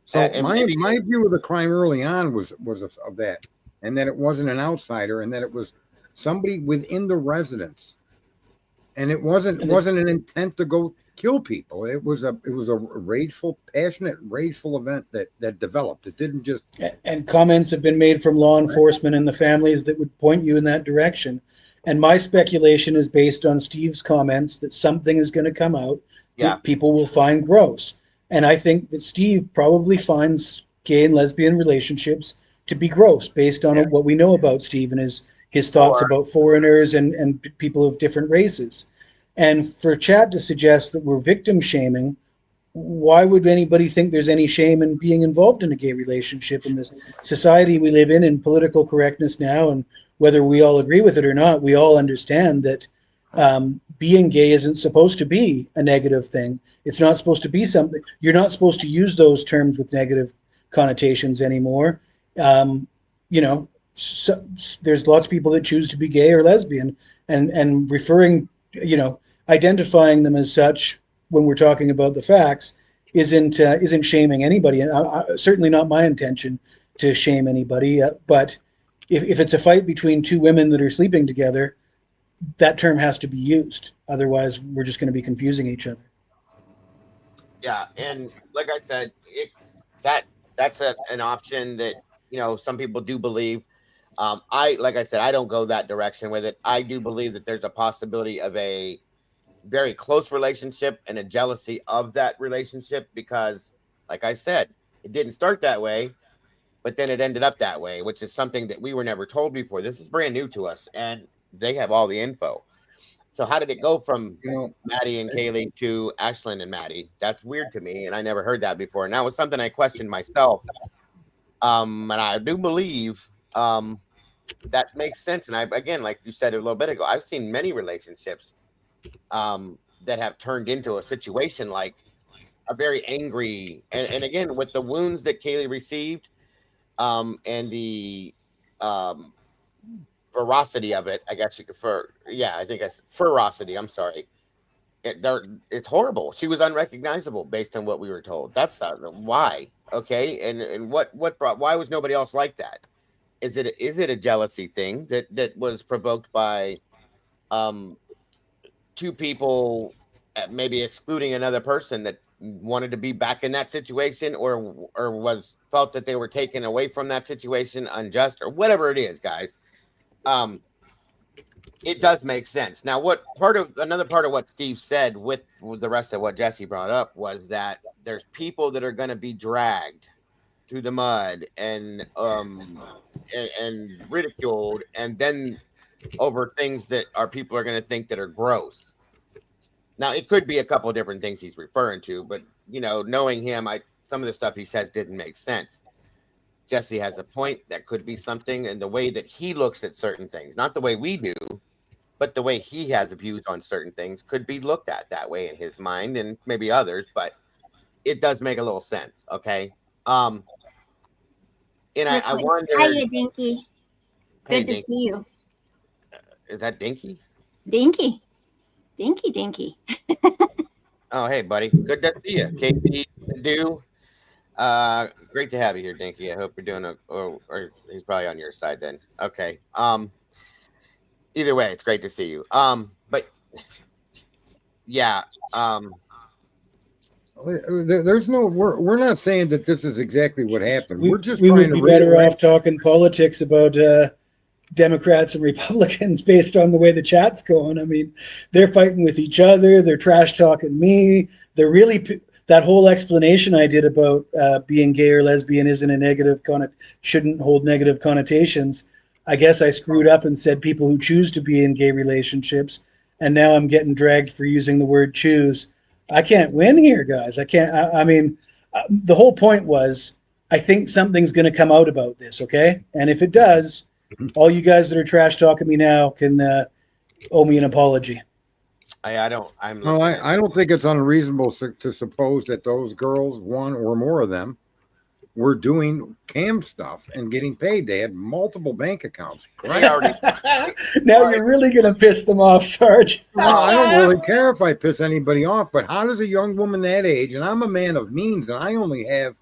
Speaker 10: So my view of the crime early on was of that, and that it wasn't an outsider, and that it was somebody within the residence, and it wasn't an intent to go kill people. It was a passionate, rageful event that developed. It didn't just.
Speaker 4: And comments have been made from law enforcement and the families that would point you in that direction. And my speculation is based on Steve's comments that something is going to come out that people will find gross. And I think that Steve probably finds gay and lesbian relationships to be gross based on what we know about Steve and his thoughts about foreigners and people of different races. And for Chad to suggest that we're victim shaming, why would anybody think there's any shame in being involved in a gay relationship in this society we live in political correctness now? And whether we all agree with it or not, we all understand that being gay isn't supposed to be a negative thing. It's not supposed to be something. You're not supposed to use those terms with negative connotations anymore. So there's lots of people that choose to be gay or lesbian, and referring, identifying them as such when we're talking about the facts isn't shaming anybody. And certainly not my intention to shame anybody. But if it's a fight between two women that are sleeping together, that term has to be used. Otherwise, we're just going to be confusing each other.
Speaker 1: Yeah, and like I said, that's an option that some people do believe. Like I said, I don't go that direction with it. I do believe that there's a possibility of a very close relationship and a jealousy of that relationship, because, like I said, it didn't start that way, but then it ended up that way, which is something that we were never told before. This is brand new to us, and they have all the info. So how did it go from Maddie and Kaylee to Ashlyn and Maddie? That's weird to me, and I never heard that before. And that was something I questioned myself. And I do believe that makes sense. And again, like you said a little bit ago, I've seen many relationships that have turned into a situation like a very angry, and again, with the wounds that Kaylee received, and the ferocity of it, I guess you could I think I said ferocity. I'm sorry. It's horrible. She was unrecognizable based on what we were told. That's why. Okay, and what brought? Why was nobody else like that? Is it a jealousy thing that was provoked by two people maybe excluding another person that wanted to be back in that situation, or was felt that they were taken away from that situation unjust, or whatever it is, guys? It does make sense. Now, another part of what Steve said with the rest of what Jesse brought up was that there's people that are going to be dragged through the mud and ridiculed, and then over things that people are going to think that are gross. Now, it could be a couple of different things he's referring to, but knowing him, some of the stuff he says didn't make sense. Jesse has a point. That could be something, and the way that he looks at certain things, not the way we do, but the way he has views on certain things could be looked at that way in his mind, and maybe others, but it does make a little sense. Okay. And I wonder.
Speaker 12: Hiya, Dinky.
Speaker 1: Hey,
Speaker 12: Good to
Speaker 1: Dinky.
Speaker 12: see you.
Speaker 1: Is that Dinky?
Speaker 12: Dinky. Dinky.
Speaker 1: Oh, hey, buddy. Good to see you. KP, do. Great to have you here, Dinky. I hope you're doing or he's probably on your side then. Okay. Either way, it's great to see you. But yeah.
Speaker 10: There's no. We're not saying that this is exactly what happened. We're just
Speaker 4: we
Speaker 10: trying
Speaker 4: would
Speaker 10: to
Speaker 4: be better
Speaker 10: redirect.
Speaker 4: off talking politics about Democrats and Republicans based on the way the chat's going. I mean, they're fighting with each other. They're trash talking me. They're really that whole explanation I did about being gay or lesbian isn't a negative shouldn't hold negative connotations. I guess I screwed up and said people who choose to be in gay relationships, and now I'm getting dragged for using the word choose. I can't win here, guys. I can't. I mean, the whole point was I think something's going to come out about this, okay? And if it does, all you guys that are trash talking me now can owe me an apology.
Speaker 1: I don't
Speaker 10: think it's unreasonable to suppose that those girls, one or more of them, were doing cam stuff and getting paid. They had multiple bank accounts.
Speaker 4: Now you're really going to piss them off, Sarge.
Speaker 10: Well, I don't really care if I piss anybody off, but how does a young woman that age, and I'm a man of means, and I only have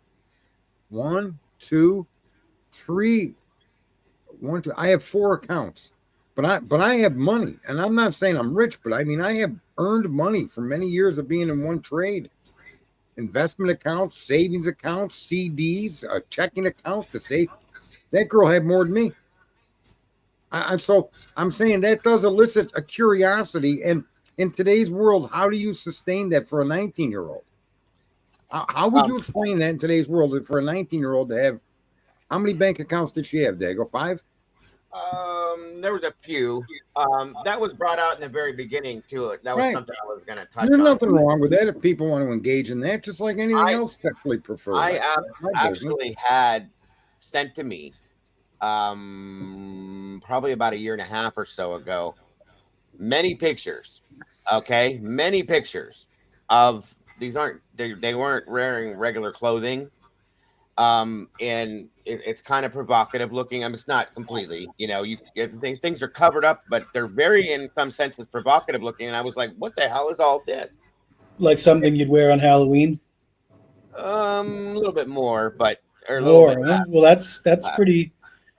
Speaker 10: I have 4 accounts, but I have money, and I'm not saying I'm rich, but I mean, I have earned money for many years of being in one trade. Investment accounts, savings accounts, CDs, a checking account to save. That girl had more than me. So I'm saying that does elicit a curiosity. And in today's world, how do you sustain that for a 19-year-old? How would you explain that in today's world for a 19-year-old to have? How many bank accounts did she have, Dago? 5?
Speaker 1: There was a few. That was brought out in the very beginning to it. That was something I was going to touch on.
Speaker 10: There's nothing wrong with that if people want to engage in that, just like anything else sexually preferred.
Speaker 1: I actually had sent to me probably about a year and a half or so ago many pictures. Okay, many pictures of these they weren't wearing regular clothing. And it's kind of provocative looking. I mean, it's not completely, things are covered up, but they're very, in some senses, provocative looking. And I was like, what the hell is all this?
Speaker 4: Like something you'd wear on Halloween?
Speaker 1: A little bit more, but
Speaker 4: Well, that's pretty.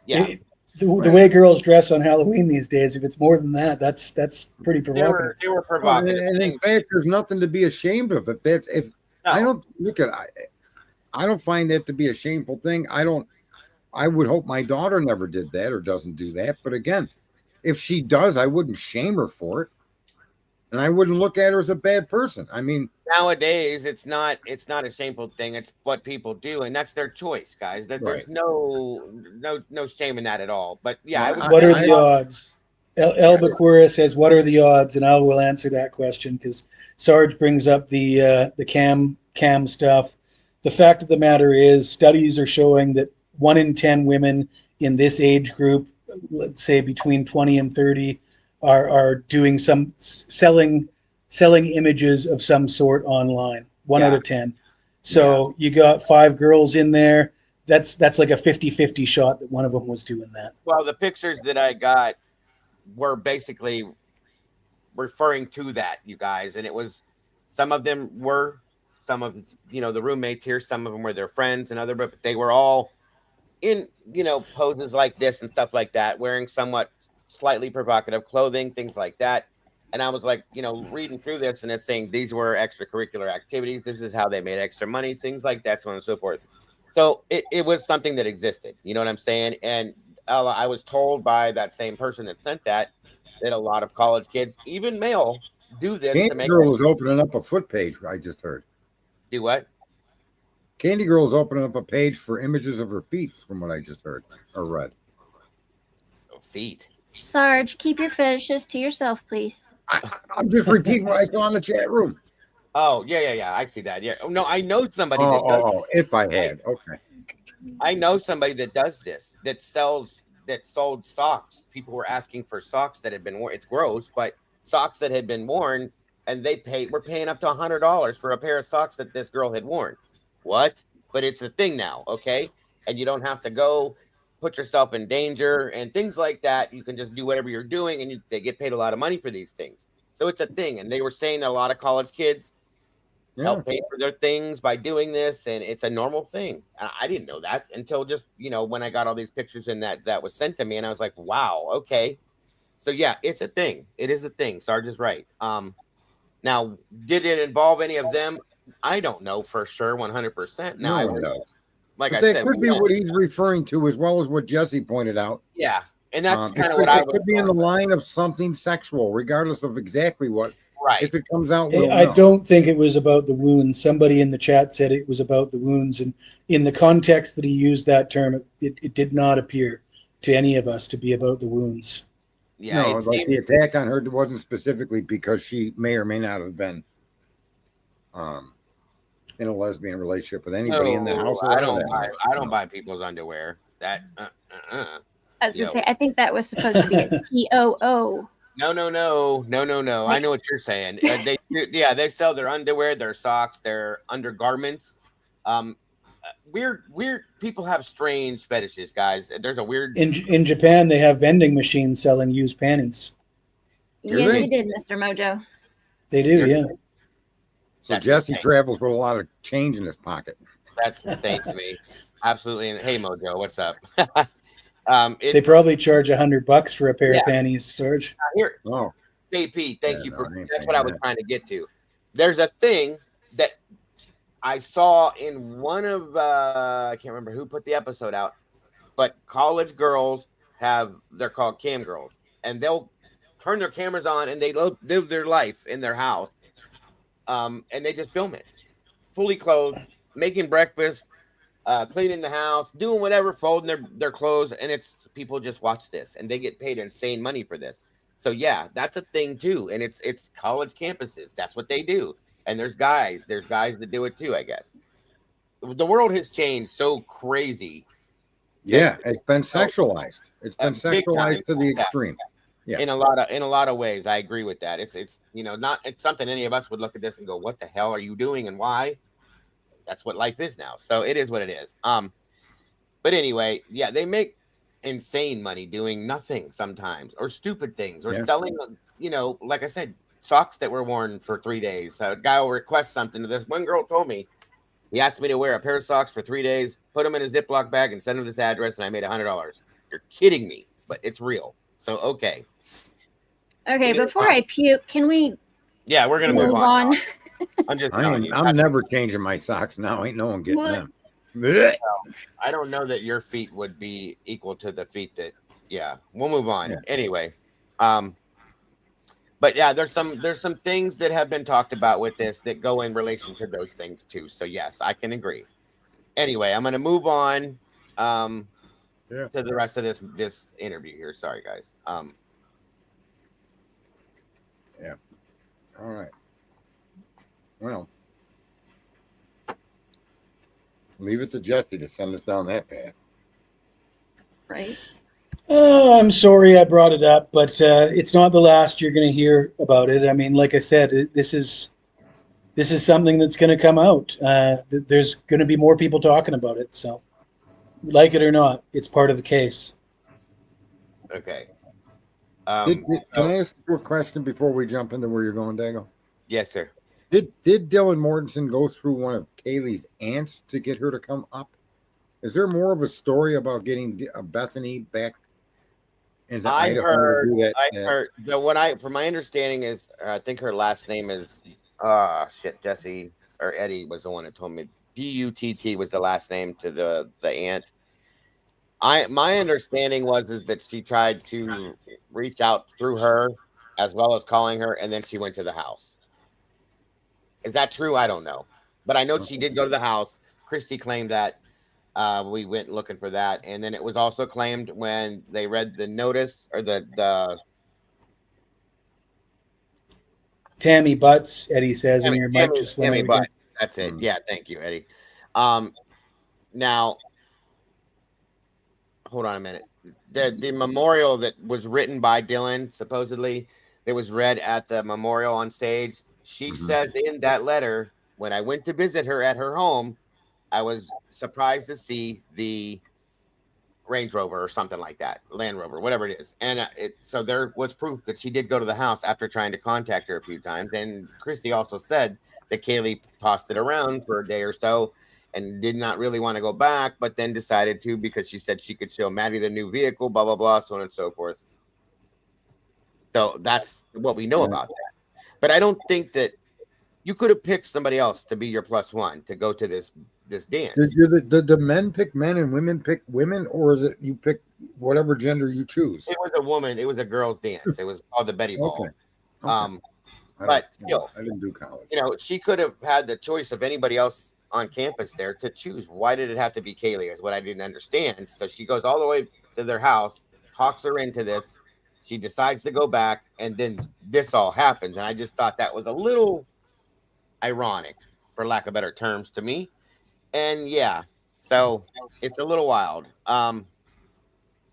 Speaker 1: Yeah.
Speaker 4: The way girls dress on Halloween these days, if it's more than that, that's pretty provocative.
Speaker 1: They were provocative.
Speaker 10: And in fact, there's nothing to be ashamed of. I don't look at I don't find that to be a shameful thing. I would hope my daughter never did that or doesn't do that. But again, if she does, I wouldn't shame her for it. And I wouldn't look at her as a bad person. I mean,
Speaker 1: nowadays it's not a shameful thing. It's what people do, and that's their choice, guys. There's no shame in that at all. But yeah,
Speaker 4: what are the odds? Elbaquera says, "What are the odds?" And I will answer that question because Sarge brings up the cam stuff. The fact of the matter is, studies are showing that 1 in 10 women in this age group, let's say between 20 and 30, are doing some selling selling images of some sort online. One out
Speaker 1: Yeah.
Speaker 4: of 10. So you got 5 girls in there. That's like a 50-50 shot that one of them was doing that.
Speaker 1: Well, the pictures that I got were basically referring to that, you guys, and it was some of them were some of the roommates here, some of them were their friends and other, but they were all in poses like this and stuff like that, wearing somewhat slightly provocative clothing, things like that. And I was like, reading through this, and it's saying these were extracurricular activities, this is how they made extra money, things like that, so on and so forth. So it was something that existed, you know what I'm saying? And I was told by that same person that sent that a lot of college kids, even male, do this to
Speaker 10: Candy
Speaker 1: make
Speaker 10: Girl was opening up a foot page. I just heard.
Speaker 1: do what?
Speaker 10: Candy Girl's opening up a page for images of her feet, from what I just heard or read.
Speaker 1: Feet.
Speaker 12: Sarge, keep your fetishes to yourself, please.
Speaker 10: I'm just repeating what I saw in the chat room.
Speaker 1: Oh, yeah. I see that. Yeah. No, I know somebody that does.
Speaker 10: Oh, if I had. Okay.
Speaker 1: I know somebody that does this, that sold socks. People were asking for socks that had been worn. It's gross, but socks that had been worn, and we're paying up to $100 for a pair of socks that this girl had worn. What? But it's a thing now, okay? And you don't have to go put yourself in danger and things like that. You can just do whatever you're doing, and they get paid a lot of money for these things. So it's a thing. And they were saying that a lot of college kids help pay for their things by doing this, and it's a normal thing. I didn't know that until just when I got all these pictures and that was sent to me, and I was like, wow, okay. So yeah, it's a thing. It is a thing. Sarge is right. Now, did it involve any of them? I don't know for sure, 100%. Now,
Speaker 10: No one knows.
Speaker 1: Like
Speaker 10: but
Speaker 1: I
Speaker 10: that
Speaker 1: said,
Speaker 10: could be what he's referring to, as well as what Jesse pointed out.
Speaker 1: Yeah, and that's kind of what I was.
Speaker 10: It could be in the line of something sexual, regardless of exactly what.
Speaker 1: Right.
Speaker 10: If it comes out,
Speaker 4: I don't think it was about the wounds. Somebody in the chat said it was about the wounds, and in the context that he used that term, it did not appear to any of us to be about the wounds.
Speaker 1: Yeah,
Speaker 10: no, like the attack on her wasn't specifically because she may or may not have been in a lesbian relationship with anybody in the house.
Speaker 1: I don't buy people's underwear. That
Speaker 12: I was gonna say, I think that was supposed to be a TOO.
Speaker 1: No. I know what you're saying. They sell their underwear, their socks, their undergarments. Weird people have strange fetishes, guys. There's a weird
Speaker 4: In Japan, they have vending machines selling used panties.
Speaker 12: Yes, they did, Mr. Mojo.
Speaker 4: They do, yeah.
Speaker 10: So Jesse travels with a lot of change in his pocket.
Speaker 1: That's insane to me. Absolutely. And hey, Mojo, what's up?
Speaker 4: They probably charge $100 for a pair of panties, Sarge.
Speaker 1: Here, JP, thank you for that's what I was trying to get to. There's a thing that I saw in one of I can't remember who put the episode out, but college girls they're called cam girls, and they'll turn their cameras on and they live their life in their house, and they just film it, fully clothed, making breakfast, cleaning the house, doing whatever, folding their clothes, and it's people just watch this and they get paid insane money for this. So yeah, that's a thing too, and it's college campuses. That's what they do, and there's guys that do it too. I guess the world has changed so crazy.
Speaker 10: Yeah, it's been sexualized. It's been sexualized to the extreme. Yeah,
Speaker 1: in a lot of ways, I agree with that. It's it's something any of us would look at this and go, "What the hell are you doing and why?" That's what life is now. So it is what it is. But anyway, yeah, they make insane money doing nothing sometimes, or stupid things, or selling, like I said, socks that were worn for 3 days. So a guy will request something to this. One girl told me, he asked me to wear a pair of socks for 3 days, put them in a Ziploc bag and send him this address, and I made $100. You're kidding me, but it's real. So, okay.
Speaker 12: Okay, before I puke, can we
Speaker 1: we're going to move on. I'm just telling you.
Speaker 10: I'm never changing my socks now. Ain't no one getting them.
Speaker 1: I don't know that your feet would be equal to the feet that. Yeah, we'll move on. Yeah. Anyway, but yeah, there's some things that have been talked about with this that go in relation to those things too. So yes, I can agree. Anyway, I'm going to move on to the rest of this interview here. Sorry, guys.
Speaker 10: Yeah. All right. Well, leave it to Jesse to send us down that path.
Speaker 12: Right.
Speaker 4: I'm sorry I brought it up, but it's not the last you're going to hear about it. I mean, like I said, this is something that's going to come out. There's going to be more people talking about it. So, like it or not, it's part of the case.
Speaker 1: Okay.
Speaker 10: Can I ask you a question before we jump into where you're going, Dago?
Speaker 1: Yes, sir.
Speaker 10: Did Dylan Mortensen go through one of Kaylee's aunts to get her to come up? Is there more of a story about getting Bethany back into Idaho to do that?
Speaker 1: I heard. From my understanding is, I think her last name is, Jesse or Eddie was the one that told me. Butt was the last name to the aunt. My understanding is that she tried to reach out through her, as well as calling her, and then she went to the house. Is that true? I don't know, but I know she did go to the house. Christy claimed that. We went looking for that, and then it was also claimed when they read the notice or the
Speaker 4: Tammy Butts, Eddie says, and your mic just went out again.
Speaker 1: That's it. Yeah, thank you, Eddie. Now, hold on a minute. The memorial that was written by Dylan, supposedly, that was read at the memorial on stage. She says in that letter, when I went to visit her at her home, I was surprised to see the Range Rover or something like that, Land Rover, whatever it is. And so there was proof that she did go to the house after trying to contact her a few times. And Christy also said that Kaylee tossed it around for a day or so and did not really want to go back, but then decided to because she said she could show Maddie the new vehicle, blah, blah, blah, so on and so forth. So that's what we know about that. But I don't think that you could have picked somebody else to be your +1 to go to this dance.
Speaker 10: Did the men pick men and women pick women, or is it you pick whatever gender you choose?
Speaker 1: It was a woman. It was a girls' dance. It was called the Betty Ball.
Speaker 10: Okay.
Speaker 1: But still,
Speaker 10: I didn't do college.
Speaker 1: She could have had the choice of anybody else on campus there to choose. Why did it have to be Kaylee? Is what I didn't understand. So she goes all the way to their house, talks her into this. She decides to go back, and then this all happens. And I just thought that was a little ironic, for lack of better terms, to me. And yeah, so it's a little wild.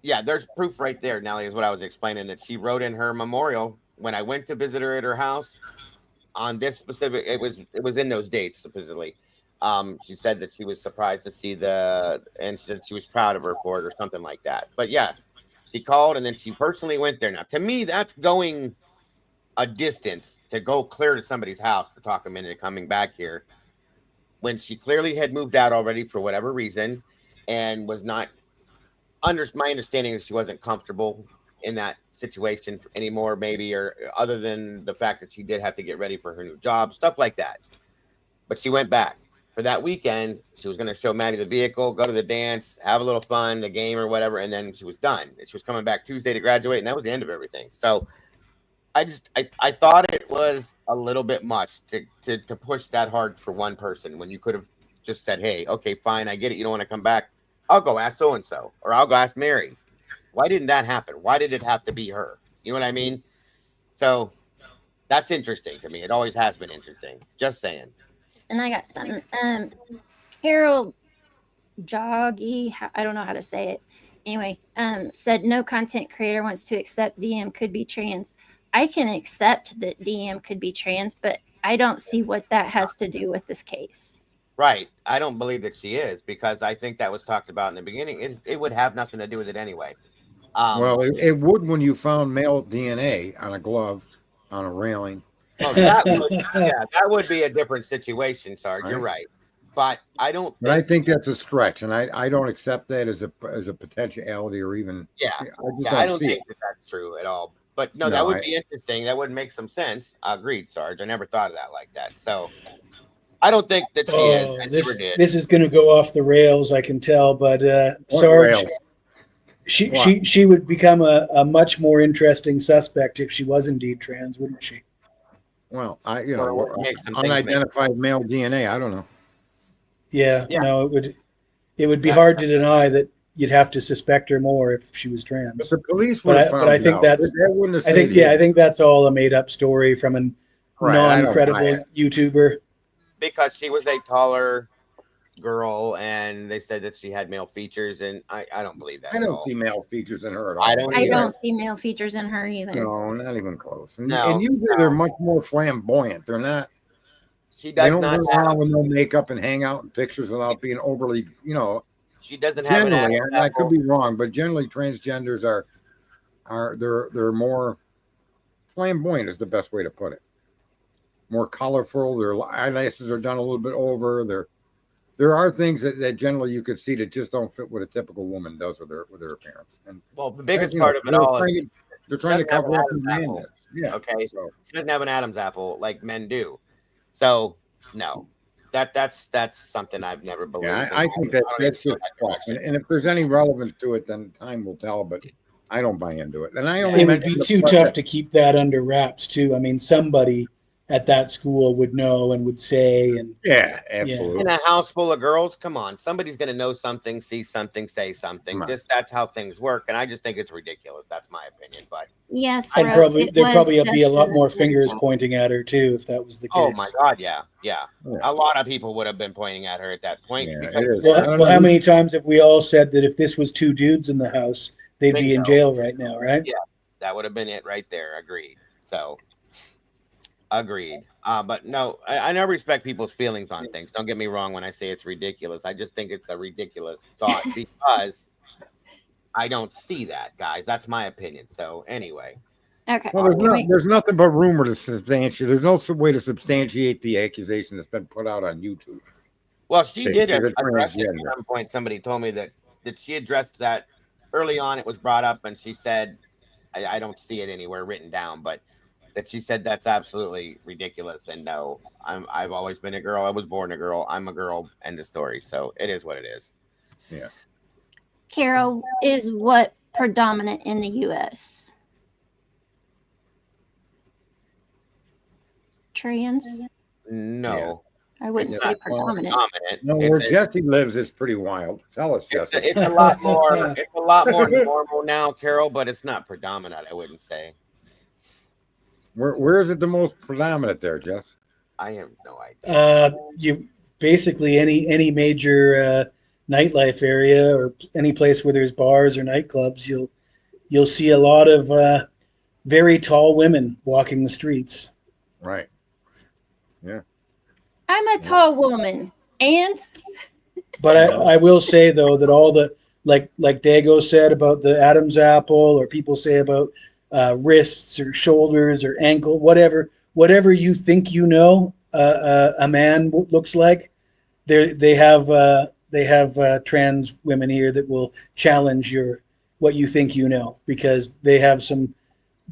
Speaker 1: Yeah, there's proof right there, Nellie, is what I was explaining, that she wrote in her memorial when I went to visit her at her house on this specific, it was in those dates, supposedly. She said that she was surprised to see and she said she was proud of her for it or something like that. But yeah, she called and then she personally went there. Now, to me, that's going a distance to go clear to somebody's house to talk them into coming back here when she clearly had moved out already for whatever reason and was not my understanding is she wasn't comfortable in that situation anymore, maybe, or other than the fact that she did have to get ready for her new job, stuff like that. But she went back for that weekend. She was going to show Maddie the vehicle, go to the dance, have a little fun, the game or whatever, and then she was done. And she was coming back Tuesday to graduate, and that was the end of everything. So I thought it was a little bit much to push that hard for one person when you could have just said, hey, okay, fine, I get it. You don't want to come back. I'll go ask so-and-so, or I'll go ask Mary. Why didn't that happen? Why did it have to be her? You know what I mean? So that's interesting to me. It always has been interesting. Just saying.
Speaker 12: And I got something. Carol Joggy, I don't know how to say it. Anyway, said no content creator wants to accept DM could be trans. I can accept that DM could be trans, but I don't see what that has to do with this case.
Speaker 1: Right. I don't believe that she is, because I think that was talked about in the beginning. It would have nothing to do with it anyway.
Speaker 10: Well, it would when you found male DNA on a glove, on a railing.
Speaker 1: Oh, that would be a different situation, Sarge. You're right. But I don't.
Speaker 10: But I think that's a stretch, and I don't accept that as a potentiality or even.
Speaker 1: Yeah, I don't think that's true at all. But no, that would be interesting. That would make some sense. Agreed, Sarge. I never thought of that like that. So I don't think that she is. I never did.
Speaker 4: This is going to go off the rails, I can tell. But Sarge, she would become a much more interesting suspect if she was indeed trans, wouldn't she?
Speaker 10: Well, unidentified male DNA. I don't know.
Speaker 4: Yeah, no, it would be hard to deny that you'd have to suspect her more if she was trans.
Speaker 10: But the police would have found out.
Speaker 4: I think I think that's all a made up story from a non-credible YouTuber.
Speaker 1: Because she was a taller girl, and they said that she had male features, and I don't believe that
Speaker 10: I
Speaker 1: at
Speaker 10: don't
Speaker 1: all.
Speaker 10: see male features in her at all.
Speaker 1: I don't
Speaker 12: I
Speaker 1: either.
Speaker 12: don't see male features in her either.
Speaker 10: No, not even close. And,
Speaker 1: No,
Speaker 10: and usually they're much more flamboyant. They're not.
Speaker 1: She
Speaker 10: They
Speaker 1: does
Speaker 10: don't
Speaker 1: not
Speaker 10: run
Speaker 1: have.
Speaker 10: around with no makeup and hang out in pictures without being overly,
Speaker 1: She doesn't have an
Speaker 10: generally,
Speaker 1: Adam's
Speaker 10: and I could
Speaker 1: apple.
Speaker 10: be wrong, but generally transgenders are they're more flamboyant is the best way to put it. More colorful. Their eyelashes are done a little bit over. There are things that generally you could see that just don't fit what a typical woman does with her appearance. And
Speaker 1: Well, the biggest part of it
Speaker 10: they're
Speaker 1: all is
Speaker 10: they're
Speaker 1: she
Speaker 10: trying to
Speaker 1: doesn't have
Speaker 10: cover
Speaker 1: an
Speaker 10: up
Speaker 1: Adam's
Speaker 10: their
Speaker 1: apple.
Speaker 10: madness. Yeah.
Speaker 1: Okay,
Speaker 10: So
Speaker 1: she doesn't have an Adam's apple like men do. So no, that's something I've never believed.
Speaker 10: yeah,
Speaker 1: and
Speaker 10: I think
Speaker 1: don't even
Speaker 10: that's
Speaker 1: go
Speaker 10: just
Speaker 1: that
Speaker 10: fluff.
Speaker 1: direction.
Speaker 10: And if there's any relevance to it, then time will tell. But I don't buy into it. And I
Speaker 4: It
Speaker 10: only
Speaker 4: would be
Speaker 10: mentioned the
Speaker 4: too
Speaker 10: part
Speaker 4: tough
Speaker 10: that-
Speaker 4: to keep that under wraps too. I mean, somebody at that school would know and would say, and
Speaker 10: Yeah, absolutely.
Speaker 1: In a house full of girls, come on, somebody's going to know something, see something, say something.
Speaker 10: Right.
Speaker 1: Just that's how things work, and I just think it's ridiculous. That's my opinion. But
Speaker 12: Yes,
Speaker 4: and
Speaker 12: Ro,
Speaker 4: probably
Speaker 12: it
Speaker 4: there'd
Speaker 12: was
Speaker 4: probably be a
Speaker 12: just
Speaker 4: lot
Speaker 12: a
Speaker 4: more fingers pointing at her too if that was the case.
Speaker 1: oh my God, yeah.
Speaker 10: Yeah.
Speaker 1: A lot of people would have been pointing at her at that point.
Speaker 10: Yeah,
Speaker 1: because
Speaker 10: it is.
Speaker 4: Well, how many times have we all said that if this was two dudes in the house, they'd be in
Speaker 1: Bingo.
Speaker 4: jail right now, right?
Speaker 1: Yeah, that would have been it right there. Agreed. So, agreed. But no, I never respect people's feelings on things. Don't get me wrong when I say it's ridiculous. I just think it's a ridiculous thought because I don't see that, guys. That's my opinion. So, anyway.
Speaker 12: Okay.
Speaker 10: Well, there's nothing but rumor to substantiate. There's no way to substantiate the accusation that's been put out on YouTube.
Speaker 1: Well, she
Speaker 10: That
Speaker 1: did
Speaker 10: she's a
Speaker 1: address it at
Speaker 10: transgender.
Speaker 1: some point. Somebody told me that she addressed that early on. It was brought up, and she said, I don't see it anywhere written down, but that she said that's absolutely ridiculous. And no, I've always been a girl. I was born a girl. I'm a girl. End of story. So it is what it is.
Speaker 10: Yeah.
Speaker 12: Carol, is what predominant in the U.S.? Trans?
Speaker 1: No.
Speaker 12: I wouldn't
Speaker 1: It's
Speaker 12: say
Speaker 1: not
Speaker 12: predominant.
Speaker 10: No, where Jesse lives is pretty wild. Tell us, Jesse.
Speaker 1: It's a lot more. It's a lot more normal now, Carol, but it's not predominant. I wouldn't say.
Speaker 10: Where is it the most predominant there, Jess?
Speaker 1: I have no idea.
Speaker 4: You basically any major nightlife area or any place where there's bars or nightclubs, you'll see a lot of very tall women walking the streets.
Speaker 10: Right. Yeah.
Speaker 12: I'm a tall woman, and
Speaker 4: But I will say though that all the like Dago said about the Adam's apple, or people say about wrists or shoulders or ankle, whatever you think you know a man looks like, they have trans women here that will challenge what you think you know, because they have some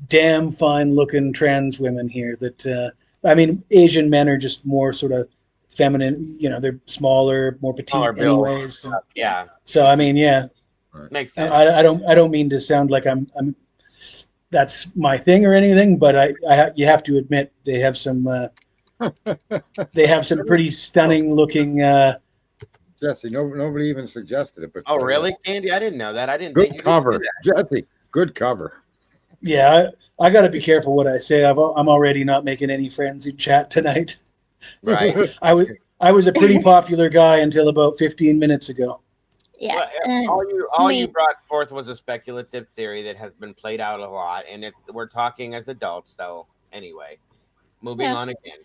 Speaker 4: damn fine looking trans women here that I mean, Asian men are just more sort of feminine, they're smaller, more petite
Speaker 1: Smaller build.
Speaker 4: anyways.
Speaker 1: Yeah.
Speaker 4: So I mean, yeah.
Speaker 1: Makes sense.
Speaker 4: I don't mean to sound like I'm that's my thing or anything, but you have to admit they have some pretty stunning looking
Speaker 10: Jesse, nobody even suggested it, but
Speaker 1: Oh, really, Candy? I didn't know that. I didn't
Speaker 10: good
Speaker 1: think you
Speaker 10: cover,
Speaker 1: could do that.
Speaker 10: Jesse. Good cover.
Speaker 4: yeah, I got to be careful what I say. I'm already not making any friends in chat tonight.
Speaker 1: Right.
Speaker 4: I was a pretty popular guy until about 15 minutes ago.
Speaker 12: yeah.
Speaker 1: All you brought forth was a speculative theory that has been played out a lot, and we're talking as adults. So anyway, moving on again.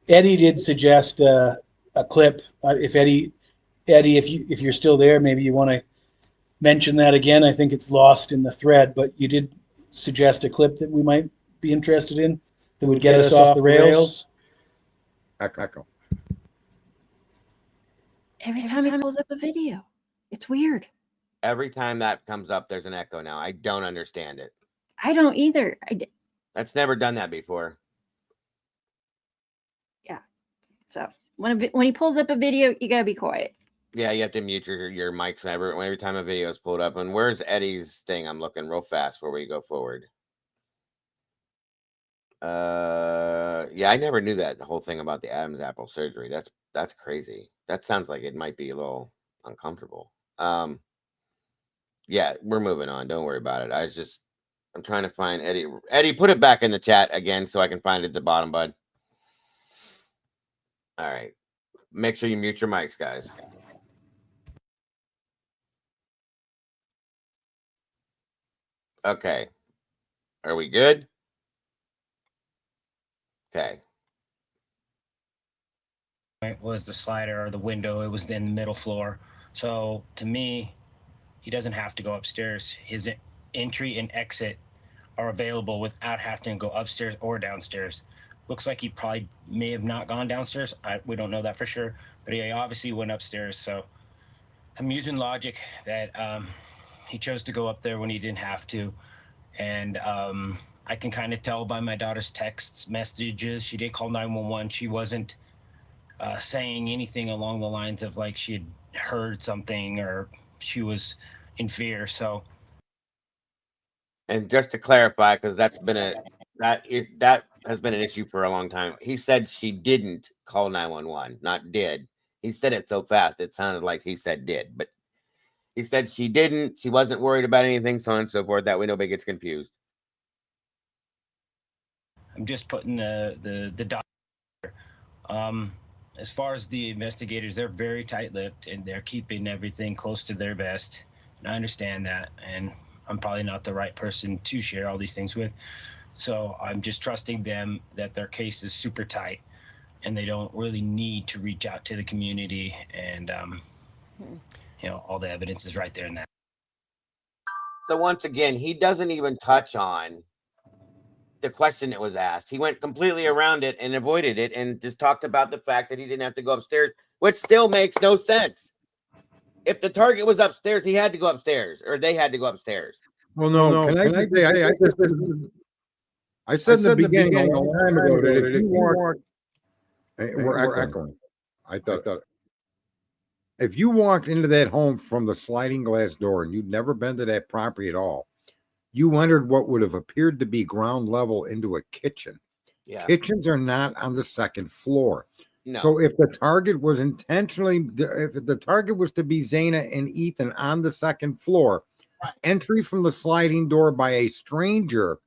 Speaker 4: Eddie did suggest a clip. If Eddie, if you're still there, maybe you want to mention that again. I think it's lost in the thread, but you did suggest a clip that we might be interested in that would get us off the rails.
Speaker 10: Echo.
Speaker 12: Every time he pulls up a video, it's weird.
Speaker 1: Every time that comes up, there's an echo now. I don't understand it.
Speaker 12: I don't either.
Speaker 1: That's never done that before.
Speaker 12: Yeah. So when he pulls up a video, you gotta be quiet.
Speaker 1: Yeah, you have to mute your mics every time a video is pulled up. And where's Eddie's thing? I'm looking real fast before we go forward. Yeah, I never knew that, the whole thing about the Adam's apple surgery. That's crazy. That sounds like it might be a little uncomfortable. Yeah, we're moving on. Don't worry about it. I was just I'm trying to find Eddie. Eddie, put it back in the chat again so I can find it at the bottom, bud. All right. Make sure you mute your mics, guys. Okay. Are we good? Okay.
Speaker 21: It was the slider or the window. It was in the middle floor. So to me, he doesn't have to go upstairs. His entry and exit are available without having to go upstairs or downstairs. Looks like he probably may have not gone downstairs. We don't know that for sure, but he obviously went upstairs. So I'm using logic that he chose to go up there when he didn't have to. And I can kind of tell by my daughter's texts, messages. She did call 911. She wasn't saying anything along the lines of like she had heard something or she was in fear. So,
Speaker 1: and just to clarify, because that has been an issue for a long time. He said she didn't call 911, not did. He said it so fast it sounded like he said did, but he said she didn't. She wasn't worried about anything, so on and so forth. That way nobody gets confused.
Speaker 21: I'm just putting the doctor. As far as the investigators, they're very tight-lipped and they're keeping everything close to their vest. And I understand that, and I'm probably not the right person to share all these things with. So I'm just trusting them that their case is super tight and they don't really need to reach out to the community. And, you know, all the evidence is right there in that.
Speaker 1: So once again, he doesn't even touch on the question that was asked. He went completely around it and avoided it and just talked about the fact that he didn't have to go upstairs, which still makes no sense. If the target was upstairs, he had to go upstairs, or they had to go upstairs.
Speaker 10: Well, no. Can I just say, I said in the beginning a long time ago that if you walk, we're echoing. I thought if you walked into that home from the sliding glass door and you'd never been to that property at all, you entered what would have appeared to be ground level into a kitchen. Yeah. Kitchens are not on the second floor. No. So if the target was if the target was to be Zana and Ethan on the second floor, right, entry from the sliding door by a stranger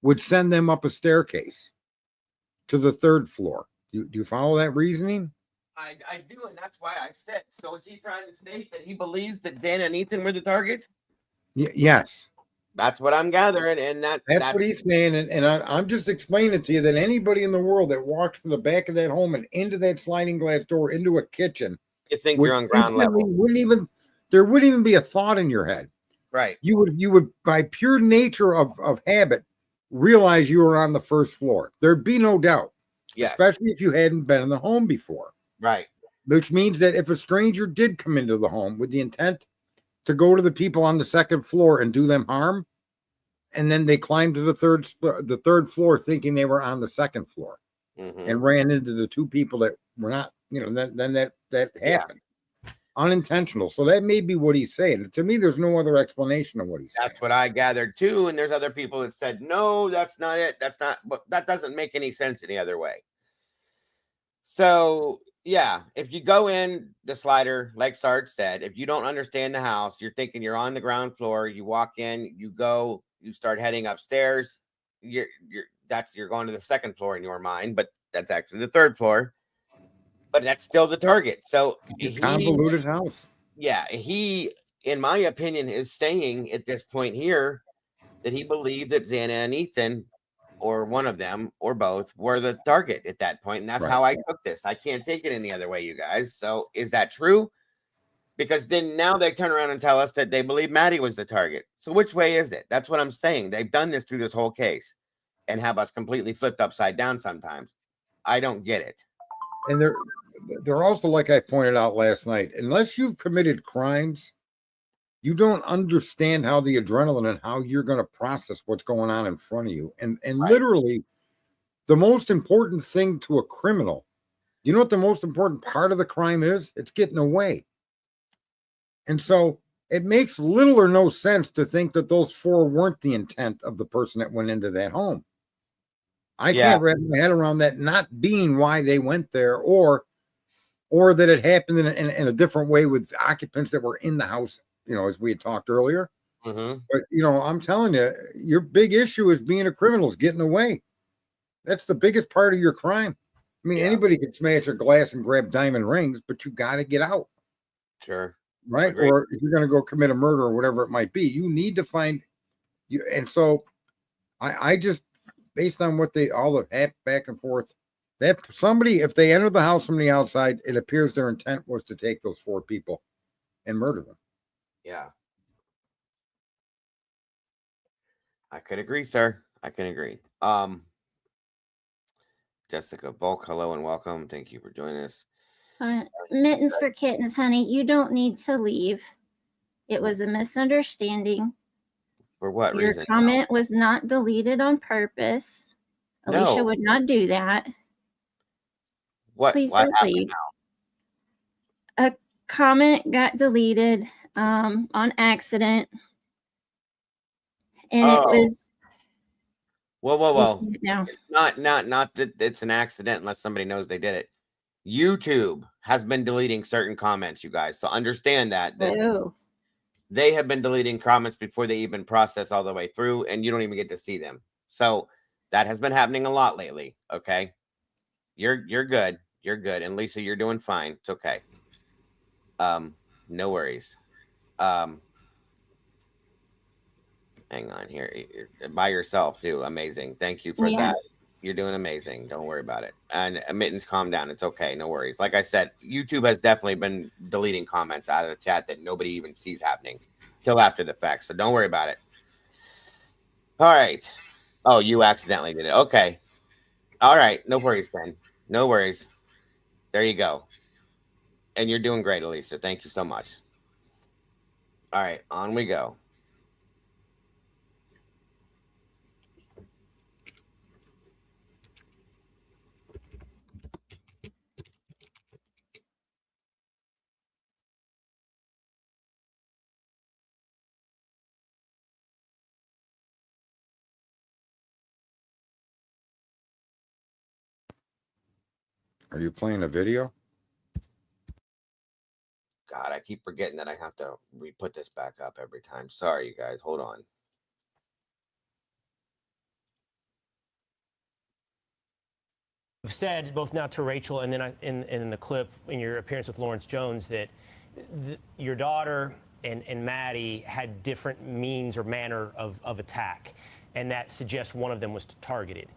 Speaker 10: would send them up a staircase to the third floor. Do you follow that reasoning?
Speaker 1: I do, and that's why I said. So is he trying to state that he believes that Zana and Ethan were the targets?
Speaker 10: Yes.
Speaker 1: That's what I'm gathering, and that's
Speaker 10: what he's saying. And I'm just explaining to you that anybody in the world that walked to the back of that home and into that sliding glass door into a kitchen,
Speaker 1: you think you're on ground level.
Speaker 10: There wouldn't even be a thought in your head.
Speaker 1: Right.
Speaker 10: You would by pure nature of habit realize you were on the first floor. There'd be no doubt. Yes. Especially if you hadn't been in the home before.
Speaker 1: Right.
Speaker 10: Which means that if a stranger did come into the home with the intent to go to the people on the second floor and do them harm, and then they climbed to the third floor thinking they were on the second floor, and ran into the two people that were not, then that happened. Yeah. Unintentional. So that may be what he's saying. To me, there's no other explanation of what he's saying.
Speaker 1: That's what I gathered too. And there's other people that said, no, that's not it. That's not, but that doesn't make any sense any other way. So yeah, if you go in the slider, like Sarge said, if you don't understand the house, you're thinking you're on the ground floor, you walk in, you start heading upstairs, you're going to the second floor in your mind, but that's actually the third floor, but that's still the target. So
Speaker 10: it's a convoluted house.
Speaker 1: Yeah, he, in my opinion, is saying at this point here that he believed that Zana and Ethan, or one of them, or both, were the target at that point. And that's how I took this. I can't take it any other way, you guys. So is that true? Because then now they turn around and tell us that they believe Maddie was the target. So which way is it? That's what I'm saying. They've done this through this whole case and have us completely flipped upside down sometimes. I don't get it.
Speaker 10: And they're also, like I pointed out last night, unless you've committed crimes, you don't understand how the adrenaline and how you're going to process what's going on in front of you. And literally, the most important thing to a criminal, you know what the most important part of the crime is? It's getting away. And so it makes little or no sense to think that those four weren't the intent of the person that went into that home. I can't wrap my head around that not being why they went there, or that it happened in a different way with occupants that were in the house, as we had talked earlier. But I'm telling you, your big issue is being a criminal, is getting away. That's the biggest part of your crime. I mean, anybody can smash a glass and grab diamond rings, but you got to get out.
Speaker 1: Sure.
Speaker 10: Right.
Speaker 1: Agreed.
Speaker 10: Or if you're going to go commit a murder or whatever it might be, you need to find you. And so I just, based on what all the back and forth, that somebody, if they enter the house from the outside, it appears their intent was to take those 4 people and murder them.
Speaker 1: Yeah. I could agree, sir. I can agree. Jessica Bulk, hello and welcome. Thank you for joining us.
Speaker 12: Mittens for kittens, honey. You don't need to leave. It was a misunderstanding.
Speaker 1: For what
Speaker 12: Your
Speaker 1: reason?
Speaker 12: comment was not deleted on purpose. Alicia
Speaker 1: No.
Speaker 12: would not do that.
Speaker 1: What?
Speaker 12: Please
Speaker 1: What
Speaker 12: don't
Speaker 1: happened
Speaker 12: leave.
Speaker 1: now?
Speaker 12: A comment got deleted on accident, and it was.
Speaker 1: Whoa.
Speaker 12: Now.
Speaker 1: Not that it's an accident unless somebody knows they did it. YouTube has been deleting certain comments, you guys. So understand that they have been deleting comments before they even process all the way through, and you don't even get to see them. So that has been happening a lot lately. Okay. You're good. You're good. And Lisa, you're doing fine. It's okay. No worries. Hang on here. You're by yourself too. Amazing. Thank you for that. You're doing amazing. Don't worry about it. And Mittens, calm down. It's okay. No worries. Like I said, YouTube has definitely been deleting comments out of the chat that nobody even sees happening till after the fact. So don't worry about it. All right. Oh, you accidentally did it. Okay. All right. No worries, then. No worries. There you go. And you're doing great, Elisa. Thank you so much. All right. On we go.
Speaker 10: Are you playing a video?
Speaker 1: God, I keep forgetting that I have to re-put this back up every time. Sorry, you guys. Hold on.
Speaker 13: You've said both now to Rachel and then in the clip in your appearance with Lawrence Jones that your daughter and Maddie had different means or manner of attack, and that suggests one of them was targeted.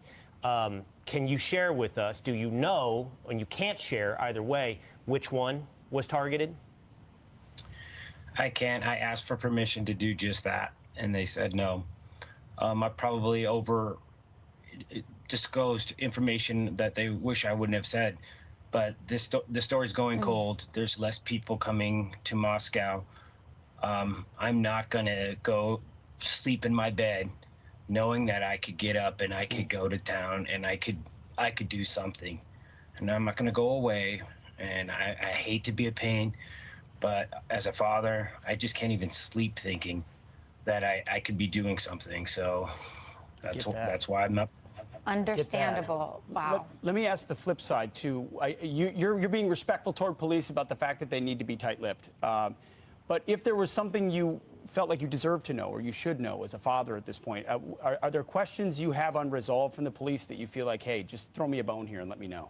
Speaker 13: Can you share with us, do you know, and you can't share either way, which one was targeted?
Speaker 21: I can't. I asked for permission to do just that, and they said no. I probably disclosed information that they wish I wouldn't have said, but the story's going cold. There's less people coming to Moscow. I'm not gonna go sleep in my bed knowing that I could get up and I could go to town and I could do something. And I'm not gonna go away, and I hate to be a pain, but as a father, I just can't even sleep thinking that I could be doing something. So that's why I'm up.
Speaker 9: Understandable. Wow.
Speaker 14: Let me ask the flip side too. You're being respectful toward police about the fact that they need to be tight-lipped. But if there was something you felt like you deserved to know or you should know as a father at this point, are there questions you have unresolved from the police that you feel like, hey, just throw me a bone here and let me know?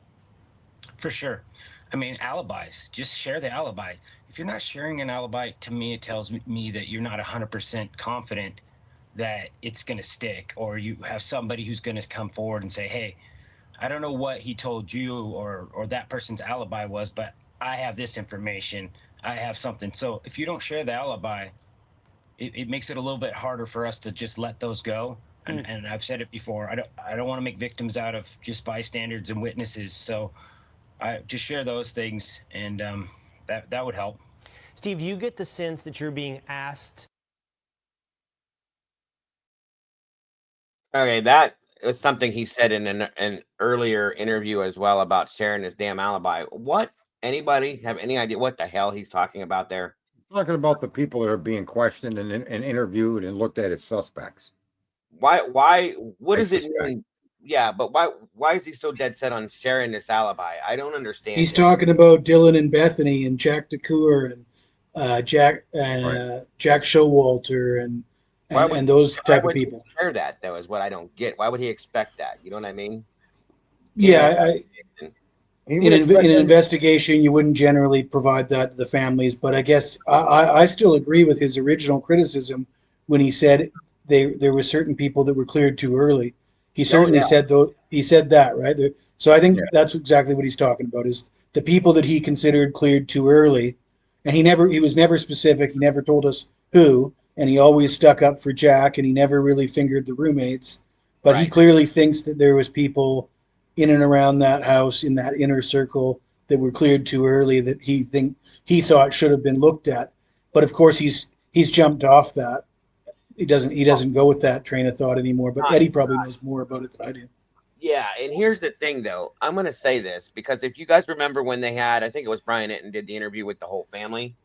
Speaker 21: For sure. I mean, alibis, just share the alibi. If you're not sharing an alibi, to me, it tells me that you're not 100% confident that it's going to stick, or you have somebody who's going to come forward and say, hey, I don't know what he told you or that person's alibi was, but I have this information. I have something. So if you don't share the alibi, it makes it a little bit harder for us to just let those go. And I've said it before, I don't want to make victims out of just bystanders and witnesses. So I just share those things, and that would help.
Speaker 13: Steve, do you get the sense that you're being asked?
Speaker 1: Okay, that was something he said in an earlier interview as well about sharing his damn alibi. What? Anybody have any idea what the hell he's talking about there?
Speaker 10: Talking about the people that are being questioned and interviewed and looked at as suspects.
Speaker 1: Why? What does it mean? Yeah, but why is he so dead set on sharing this alibi? I don't understand.
Speaker 4: He's talking about Dylan and Bethany and Jack DeCoeur and Jack Showalter and those type of people.
Speaker 1: Share that though is what I don't get. Why would he expect that? You know what I mean?
Speaker 4: Yeah, in an investigation, you wouldn't generally provide that to the families, but I guess I still agree with his original criticism when he said there were certain people that were cleared too early. He certainly said that, right? So I think that's exactly what he's talking about, is the people that he considered cleared too early, and he was never specific. He never told us who, and he always stuck up for Jack, and he never really fingered the roommates. But he clearly thinks that there was people in and around that house in that inner circle that were cleared too early that he thought should have been looked at. But of course he's jumped off that. He doesn't go with that train of thought anymore. But Eddie probably knows more about it than I do.
Speaker 1: Yeah, and here's the thing though. I'm gonna say this because if you guys remember when they had, I think it was Brian Itton did the interview with the whole family.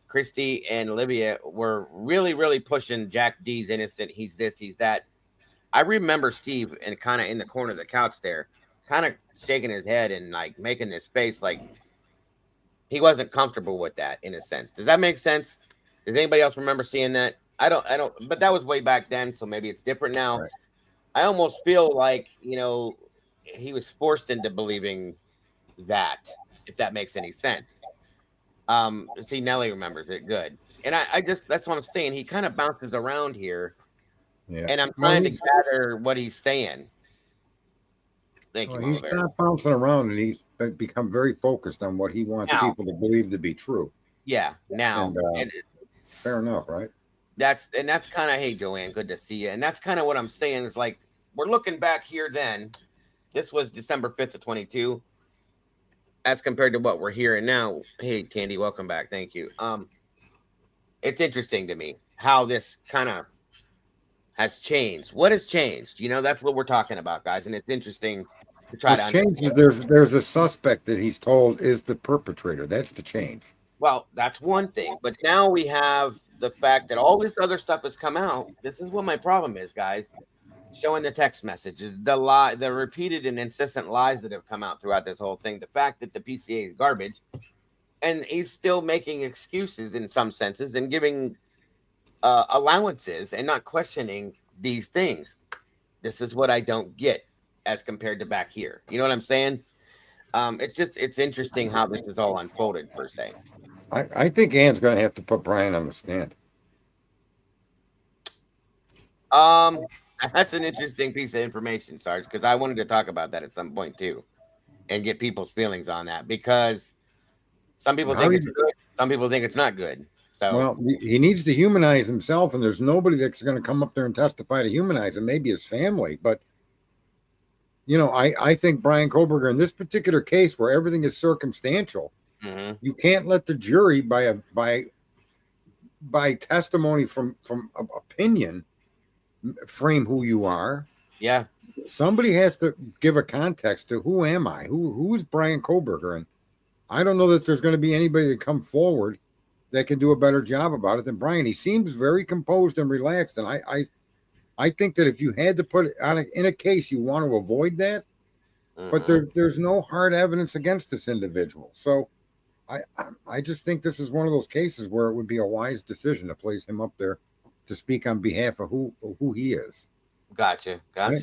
Speaker 1: Christy and Olivia were really, really pushing Jack D's innocent. He's this, he's that. I remember Steve and kind of in the corner of the couch there, kind of shaking his head and like making this face like he wasn't comfortable with that in a sense. Does that make sense? Does anybody else remember seeing that? I don't, but that was way back then, so maybe it's different now. Right. I almost feel like, he was forced into believing that, if that makes any sense. See, Nelly remembers it good. And I just, that's what I'm saying. He kind of bounces around here. Yeah. And I'm trying to gather what he's saying. Thank you,
Speaker 10: He's not bouncing around, and he's become very focused on what he wants people to believe to be true.
Speaker 1: Yeah, now.
Speaker 10: And fair enough, right?
Speaker 1: That's kind of, hey, Joanne, good to see you. And that's kind of what I'm saying is like, we're looking back here then. This was December 5th of 22. As compared to what we're hearing now. Hey, Tandy, welcome back. Thank you. It's interesting to me how this kind of has changed. What has changed? That's what we're talking about, guys. And it's interesting to try to
Speaker 10: understand. There's a suspect that he's told is the perpetrator. That's the change.
Speaker 1: Well, that's one thing. But now we have the fact that all this other stuff has come out. This is what my problem is, guys. Showing the text messages, the repeated and insistent lies that have come out throughout this whole thing. The fact that the PCA is garbage, and he's still making excuses in some senses and giving allowances and not questioning these things. This is what I don't get as compared to back here. You know what I'm saying? It's interesting how this is all unfolded per se.
Speaker 10: I think Ann's going to have to put Brian on the stand.
Speaker 1: That's an interesting piece of information, Sarge, because I wanted to talk about that at some point too, and get people's feelings on that, because some people think it's good, some people think it's not good. So,
Speaker 10: well, he needs to humanize himself, and there's nobody that's going to come up there and testify to humanize him. Maybe his family, but I think Brian Kohlberger in this particular case, where everything is circumstantial, you can't let the jury by testimony from opinion frame who you are.
Speaker 1: Yeah,
Speaker 10: somebody has to give a context to who am I, who's Brian Kohlberger, and I don't know that there's going to be anybody that come forward that can do a better job about it than Brian. He seems very composed and relaxed, and I think that if you had to put it on in a case, you want to avoid that, but there's no hard evidence against this individual. So I just think this is one of those cases where it would be a wise decision to place him up there to speak on behalf of who he is.
Speaker 1: Gotcha.
Speaker 10: Right.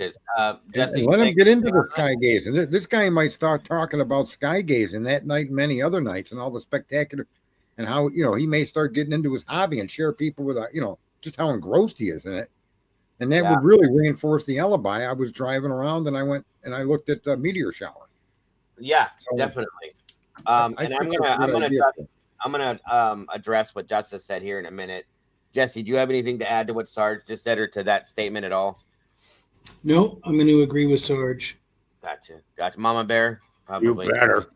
Speaker 1: Jesse,
Speaker 10: and let him get into the sky gaze. And this guy might start talking about sky gazing that night and many other nights and all the spectacular, and how, he may start getting into his hobby and share people with, just how engrossed he is in it. And that would really reinforce the alibi. I was driving around and I went and I looked at the meteor shower.
Speaker 1: Yeah, so, definitely. And I'm gonna address what Justice said here in a minute. Jesse, do you have anything to add to what Sarge just said or to that statement at all?
Speaker 4: No, I'm going to agree with Sarge.
Speaker 1: Gotcha. Mama Bear? Probably.
Speaker 10: You better.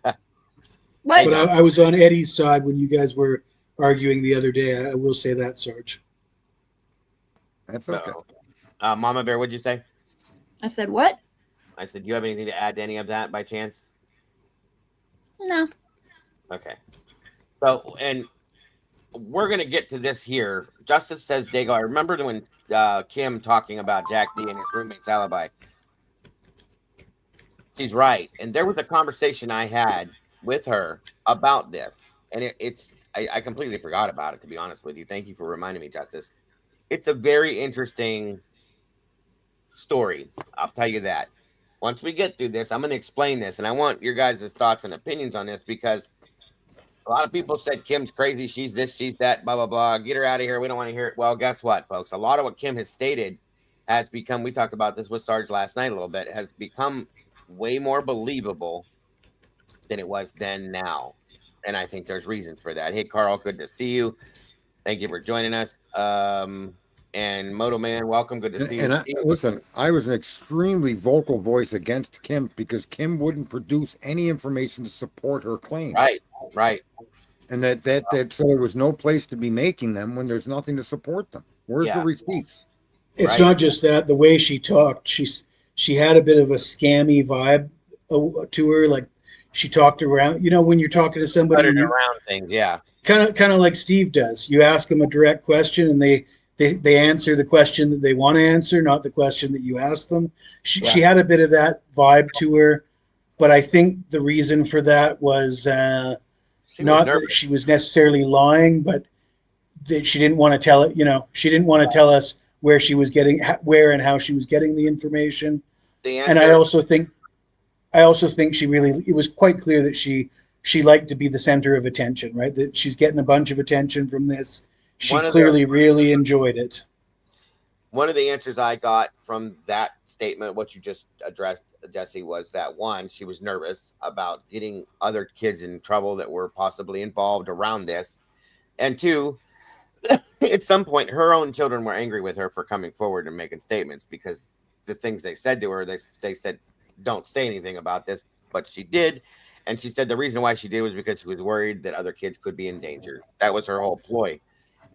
Speaker 4: But I was on Eddie's side when you guys were arguing the other day. I will say that, Sarge.
Speaker 10: That's okay.
Speaker 1: Mama Bear, what'd you say?
Speaker 12: I said what?
Speaker 1: I said, do you have anything to add to any of that by chance?
Speaker 12: No.
Speaker 1: Okay. So, and we're going to get to this here. Justice says, Dago, I remember when Kim talking about Jack D and his roommate's alibi. She's right. And there was a conversation I had with her about this. And I completely forgot about it, to be honest with you. Thank you for reminding me, Justice. It's a very interesting story. I'll tell you that. Once we get through this, I'm going to explain this, and I want your guys' thoughts and opinions on this because a lot of people said Kim's crazy. She's this, she's that, blah, blah, blah. Get her out of here. We don't want to hear it. Well, guess what, folks? A lot of what Kim has stated has become, we talked about this with Sarge last night a little bit, has become way more believable than it was then now. And I think there's reasons for that. Hey, Carl, good to see you. Thank you for joining us. And Moto Man, welcome. Good to see you.
Speaker 10: Listen, I was an extremely vocal voice against Kim because Kim wouldn't produce any information to support her claims.
Speaker 1: Right.
Speaker 10: And that so there was no place to be making them when there's nothing to support them. Where's the receipts?
Speaker 4: It's not just that. The way she talked, she had a bit of a scammy vibe to her. Like she talked around. You know, when you're talking to somebody,
Speaker 1: around things, yeah.
Speaker 4: Kind of like Steve does. You ask them a direct question, and they answer the question that they want to answer, not the question that you ask them. She had a bit of that vibe to her, but I think the reason for that was not that she was necessarily lying, but that she didn't want to tell it. You know, she didn't want to tell us where she was getting, where and how she was getting the information. And I also think she really, it was quite clear that she liked to be the center of attention, right? That she's getting a bunch of attention from this. She clearly really enjoyed it.
Speaker 1: One of the answers I got from that statement, what you just addressed, Jesse, was that one, she was nervous about getting other kids in trouble that were possibly involved around this. And two, at some point, her own children were angry with her for coming forward and making statements because the things they said to her, they said, don't say anything about this, but she did. And she said the reason why she did was because she was worried that other kids could be in danger. That was her whole ploy.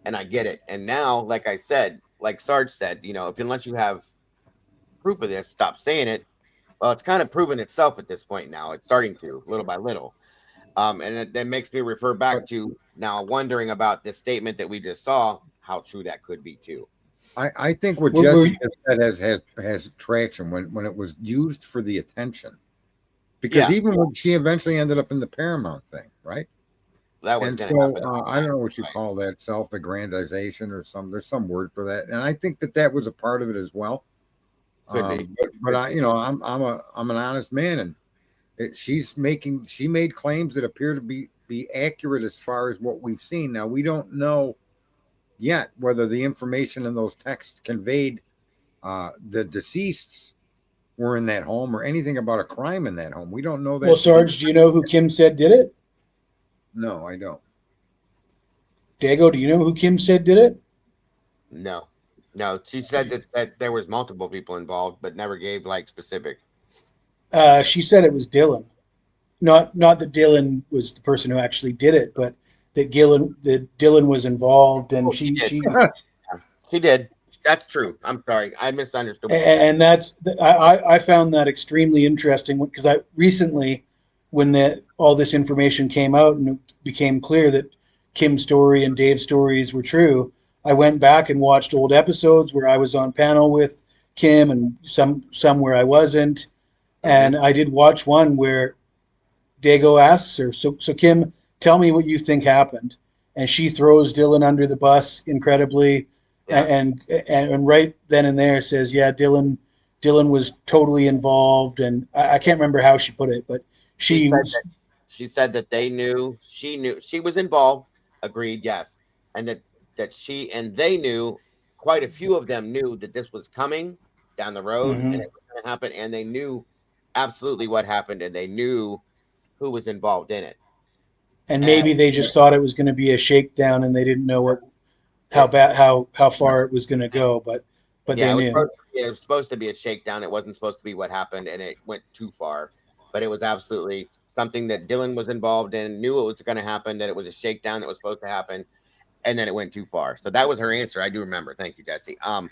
Speaker 1: And I get it. And now, like I said, like Sarge said, you know, unless you have proof of this, stop saying it. Well, it's kind of proven itself at this point now. It's starting to, little by little. And that makes me refer back to now wondering about this statement that we just saw, how true that could be too.
Speaker 10: I think what Jesse said has traction when it was used for the attention. Because even when she eventually ended up in the Paramount thing, right?
Speaker 1: That was
Speaker 10: and so I don't know what you call that, self-aggrandization or some. There's some word for that, and I think that was a part of it as well. Could be. But I, you know, I'm an honest man, and she made claims that appear to be accurate as far as what we've seen. Now we don't know yet whether the information in those texts conveyed the deceased's were in that home or anything about a crime in that home. We don't know that.
Speaker 4: Well, Sarge, do you know who Kim said did it?
Speaker 10: No, I don't.
Speaker 4: Dago, do you know who Kim said did it?
Speaker 1: No. She said that there was multiple people involved, but never gave like specific.
Speaker 4: She said it was Dylan. Not that Dylan was the person who actually did it, but that Dylan was involved, and she
Speaker 1: did. That's true. I'm sorry. I misunderstood.
Speaker 4: And I found that extremely interesting because I recently, when all this information came out and it became clear that Kim's story and Dave's stories were true, I went back and watched old episodes where I was on panel with Kim and some where I wasn't. And I did watch one where Dago asks her, so Kim, tell me what you think happened. And she throws Dylan under the bus incredibly. Yeah. And right then and there says, yeah, Dylan was totally involved, and I can't remember how she put it, but she
Speaker 1: said that they knew she was involved. Agreed, yes, and that she and they knew, quite a few of them knew that this was coming down the road and it was going to happen, and they knew absolutely what happened, and they knew who was involved in it.
Speaker 4: And maybe they just thought it was going to be a shakedown, and they didn't know how far it was going to go, but they knew.
Speaker 1: It was supposed to be a shakedown. It wasn't supposed to be what happened, and it went too far. But it was absolutely something that Dylan was involved in, knew it was going to happen, that it was a shakedown that was supposed to happen, and then it went too far. So that was her answer. I do remember. Thank you, Jesse. And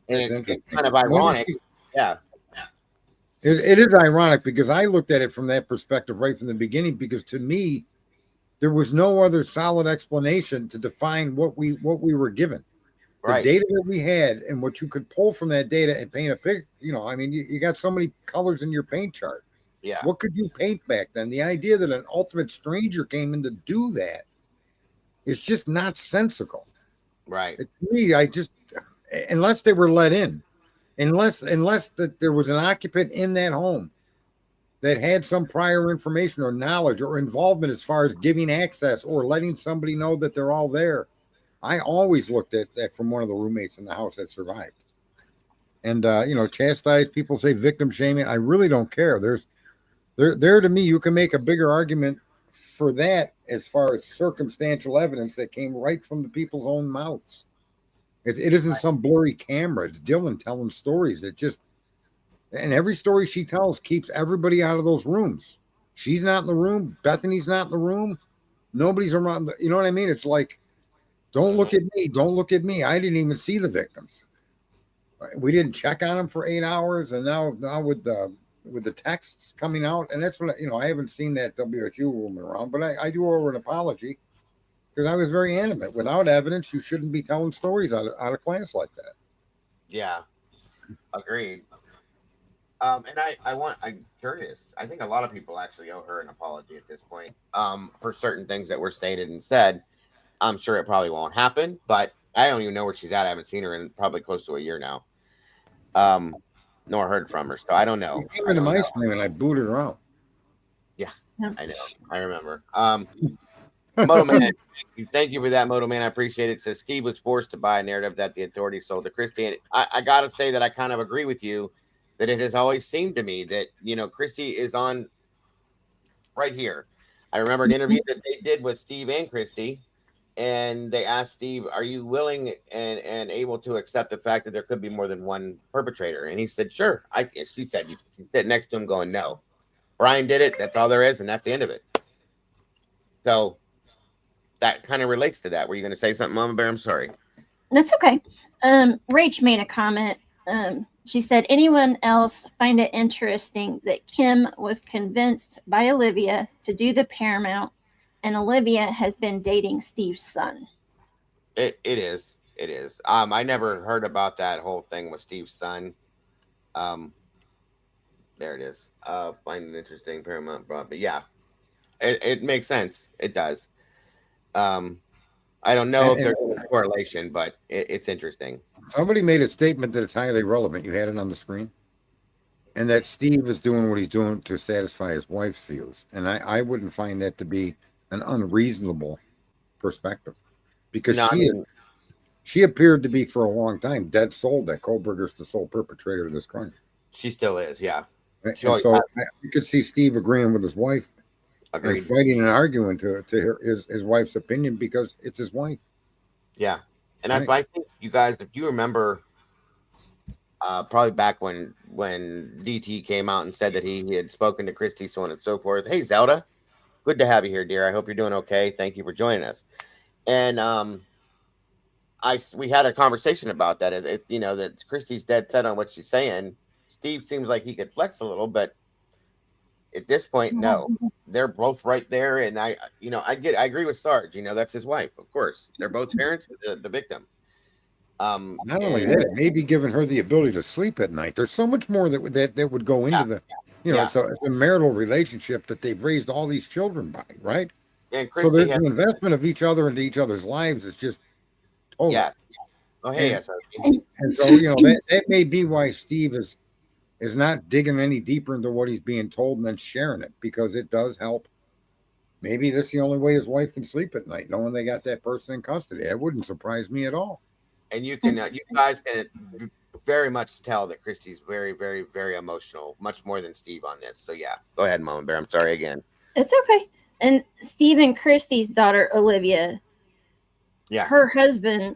Speaker 1: it's kind of ironic. Yeah.
Speaker 10: It is ironic because I looked at it from that perspective right from the beginning, because to me, there was no other solid explanation to define what we were given. The data that we had and what you could pull from that data and paint a picture. You know, I mean, you got so many colors in your paint chart.
Speaker 1: Yeah.
Speaker 10: What could you paint back then? The idea that an ultimate stranger came in to do that It's just not sensical.
Speaker 1: Right.
Speaker 10: To me, unless they were let in, unless that there was an occupant in that home that had some prior information or knowledge or involvement as far as giving access or letting somebody know that they're all there. I always looked at that from one of the roommates in the house that survived. And chastise people, say victim shaming. I really don't care. There to me, you can make a bigger argument for that as far as circumstantial evidence that came right from the people's own mouths. It isn't some blurry camera. It's Dylan telling stories that just, and every story she tells keeps everybody out of those rooms. She's not in the room. Bethany's not in the room. Nobody's around. You know what I mean? It's like, don't look at me. Don't look at me. I didn't even see the victims. We didn't check on them for 8 hours. And now with the texts coming out, and that's what, I haven't seen that WSU woman around, but I do owe her an apology because I was very animate. Without evidence, you shouldn't be telling stories out of class like that.
Speaker 1: Yeah, agreed. And I'm curious. I think a lot of people actually owe her an apology at this point. For certain things that were stated and said. I'm sure it probably won't happen, but I don't even know where she's at. I haven't seen her in probably close to a year now. Nor heard from her, so I don't know.
Speaker 10: She came into my stream and I booted her out.
Speaker 1: Yeah, I know. I remember. Moto Man, thank you for that, Moto Man. I appreciate it. Says Steve was forced to buy a narrative that the authorities sold to Christy. And I got to say that I kind of agree with you that it has always seemed to me that, Christy is on right here. I remember an interview that they did with Steve and Christy, and they asked Steve, are you willing and able to accept the fact that there could be more than one perpetrator? And he said, sure. She said, she sat next to him going, no. Brian did it. That's all there is, and that's the end of it. So that kind of relates to that. Were you going to say something, Mama Bear? I'm sorry.
Speaker 12: That's okay. Rach made a comment. She said, anyone else find it interesting that Kim was convinced by Olivia to do the Paramount, and Olivia has been dating Steve's son?
Speaker 1: It is. It is. I never heard about that whole thing with Steve's son. There it is. Find it interesting, Paramount brought, but yeah, it makes sense. It does. I don't know if there's a correlation, but it's interesting.
Speaker 10: Somebody made a statement that it's highly relevant. You had it on the screen. And that Steve is doing what he's doing to satisfy his wife's views. And I wouldn't find that to be an unreasonable perspective. Because she appeared to be for a long time dead sold that Kohlberger's the sole perpetrator of this crime.
Speaker 1: She still is, yeah.
Speaker 10: And so you could see Steve agreeing with his wife.
Speaker 1: Agreed.
Speaker 10: And fighting and arguing to his wife's opinion because it's his wife.
Speaker 1: Yeah. And I think you guys, if you remember, probably back when DT came out and said that he had spoken to Christy, so on and so forth. Hey, Zelda, good to have you here, dear. I hope you're doing okay. Thank you for joining us. And we had a conversation about that. That Christy's dead set on what she's saying. Steve seems like he could flex a little, but at this point, no. They're both right there, and I agree with Sarge. That's his wife, of course. They're both parents of the victim.
Speaker 10: Not only that, it may be giving her the ability to sleep at night. There's so much more that would go into it's a marital relationship that they've raised all these children by, right?
Speaker 1: And
Speaker 10: so there's an investment of each other into each other's lives is just total.
Speaker 1: Yeah. Oh, hey,
Speaker 10: and so that may be why Steve is not digging any deeper into what he's being told and then sharing it, because it does help. Maybe that's the only way his wife can sleep at night, knowing they got that person in custody. That wouldn't surprise me at all.
Speaker 1: And you guys can very much tell that Christy's very, very, very emotional, much more than Steve on this. So yeah, go ahead, Mama Bear. I'm sorry again.
Speaker 12: It's okay. And Steve and Christy's daughter, Olivia, her husband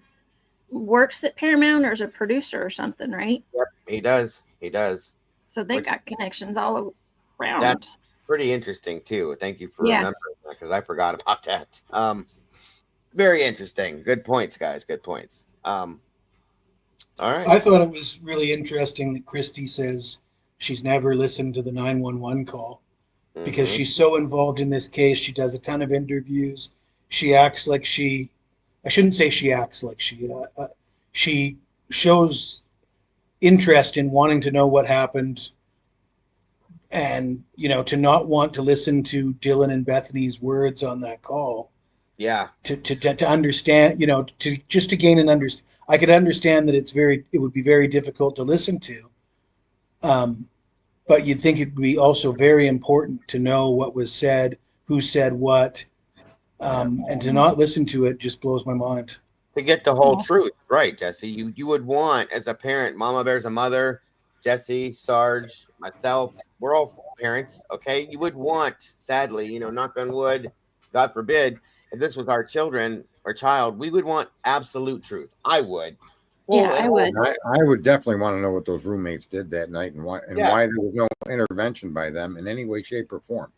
Speaker 12: works at Paramount or is a producer or something, right?
Speaker 1: Yep, he does. He does.
Speaker 12: So they got connections all around.
Speaker 1: That's pretty interesting too. Thank you for remembering that, because I forgot about that. Very interesting. Good points, guys. Good points. All right.
Speaker 11: I thought it was really interesting that Christy says she's never listened to the 911 call because she's so involved in this case. She does a ton of interviews. She acts like I shouldn't say she acts like she shows interest in wanting to know what happened, and to not want to listen to Dylan and Bethany's words on that call.
Speaker 1: Yeah.
Speaker 11: To understand, to just to gain an understand. I could understand that it would be very difficult to listen to. But you'd think it'd be also very important to know what was said, who said what, and to not listen to it just blows my mind.
Speaker 1: To get the whole truth, right, Jesse? You would want, as a parent, Mama Bear's a mother, Jesse, Sarge, myself, we're all parents, okay? You would want, sadly, knock on wood, God forbid, if this was our children or child, we would want absolute truth. I would.
Speaker 12: Yeah, I would.
Speaker 10: I would definitely want to know what those roommates did that night and why there was no intervention by them in any way, shape, or form.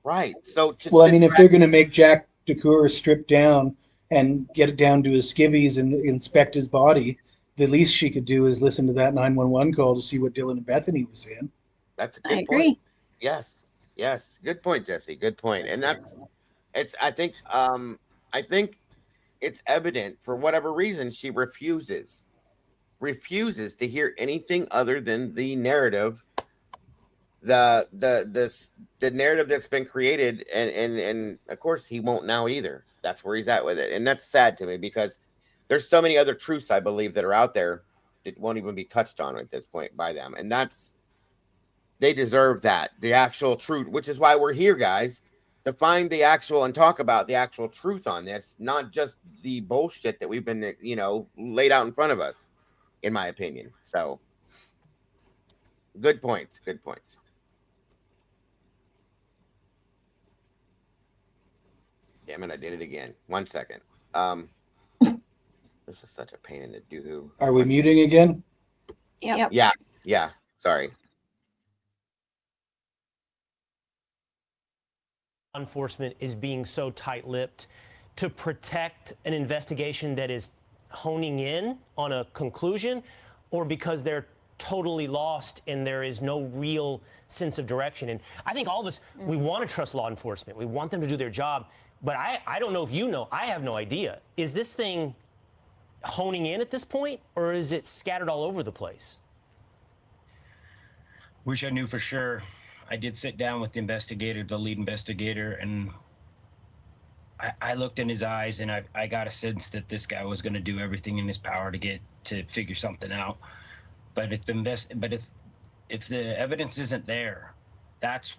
Speaker 1: Right. So,
Speaker 11: well, I mean, if they're going to make Jack DeCoeur strip down and get it down to his skivvies and inspect his body, the least she could do is listen to that 911 call to see what Dylan and Bethany was saying.
Speaker 1: That's a good point. Yes. Good point, Jesse. Good point. And I think it's evident for whatever reason she refuses to hear anything other than the narrative, the narrative that's been created, and of course he won't now either. That's where he's at with it, and that's sad to me because there's so many other truths I believe that are out there that won't even be touched on at this point by them, and they deserve that, the actual truth, which is why we're here, guys, to find the actual and talk about the actual truth on this, not just the bullshit that we've been, laid out in front of us, in my opinion. So, good points. Good points. Damn it, I did it again. 1 second. This is such a pain in the doo-hoo.
Speaker 11: Are we muting again?
Speaker 12: Yep.
Speaker 1: Yeah. Sorry.
Speaker 13: Enforcement is being so tight-lipped to protect an investigation that is honing in on a conclusion, or because they're totally lost and there is no real sense of direction? And I think all of us, we want to trust law enforcement. We want them to do their job. But I don't know if you know. I have no idea. Is this thing honing in at this point, or is it scattered all over the place?
Speaker 21: Wish I knew for sure. I did sit down with the investigator, the lead investigator, and I looked in his eyes, and I got a sense that this guy was going to do everything in his power to figure something out. But if the evidence isn't there, that's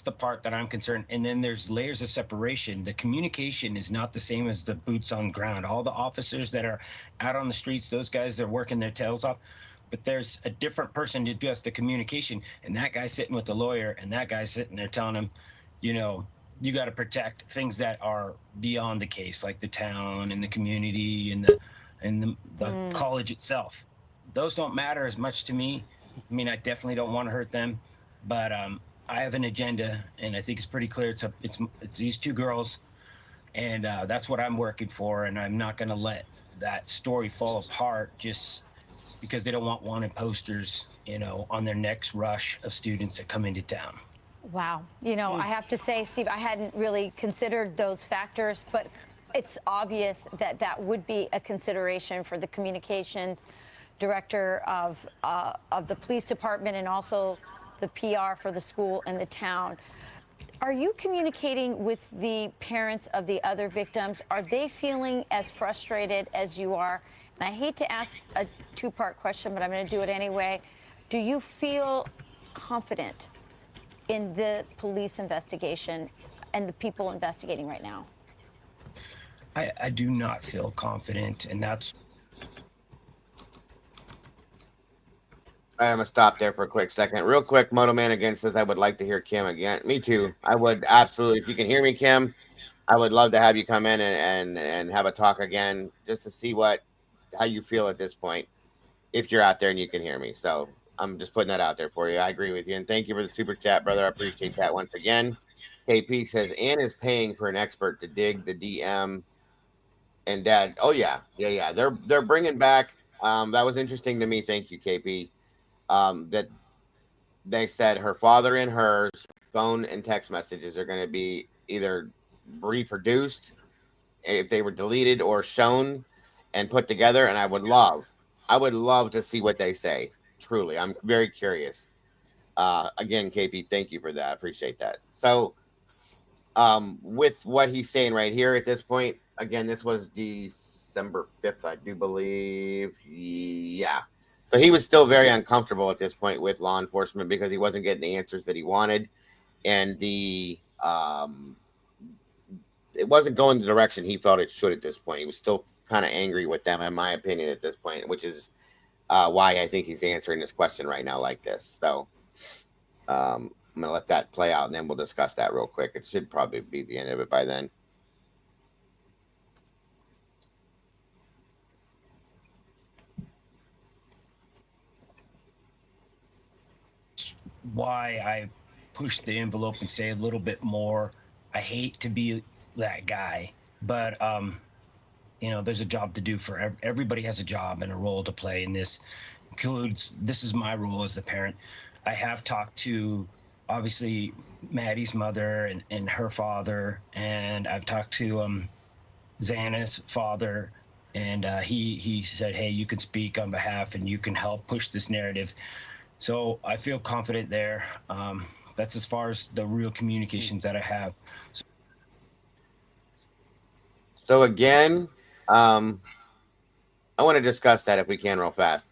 Speaker 21: the part that I'm concerned. And then there's layers of separation. The communication is not the same as the boots on ground. All the officers that are out on the streets, those guys are working their tails off. But there's a different person to does the communication, and that guy's sitting with the lawyer, and that guy's sitting there telling him, you got to protect things that are beyond the case, like the town and the community and the college itself. Those don't matter as much to me. I mean, I definitely don't want to hurt them, but I have an agenda, and I think it's pretty clear. It's these two girls, and that's what I'm working for, and I'm not going to let that story fall apart just because they don't want wanted posters, on their next rush of students that come into town.
Speaker 9: Wow. I have to say, Steve, I hadn't really considered those factors, but it's obvious that that would be a consideration for the communications director of the police department and also the PR for the school and the town. Are you communicating with the parents of the other victims? Are they feeling as frustrated as you are? And I hate to ask a two-part question, but I'm going to do it anyway. Do you feel confident in the police investigation and the people investigating right now?
Speaker 21: I do not feel confident, and that's...
Speaker 1: I'm going to stop there for a quick second. Real quick, Moto Man again says, I would like to hear Kim again. Me too. I would absolutely. If you can hear me, Kim, I would love to have you come in and have a talk again just to see how you feel at this point, if you're out there and you can hear me. So I'm just putting that out there for you. I agree with you. And thank you for the super chat, brother. I appreciate that once again. KP says, Ann is paying for an expert to dig the DM and dad. Oh, yeah. They're bringing back. That was interesting to me. Thank you, KP. That they said her father and hers phone and text messages are going to be either reproduced if they were deleted or shown and put together. And I would love to see what they say. Truly, I'm very curious. Again, KP, thank you for that. I appreciate that. So with what he's saying right here at this point, again, this was December 5th, I do believe. Yeah. So he was still very uncomfortable at this point with law enforcement because he wasn't getting the answers that he wanted. And it wasn't going the direction he felt it should at this point. He was still kind of angry with them, in my opinion, at this point, which is why I think he's answering this question right now like this. So I'm going to let that play out, and then we'll discuss that real quick. It should probably be the end of it by then.
Speaker 21: Why I push the envelope and say a little bit more. I hate to be that guy, but there's a job to do for everybody. Has a job and a role to play, and this is my role as the parent. I have talked to obviously Maddie's mother and her father, and I've talked to Xana's father, and he said, hey, you can speak on behalf and you can help push this narrative. So I feel confident there. That's as far as the real communications that I have.
Speaker 1: So again, I want to discuss that if we can real fast,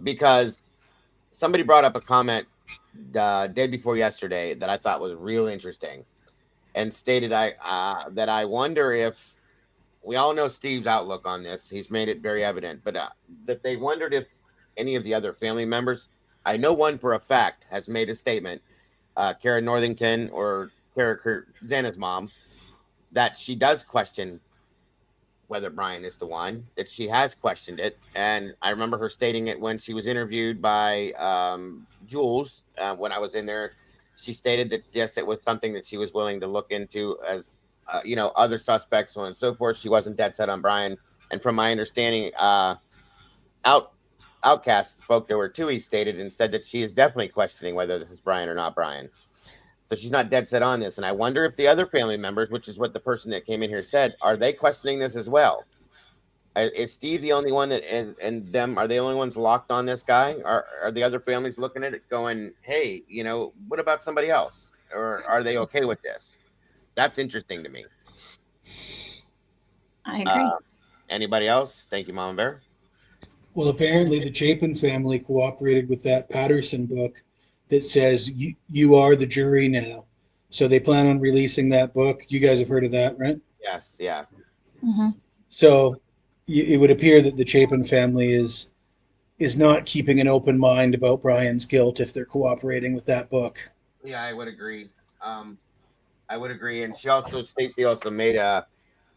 Speaker 1: because somebody brought up a comment day before yesterday that I thought was real interesting, and stated that I wonder if we all know Steve's outlook on this. He's made it very evident, but that they wondered if any of the other family members. I know one for a fact has made a statement, Kara Northington or Kara Xana's mom, that she does question whether Brian is the one, that she has questioned it. And I remember her stating it when she was interviewed by Jules when I was in there. She stated that, yes, it was something that she was willing to look into as, other suspects, so on and so forth. She wasn't dead set on Brian. And from my understanding, Outcast spoke to her too, he stated, and said that she is definitely questioning whether this is Brian or not Brian. So she's not dead set on this. And I wonder if the other family members, which is what the person that came in here said, are they questioning this as well? Is Steve the only one that, and them, are they the only ones locked on this guy? Are the other families looking at it going, hey, what about somebody else? Or are they okay with this? That's interesting to me.
Speaker 12: I agree.
Speaker 1: Anybody else? Thank you, Mama Bear.
Speaker 11: Well, apparently the Chapin family cooperated with that Patterson book that says you are the jury now. So they plan on releasing that book. You guys have heard of that, right?
Speaker 1: Yes, yeah.
Speaker 12: Mm-hmm.
Speaker 11: So it would appear that the Chapin family is not keeping an open mind about Brian's guilt if they're cooperating with that book.
Speaker 1: Yeah, I would agree. I would agree. And Stacey also made a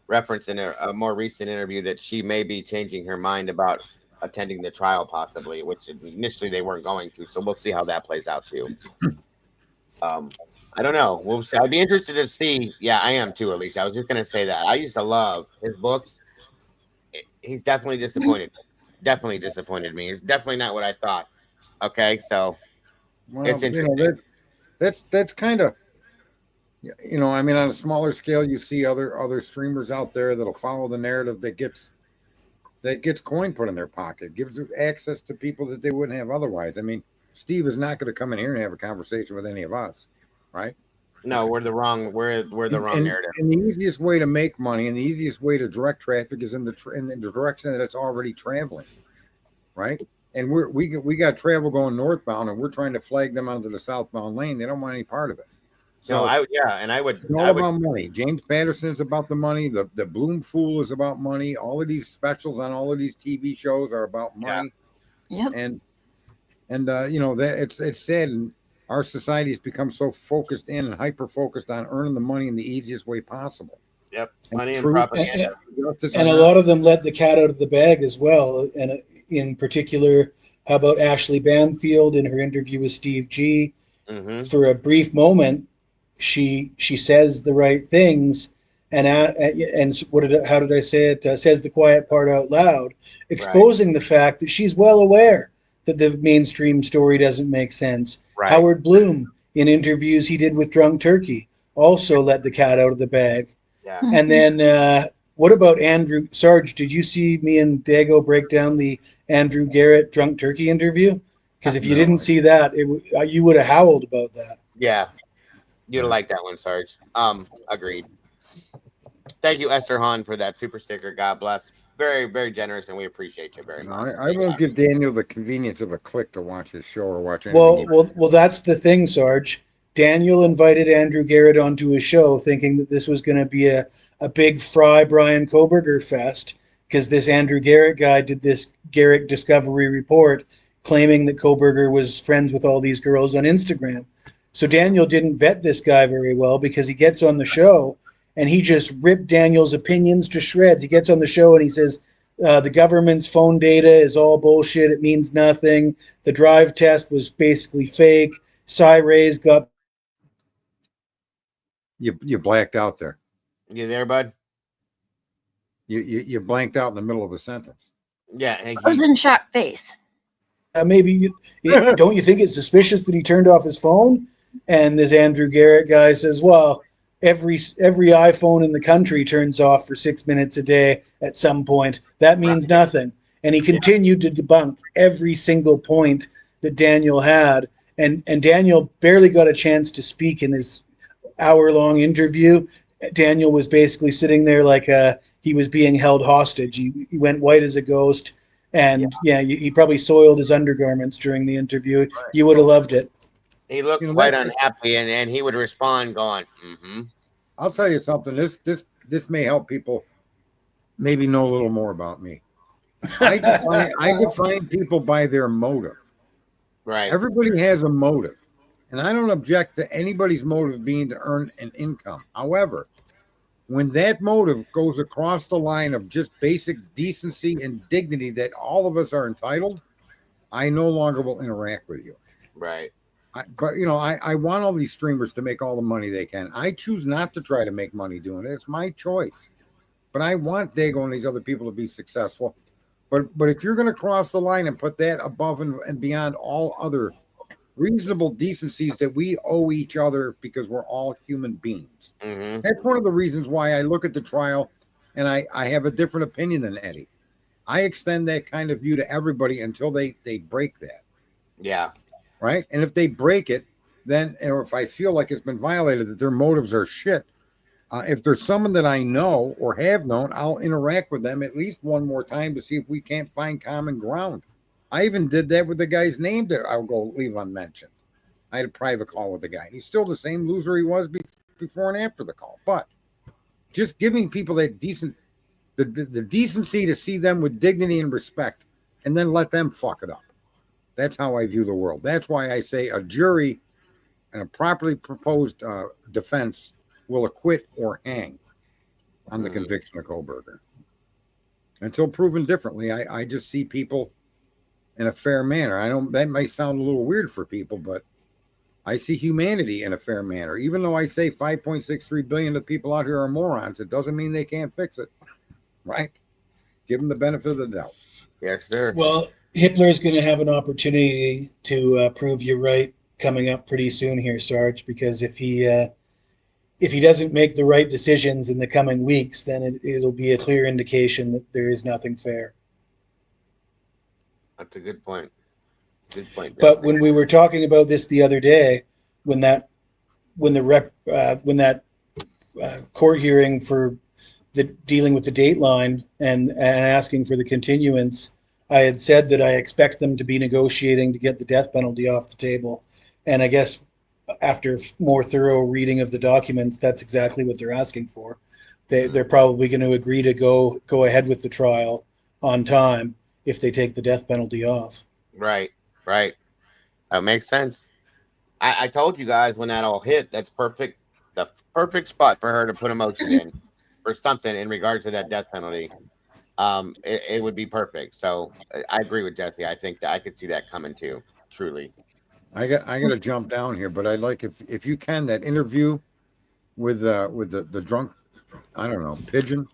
Speaker 1: reference in a more recent interview that she may be changing her mind about attending the trial, possibly, which initially they weren't going to. So we'll see how that plays out too. I don't know. We'll see. I'd be interested to see. Yeah, I am too, Alicia. I was just gonna say that. I used to love his books. He's definitely disappointed. Definitely disappointed me. It's definitely not what I thought. Okay, so it's interesting.
Speaker 10: That's kind of, I mean, on a smaller scale, you see other streamers out there that'll follow the narrative that gets coin put in their pocket, gives access to people that they wouldn't have otherwise. I mean, Steve is not going to come in here and have a conversation with any of us, right?
Speaker 1: No, we're the wrong narrative.
Speaker 10: And the easiest way to make money and the easiest way to direct traffic is in the direction that it's already traveling, right? And we got travel going northbound, and we're trying to flag them onto the southbound lane. They don't want any part of it.
Speaker 1: So I would.
Speaker 10: It's all about money. James Patterson is about the money. The Bloom Fool is about money. All of these specials on all of these TV shows are about money.
Speaker 12: Yeah.
Speaker 10: And that it's sad. And our society has become so focused in and hyper focused on earning the money in the easiest way possible.
Speaker 1: Yep, money and propaganda.
Speaker 11: And a lot of them let the cat out of the bag as well. And in particular, how about Ashley Banfield in her interview with Steve G?
Speaker 1: Mm-hmm.
Speaker 11: For a brief moment, she says the right things, and how did I say it? Says the quiet part out loud, exposing the fact that she's well aware that the mainstream story doesn't make sense.
Speaker 1: Right.
Speaker 11: Howard Bloom, in interviews he did with Drunk Turkey, also let the cat out of the bag.
Speaker 1: Yeah.
Speaker 11: And then what about Andrew Sarge? Did you see me and Dago break down the Andrew Garrett Drunk Turkey interview? Because if you didn't see that, you would have howled about that.
Speaker 1: Yeah. You'd like that one, Sarge. Agreed. Thank you, Esther Hahn, for that super sticker. God bless. Very, very generous, and we appreciate you very much.
Speaker 10: I won't give Daniel the convenience of a click to watch his show or watch anything.
Speaker 11: Well, that's the thing, Sarge. Daniel invited Andrew Garrett onto his show thinking that this was going to be a big Fry Brian Koberger fest, because this Andrew Garrett guy did this Garrett Discovery report claiming that Koberger was friends with all these girls on Instagram. So Daniel didn't vet this guy very well, because he gets on the show and he just ripped Daniel's opinions to shreds. He gets on the show and he says, the government's phone data is all bullshit. It means nothing. The drive test was basically fake. Cy-Rays got...
Speaker 10: You blacked out there.
Speaker 1: You there, bud?
Speaker 10: You blanked out in the middle of a sentence.
Speaker 1: Yeah.
Speaker 12: Frozen shock face.
Speaker 11: Maybe don't you think it's suspicious that he turned off his phone? And this Andrew Garrett guy says, well, every iPhone in the country turns off for 6 minutes a day at some point. That means nothing. And he continued to debunk every single point that Daniel had. And Daniel barely got a chance to speak in this hour-long interview. Daniel was basically sitting there like he was being held hostage. He went white as a ghost. And he probably soiled his undergarments during the interview. You would have loved it.
Speaker 1: He looked quite unhappy, and he would respond going, mm-hmm.
Speaker 10: I'll tell you something. This may help people maybe know a little more about me. I define people by their motive.
Speaker 1: Right.
Speaker 10: Everybody has a motive. And I don't object to anybody's motive being to earn an income. However, when that motive goes across the line of just basic decency and dignity that all of us are entitled, I no longer will interact with you.
Speaker 1: Right.
Speaker 10: But I want all these streamers to make all the money they can. I choose not to try to make money doing it. It's my choice. But I want Dago and these other people to be successful. But if you're going to cross the line and put that above and beyond all other reasonable decencies that we owe each other because we're all human beings.
Speaker 1: Mm-hmm.
Speaker 10: That's one of the reasons why I look at the trial and I have a different opinion than Eddie. I extend that kind of view to everybody until they break that.
Speaker 1: Yeah.
Speaker 10: Right. And if they break it, then, or if I feel like it's been violated, that their motives are shit. If there's someone that I know or have known, I'll interact with them at least one more time to see if we can't find common ground. I even did that with the guy's name that I'll go leave unmentioned. I had a private call with the guy. He's still the same loser he was before and after the call. But just giving people that the decency to see them with dignity and respect, and then let them fuck it up. That's how I view the world. That's why I say a jury and a properly proposed defense will acquit or hang on the conviction of Koberger. Until proven differently, I just see people in a fair manner. I know that might sound a little weird for people, but I see humanity in a fair manner. Even though I say 5.63 billion of people out here are morons, it doesn't mean they can't fix it. Right? Give them the benefit of the doubt.
Speaker 1: Yes, sir.
Speaker 11: Well, Hitler is going to have an opportunity to prove you right coming up pretty soon here, Sarge, because if he doesn't make the right decisions in the coming weeks, then it'll be a clear indication that there is nothing fair.
Speaker 1: That's a good point. Good point.
Speaker 11: But when we were talking about this the other day, when that court hearing for the dealing with the Dateline and asking for the continuance, I had said that I expect them to be negotiating to get the death penalty off the table. And I guess after more thorough reading of the documents, that's exactly what they're asking for. They're probably going to agree to go ahead with the trial on time if they take the death penalty off.
Speaker 1: Right. That makes sense. I told you guys when that all hit, that's perfect. The perfect spot for her to put a motion in for something in regards to that death penalty. It would be perfect. So I agree with Jesse. I think that I could see that coming too. Truly.
Speaker 10: I got to jump down here, but I'd like if you can that interview with the drunk, I don't know, pigeon.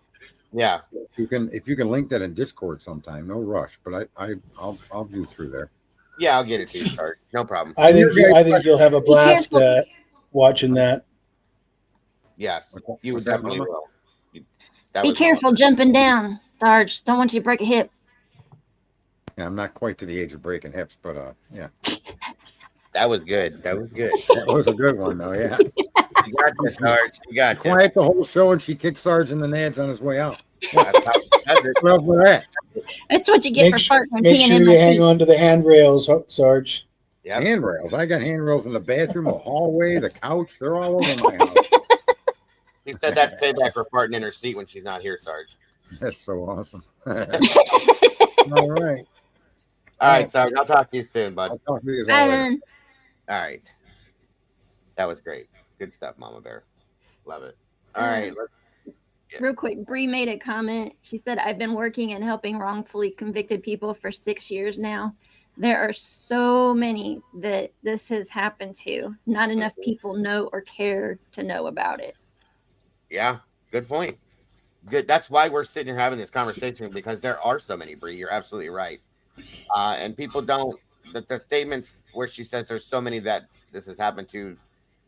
Speaker 1: Yeah.
Speaker 10: If you can link that in Discord sometime, no rush. But I'll view through there.
Speaker 1: Yeah, I'll get it to you, Chart. No problem.
Speaker 11: I think you'll have a blast watching that.
Speaker 1: Yes, you would definitely will.
Speaker 12: Be careful jumping down, Sarge. Don't want you to break a hip.
Speaker 10: Yeah, I'm not quite to the age of breaking hips, but yeah.
Speaker 1: That was good. That was good.
Speaker 10: That was a good one, though. Yeah.
Speaker 1: You got this, Sarge. You got this.
Speaker 10: Quiet the whole show, and she kicked Sarge in the nads on his way out.
Speaker 1: That's how she does it.
Speaker 10: Well, for that.
Speaker 12: That's what you get for farting and
Speaker 11: Make
Speaker 12: peeing
Speaker 11: sure
Speaker 12: in my
Speaker 11: you hang
Speaker 12: feet.
Speaker 11: on to the handrails, Sarge.
Speaker 1: Yep.
Speaker 10: Handrails. I got handrails in the bathroom, the hallway, the couch. They're all over my house.
Speaker 1: She said that's payback for farting in her seat when she's not here, Sarge.
Speaker 10: That's so awesome. All right.
Speaker 1: All right, Sarge. I'll talk to you soon, bud.
Speaker 10: I'll talk to you all later.
Speaker 1: All right. That was great. Good stuff, Mama Bear. Love it. All right.
Speaker 12: Real quick, Bree made a comment. She said, I've been working and helping wrongfully convicted people for 6 years now. There are so many that this has happened to. Not enough people know or care to know about it.
Speaker 1: Yeah, good point. Good. That's why we're sitting here having this conversation, because there are so many, Bree. You're absolutely right. And people don't, the statements where she says there's so many that this has happened to,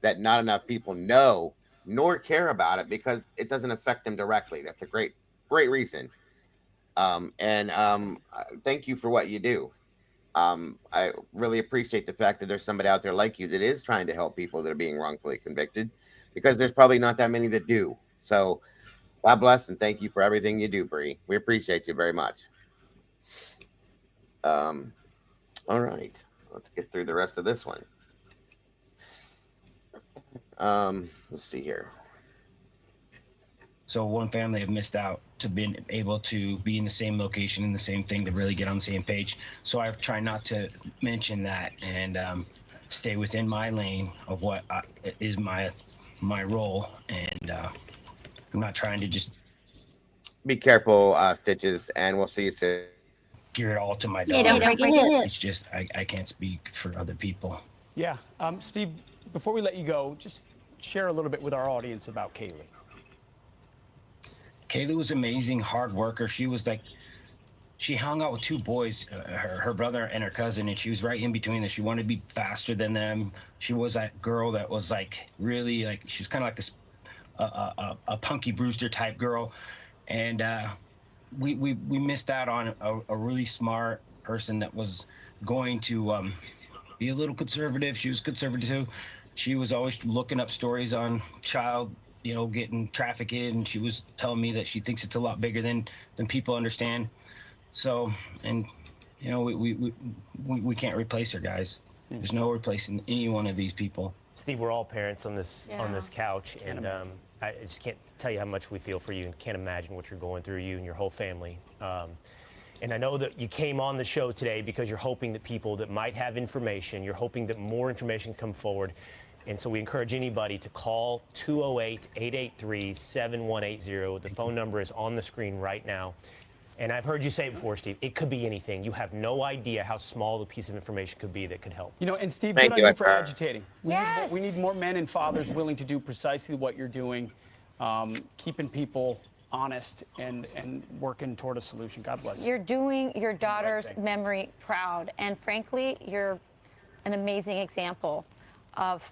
Speaker 1: that not enough people know nor care about it because it doesn't affect them directly. That's a great reason. Thank you for what you do. I really appreciate the fact that there's somebody out there like you that is trying to help people that are being wrongfully convicted, because there's probably not that many that do. So God bless and thank you for everything you do, Bree. We appreciate you very much. All right, let's get through the rest of this one. Let's see here.
Speaker 15: So one family have missed out to being able to be in the same location in the same thing to really get on the same page. So I try not to mention that and stay within my lane of what is my role. And I'm not trying to just
Speaker 1: be careful, Stitches, and we'll see you soon.
Speaker 15: Gear it all to my
Speaker 12: Yeah,
Speaker 15: daughter.
Speaker 12: don't break your hip.
Speaker 15: It's just I can't speak for other people.
Speaker 14: Yeah. Steve, before we let you go, just share a little bit with our audience about Kaylee.
Speaker 15: Kaylee was amazing, hard worker. She was like, she hung out with two boys, her brother and her cousin, and she was right in between them. She wanted to be faster than them. She was that girl that was like really like, she was kind of like this a Punky Brewster type girl, and we missed out on a really smart person that was going to be a little conservative. She was conservative too. She was always looking up stories on child, getting trafficked, and she was telling me that she thinks it's a lot bigger than people understand. So, and we can't replace her, guys. There's no replacing any one of these people.
Speaker 13: Steve, we're all parents on this couch, and I just can't tell you how much we feel for you, and can't imagine what you're going through, you and your whole family. And I know that you came on the show today because you're hoping that people that might have information, you're hoping that more information come forward. And so we encourage anybody to call 208-883-7180. The phone number is on the screen right now. And I've heard you say it before, Steve, it could be anything. You have no idea how small the piece of information could be that could help.
Speaker 14: And Steve, good on you for agitating. We need more men and fathers willing to do precisely what you're doing, keeping people honest and working toward a solution. God bless you.
Speaker 9: You're doing your daughter's memory proud. And frankly, you're an amazing example of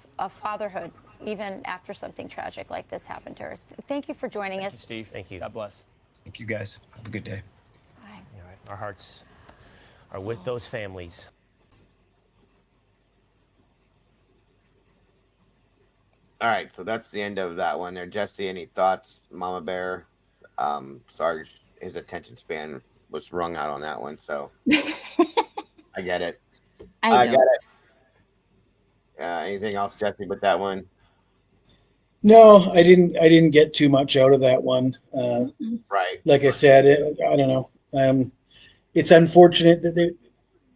Speaker 9: fatherhood, even after something tragic like this happened to her. Thank you for joining us.
Speaker 14: Steve.
Speaker 13: Thank you.
Speaker 14: God bless.
Speaker 15: Thank you, guys. Have a good day.
Speaker 9: Bye.
Speaker 13: All right. Our hearts are with those families.
Speaker 1: All right, so that's the end of that one there. Jesse, any thoughts? Mama Bear, Sarge, his attention span was wrung out on that one, so I get it. I get it. Anything else, Jesse, with that one?
Speaker 11: No, I didn't get too much out of that one.
Speaker 1: Right.
Speaker 11: Like I said, I don't know. It's unfortunate that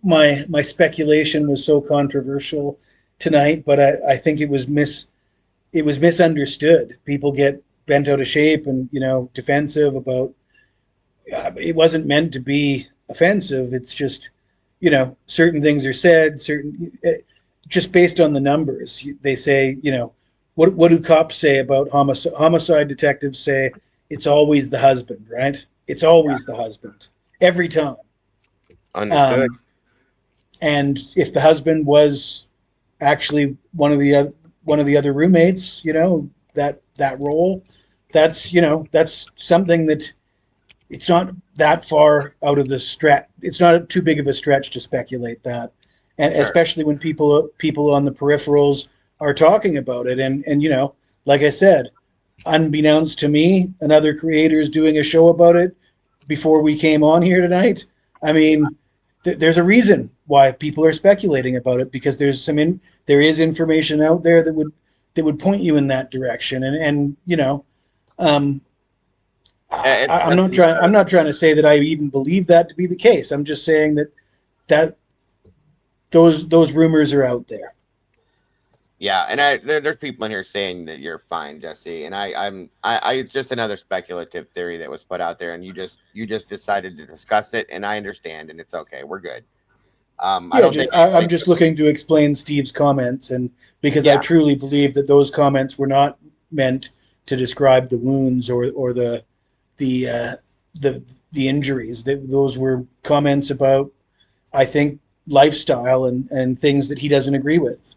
Speaker 11: my speculation was so controversial tonight, but I think it was misunderstood. People get bent out of shape and defensive about. It wasn't meant to be offensive. It's just certain things are said, just based on the numbers. They say, what do cops say about homicide? Homicide detectives say it's always the husband, right? It's always the husband every time.
Speaker 1: Understood.
Speaker 11: And if the husband was actually one of the other roommates, that role, that's something that it's not that far out of the stretch. It's not too big of a stretch to speculate that. And especially when people on the peripherals are talking about it, and like I said, unbeknownst to me, another creator is doing a show about it before we came on here tonight. I mean, there's a reason why people are speculating about it, because there is information out there that would point you in that direction. And you know, I'm not trying to say that I even believe that to be the case. I'm just saying that those rumors are out there.
Speaker 1: Yeah, and there's people in here saying that you're fine, Jesse, and I it's just another speculative theory that was put out there, and you just decided to discuss it, and I understand, and it's okay, we're good.
Speaker 11: I'm just looking to explain Steve's comments, and because I truly believe that those comments were not meant to describe the wounds or the injuries. Those were comments about, I think, lifestyle and things that he doesn't agree with.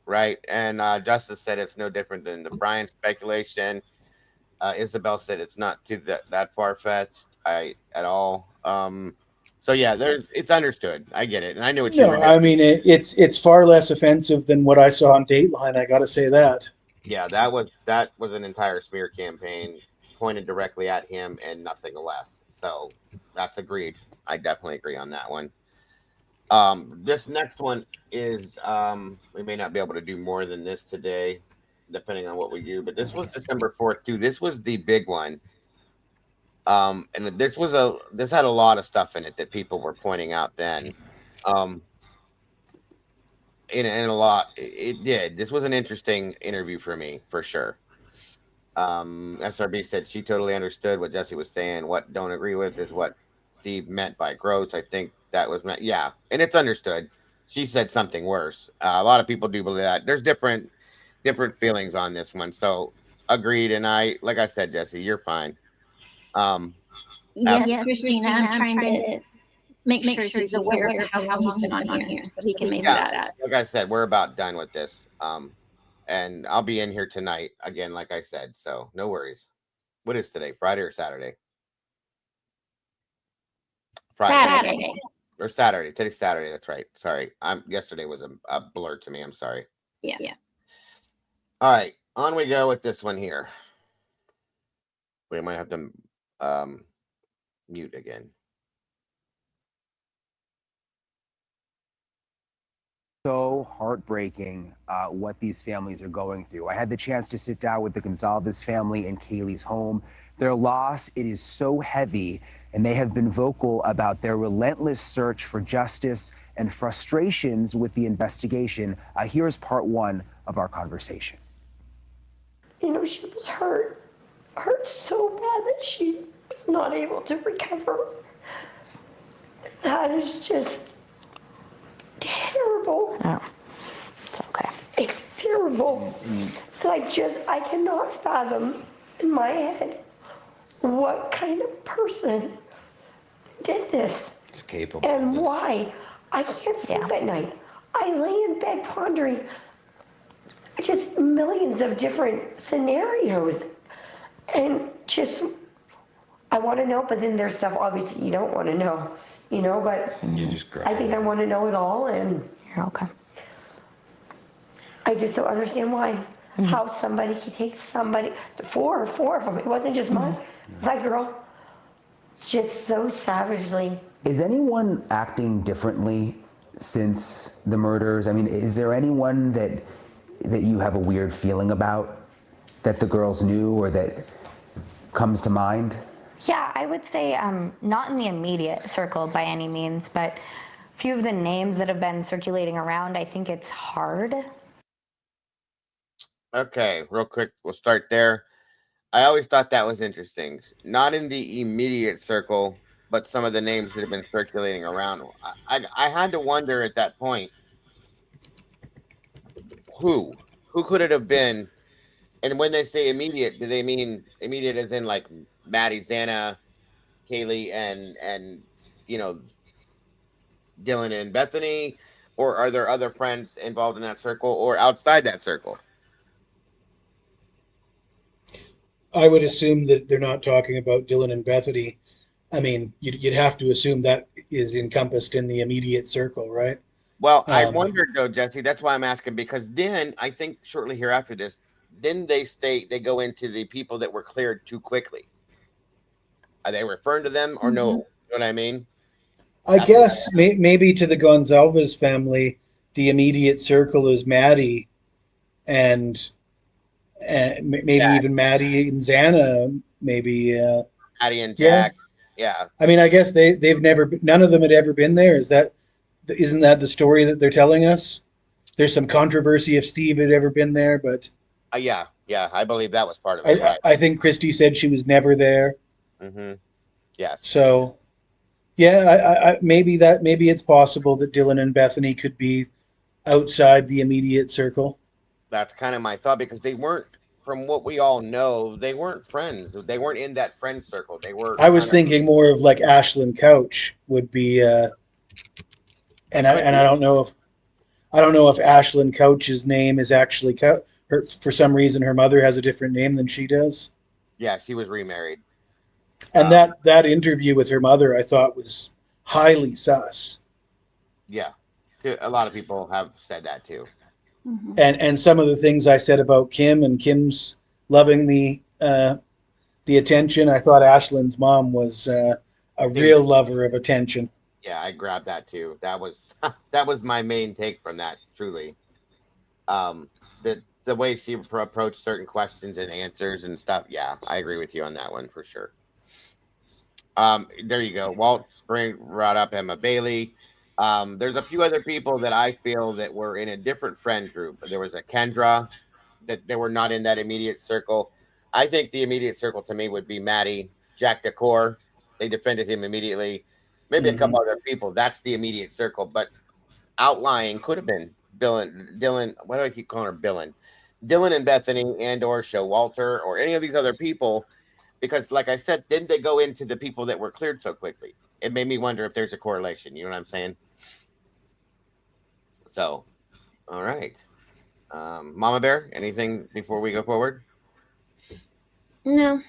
Speaker 1: Right. And Justice said it's no different than the Brian speculation. Isabel said it's not too that far fetched at all. So yeah, it's understood. I get it, and I knew what you were doing.
Speaker 11: I mean, it's far less offensive than what I saw on Dateline. I got to say that.
Speaker 1: Yeah, that was an entire smear campaign pointed directly at him and nothing less. So that's agreed. I definitely agree on that one. This next one is we may not be able to do more than this today, depending on what we do, but this was December 4th too. This was the big one. And this had a lot of stuff in it that people were pointing out then. In a lot it did. This was an interesting interview for me, for sure. SRB said she totally understood what Jesse was saying. What don't agree with is what Steve meant by gross. I think that was meant. Yeah, and it's understood. She said something worse. A lot of people do believe that. There's different feelings on this one. So agreed. And like I said, Jesse, you're fine.
Speaker 12: Yes, Christina, I'm trying to make sure he's aware of how long he's been on here, so he can make that.
Speaker 1: Like I said, we're about done with this. And I'll be in here tonight again, like I said. So no worries. What is today? Friday or Saturday? Friday. Or Saturday. Today's Saturday. That's right. Sorry. Yesterday was a blur to me. I'm sorry.
Speaker 12: Yeah.
Speaker 1: All right. On we go with this one here. We might have to mute again.
Speaker 5: So heartbreaking what these families are going through. I had the chance to sit down with the Gonzalez family in Kaylee's home. Their loss, it is so heavy, and they have been vocal about their relentless search for justice and frustrations with the investigation. Here's part one of our conversation.
Speaker 16: You know, she was hurt so bad that she was not able to recover. That is just terrible.
Speaker 19: Oh, it's okay.
Speaker 16: It's terrible. I cannot fathom in my head what kind of person did this.
Speaker 8: It's capable.
Speaker 16: And why. I can't sleep at night. I lay in bed pondering just millions of different scenarios. And I want to know, but then there's stuff obviously you don't want to know, but
Speaker 8: You just cry.
Speaker 16: I think I want to know it all, and
Speaker 19: You're okay.
Speaker 16: I just don't understand why. How somebody can take somebody, four of them, it wasn't just my girl, just so savagely.
Speaker 5: Is anyone acting differently since the murders? I mean, is there anyone that you have a weird feeling about that the girls knew or that comes to mind?
Speaker 19: Yeah, I would say not in the immediate circle by any means, but a few of the names that have been circulating around, I think it's hard.
Speaker 1: Okay, real quick, we'll start there. I always thought that was interesting. Not in the immediate circle, but some of the names that have been circulating around. I had to wonder at that point, who could it have been? And when they say immediate, do they mean immediate as in like Maddie, Xana, Kaylee, and Dylan and Bethany? Or are there other friends involved in that circle or outside that circle?
Speaker 11: I would assume that they're not talking about Dylan and Bethany. I mean, you'd have to assume that is encompassed in the immediate circle, right?
Speaker 1: Well, I wondered though, Jesse. That's why I'm asking, because then I think shortly hereafter this, didn't they state they go into the people that were cleared too quickly? Are they referring to them or no? You know what I mean?
Speaker 11: I guess maybe to the Gonzalez family, the immediate circle is Maddie, and maybe even Maddie and Xana, maybe.
Speaker 1: Maddie and Jack. Yeah.
Speaker 11: I mean, I guess they've never, none of them had ever been there. Isn't that the story that they're telling us? There's some controversy if Steve had ever been there, but
Speaker 1: Yeah, I believe that was part of it. Right.
Speaker 11: I think Christy said she was never there.
Speaker 1: Yes.
Speaker 11: So, yeah, maybe it's possible that Dylan and Bethany could be outside the immediate circle.
Speaker 1: That's kind of my thought, because they weren't, from what we all know, they weren't friends. They weren't in that friend circle. They were.
Speaker 11: I was thinking more of like Ashlyn Couch would be, and I don't know if Ashlyn Couch's name is actually for some reason her mother has a different name than she does.
Speaker 1: Yeah, she was remarried.
Speaker 11: And that interview with her mother, I thought, was highly sus.
Speaker 1: Yeah, a lot of people have said that too.
Speaker 11: And some of the things I said about Kim and Kim's loving the attention, I thought Ashlyn's mom was a real lover of attention.
Speaker 1: Yeah, I grabbed that too. That was my main take from that. Truly, the way she approached certain questions and answers and stuff. Yeah, I agree with you on that one for sure. There you go. Walt brought up Emma Bailey. There's a few other people that I feel that were in a different friend group. There was a Kendra that they were not in that immediate circle. I think the immediate circle to me would be Maddie, Jack Decor. They defended him immediately. Maybe a couple other people. That's the immediate circle. But outlying could have been Dylan. Why do I keep calling her Dylan? Dylan and Bethany and or Showalter or any of these other people. Because like I said, didn't they go into the people that were cleared so quickly? It made me wonder if there's a correlation. You know what I'm saying? So, all right. Mama Bear, anything before we go forward?
Speaker 2: No.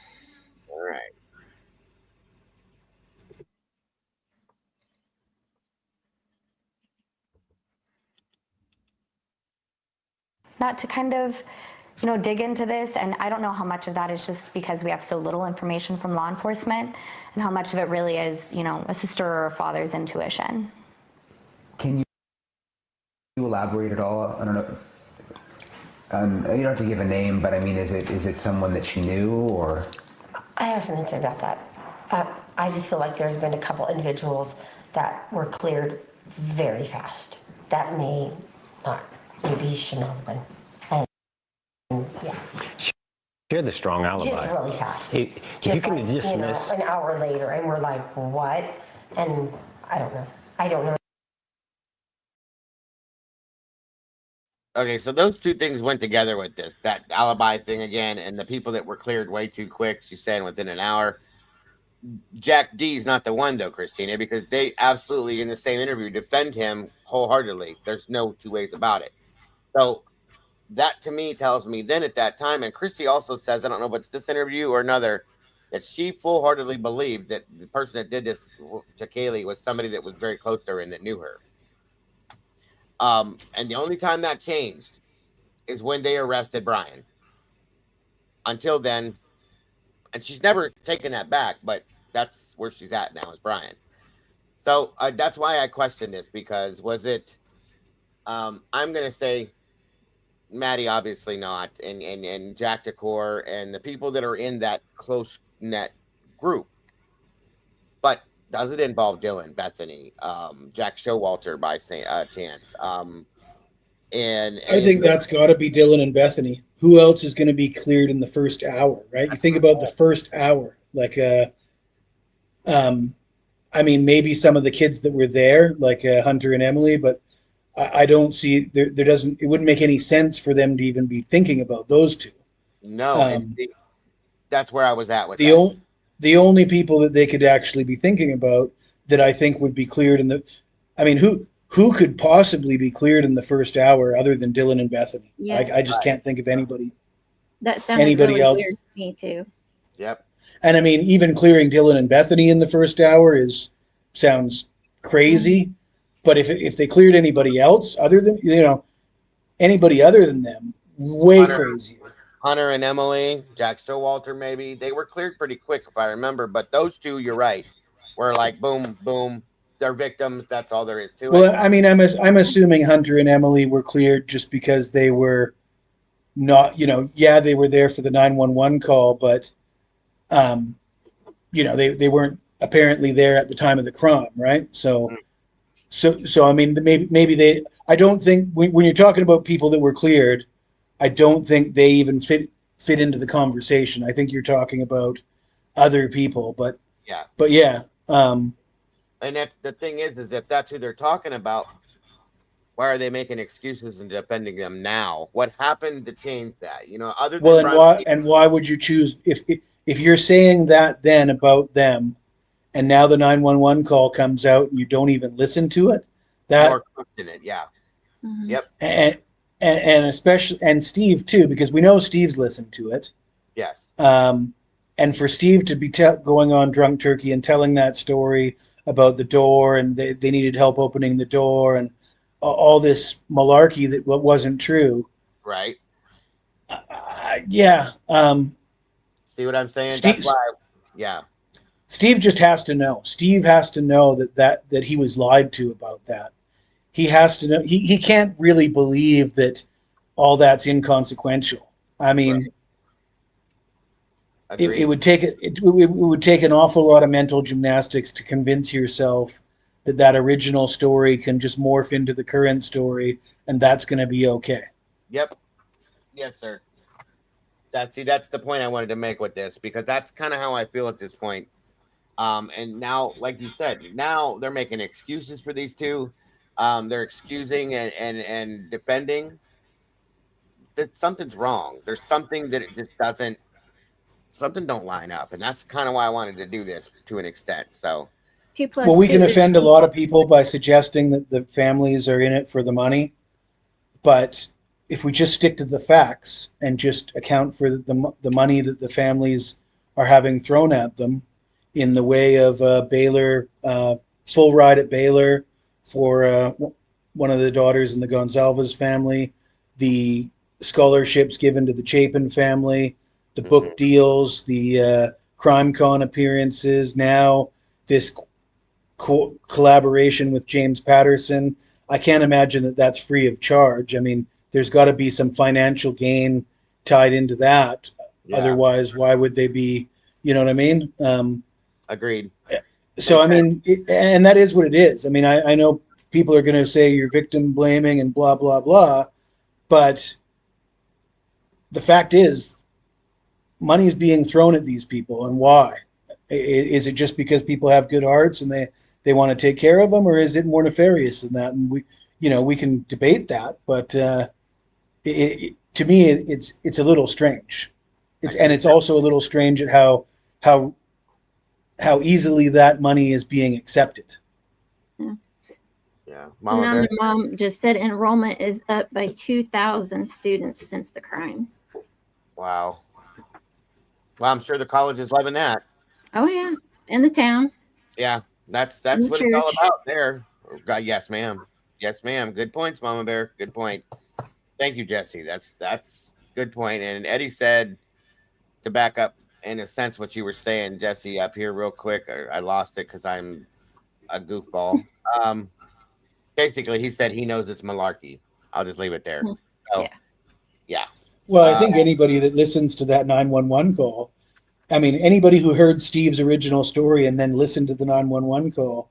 Speaker 1: All right.
Speaker 19: Not to kind of, dig into this, and I don't know how much of that is just because we have so little information from law enforcement, and how much of it really is, a sister or a father's intuition.
Speaker 5: Can you elaborate at all? I don't know. You don't have to give a name, but I mean, is it someone that she knew, or?
Speaker 16: I have something to say about that. I just feel like there's been a couple individuals that were cleared very fast. That may not, maybe shouldn't have been. And yeah.
Speaker 6: She had the strong alibi.
Speaker 16: Just really fast.
Speaker 6: If you can dismiss.
Speaker 16: An hour later, and we're like, what? And I don't know.
Speaker 1: Okay, so those two things went together with this, that alibi thing again, and the people that were cleared way too quick, she's saying within an hour. Jack D's not the one, though, Christina, because they absolutely, in the same interview, defend him wholeheartedly. There's no two ways about it. So that, to me, tells me then at that time, and Christy also says, I don't know if it's this interview or another, that she full-heartedly believed that the person that did this to Kaylee was somebody that was very close to her and that knew her. And the only time that changed is when they arrested Brian. Until then, and she's never taken that back, but that's where she's at now, is Brian. So that's why I question this, because was it, I'm going to say Maddie, obviously not, and Jack Decor and the people that are in that close net group. But does it involve Dylan, Bethany, Jack Showalter by chance? And
Speaker 11: I think that's got to be Dylan and Bethany. Who else is going to be cleared in the first hour, right? You think about the first hour, like, I mean, maybe some of the kids that were there, like Hunter and Emily, but I don't see there doesn't. It wouldn't make any sense for them to even be thinking about those two.
Speaker 1: No, that's where I was at with
Speaker 11: the only people that they could actually be thinking about that I think would be cleared in the. I mean, who could possibly be cleared in the first hour other than Dylan and Bethany?
Speaker 12: Yeah.
Speaker 11: I just can't think of anybody.
Speaker 12: That sounded
Speaker 11: Anybody
Speaker 12: really
Speaker 11: else?
Speaker 12: weird to me too.
Speaker 1: Yep.
Speaker 11: And I mean, even clearing Dylan and Bethany in the first hour sounds crazy. But if they cleared anybody else other than anybody other than them, way crazier.
Speaker 1: Hunter and Emily, Jack Showalter, maybe they were cleared pretty quick if I remember. But those two, you're right, were like boom, boom. They're victims. That's all there is to it.
Speaker 4: Well, I mean, I'm assuming Hunter and Emily were cleared just because they were not, yeah, they were there for the 911 call, but they weren't apparently there at the time of the crime, right? So I mean, maybe they. I don't think when you're talking about people that were cleared, I don't think they even fit into the conversation. I think you're talking about other people, but yeah.
Speaker 1: And that's the thing is if that's who they're talking about, why are they making excuses and defending them now? What happened to change that? Other than
Speaker 4: why would you choose if you're saying that then about them, and now the 911 call comes out and you don't even listen to it?
Speaker 1: More question it, yeah.
Speaker 12: Mm-hmm.
Speaker 1: Yep.
Speaker 4: And especially Steve too, because we know Steve's listened to it.
Speaker 1: Yes.
Speaker 4: And for Steve to be going on Drunk Turkey and telling that story about the door, and they needed help opening the door, and all this malarkey that wasn't true.
Speaker 1: Right.
Speaker 4: Yeah.
Speaker 1: See what I'm saying? That's why. Yeah.
Speaker 4: Steve just has to know. Steve has to know that he was lied to about that. He has to know. He can't really believe that all that's inconsequential. I mean, it would take it would take an awful lot of mental gymnastics to convince yourself that original story can just morph into the current story, and that's going to be okay.
Speaker 1: Yep. Yes, sir. That's the point I wanted to make with this, because that's kind of how I feel at this point. And now, like you said, now they're making excuses for these two. They're excusing and defending. That something's wrong. There's something that it just doesn't. Something don't line up, and that's kind of why I wanted to do this to an extent. So,
Speaker 12: 2 +
Speaker 4: well, we
Speaker 12: 2
Speaker 4: can
Speaker 12: is
Speaker 4: offend a lot of people by suggesting that the families are in it for the money, but if we just stick to the facts and just account for the money that the families are having thrown at them in the way of Baylor, full ride at Baylor for one of the daughters in the Gonzalez family, the scholarships given to the Chapin family, the book deals, the CrimeCon appearances, now this collaboration with James Patterson. I can't imagine that that's free of charge. I mean, there's got to be some financial gain tied into that. Yeah. Otherwise, why would they be? You know what I mean?
Speaker 1: Agreed.
Speaker 4: So, I mean, and that is what it is. I mean, I know people are going to say you're victim blaming and blah, blah, blah. But the fact is, money is being thrown at these people. And why? Is it just because people have good hearts and they want to take care of them? Or is it more nefarious than that? And we can debate that. But to me, it's a little strange. It's also a little strange at how easily that money is being accepted.
Speaker 1: Yeah.
Speaker 12: Mom just said enrollment is up by 2,000 students since the crime.
Speaker 1: Wow. Well, I'm sure the college is loving that.
Speaker 12: Oh yeah, in the town.
Speaker 1: Yeah, that's what it's all about there. Yes, ma'am. Yes, ma'am. Good points, Mama Bear. Good point. Thank you, Jesse. That's good point. And Eddie said, to back up in a sense what you were saying, Jesse, up here real quick. I lost it because I'm a goofball. Basically, he said he knows it's malarkey. I'll just leave it there. So, yeah.
Speaker 4: Well, I think anybody that listens to that 911 call, I mean, anybody who heard Steve's original story and then listened to the 911 call,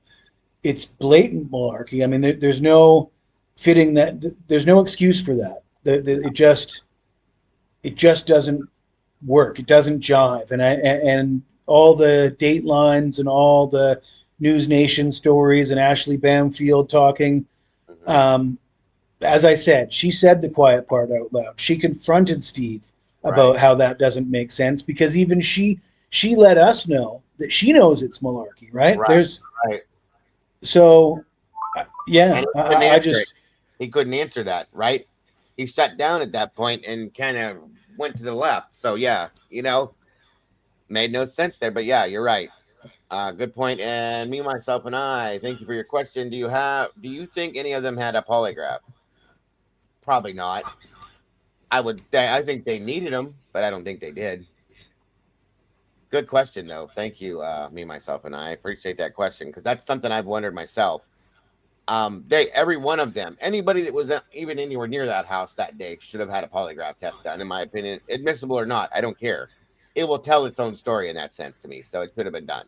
Speaker 4: it's blatant malarkey. I mean, there's no fitting that. There's no excuse for that. It just doesn't work. It doesn't jive. And all the Datelines and all the News Nation stories and Ashley Bamfield talking. As I said, she said the quiet part out loud. She confronted Steve about how that doesn't make sense, because even she let us know that she knows it's malarkey, right? So, yeah,
Speaker 1: he couldn't answer that, right? He sat down at that point and kind of went to the left. So, yeah, made no sense there. But, yeah, you're right. Good point. And me, myself, and I, thank you for your question. Do you think any of them had a polygraph? Probably not. I think they needed them, but I don't think they did. Good question, though. Thank you, me, myself, and I appreciate that question because that's something I've wondered myself. Every one of them, anybody that was even anywhere near that house that day should have had a polygraph test done, in my opinion, admissible or not. I don't care. It will tell its own story in that sense to me. So it should have been done.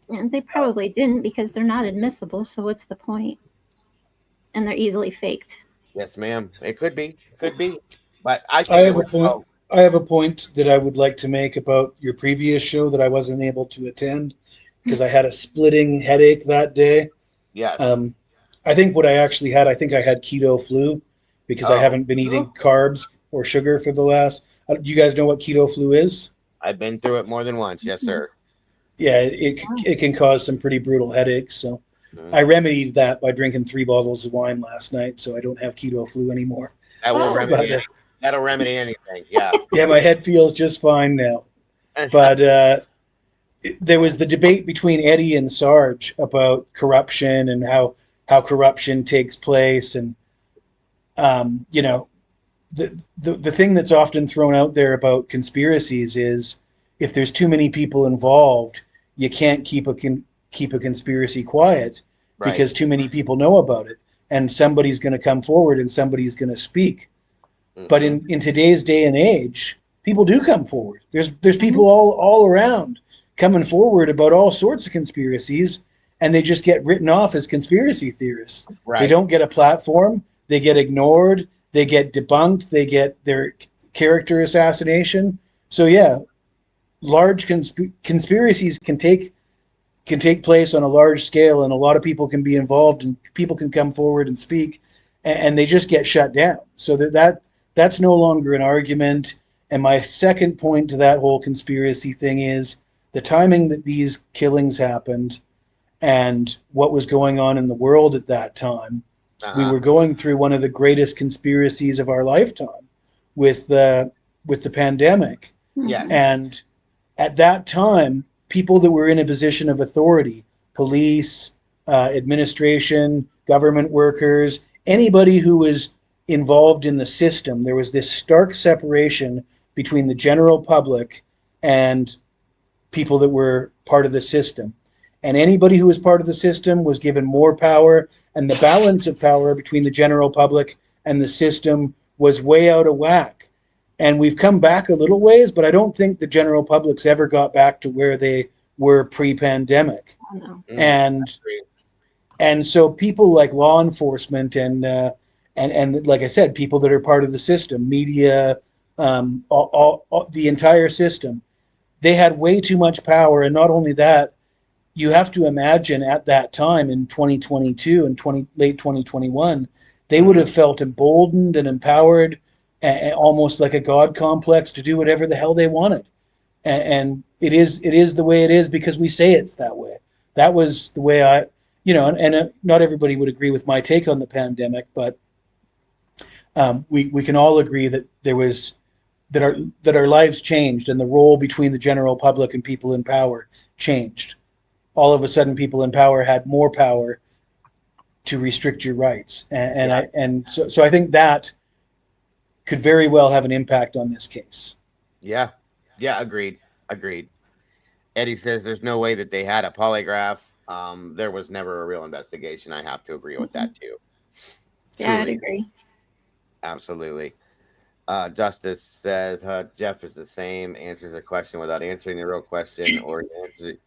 Speaker 12: And they probably didn't because they're not admissible. So what's the point? And they're easily faked.
Speaker 1: Yes, ma'am. It could be, but I think
Speaker 11: I have a point. I have a point that I would like to make about your previous show that I wasn't able to attend because I had a splitting headache that day.
Speaker 1: Yes.
Speaker 11: I think what I actually had, I think I had keto flu because I haven't been eating carbs or sugar for the last. You guys know what keto flu is?
Speaker 1: I've been through it more than once. Yes, sir.
Speaker 11: Yeah, it can cause some pretty brutal headaches. So I remedied that by drinking 3 bottles of wine last night, so I don't have keto flu anymore.
Speaker 1: That will remedy. That'll remedy anything. Yeah.
Speaker 11: Yeah, my head feels just fine now. But there was the debate between Eddie and Sarge about corruption and how corruption takes place, and you know, the thing that's often thrown out there about conspiracies is if there's too many people involved, you can't keep a conspiracy quiet because too many people know about it, and somebody's going to come forward and somebody's going to speak. But in today's day and age, people do come forward. There's people all around coming forward about all sorts of conspiracies, and they just get written off as conspiracy theorists. They don't get a platform. They get ignored. They get debunked. They get their character assassination. So yeah, large conspiracies can take place on a large scale, and a lot of people can be involved, and people can come forward and speak, and they just get shut down. So that's no longer an argument. And my second point to that whole conspiracy thing is the timing that these killings happened and what was going on in the world at that time. We were going through one of the greatest conspiracies of our lifetime with the pandemic.
Speaker 1: Yes.
Speaker 11: And at that time, people that were in a position of authority, police, administration, government workers, anybody who was involved in the system, there was this stark separation between the general public and people that were part of the system. And anybody who was part of the system was given more power, and the balance of power between the general public and the system was way out of whack. And we've come back a little ways, but I don't think the general public's ever got back to where they were pre-pandemic. And so people like law enforcement and like I said, people that are part of the system, media, the entire system, they had way too much power. And not only that, you have to imagine at that time in 2022 and late 2021, they would have felt emboldened and empowered, and almost like a God complex to do whatever the hell they wanted. And it is the way it is because we say it's that way. That was the way and not everybody would agree with my take on the pandemic, but we can all agree that that our lives changed, and the role between the general public and people in power changed. All of a sudden, people in power had more power to restrict your rights, so I think that could very well have an impact on this case.
Speaker 1: Yeah, agreed. Eddie says there's no way that they had a polygraph. There was never a real investigation. I have to agree with that too.
Speaker 12: Yeah, I'd agree.
Speaker 1: Absolutely. Justice says Jeff is the same, answers a question without answering the real question, or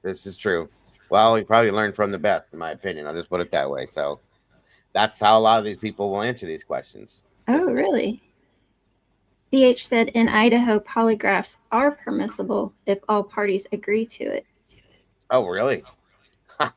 Speaker 1: this is true. Well, he probably learned from the best, in my opinion. I'll just put it that way. So that's how a lot of these people will answer these questions.
Speaker 12: Oh, really? DH said in Idaho, polygraphs are permissible if all parties agree to it.
Speaker 1: Oh, really?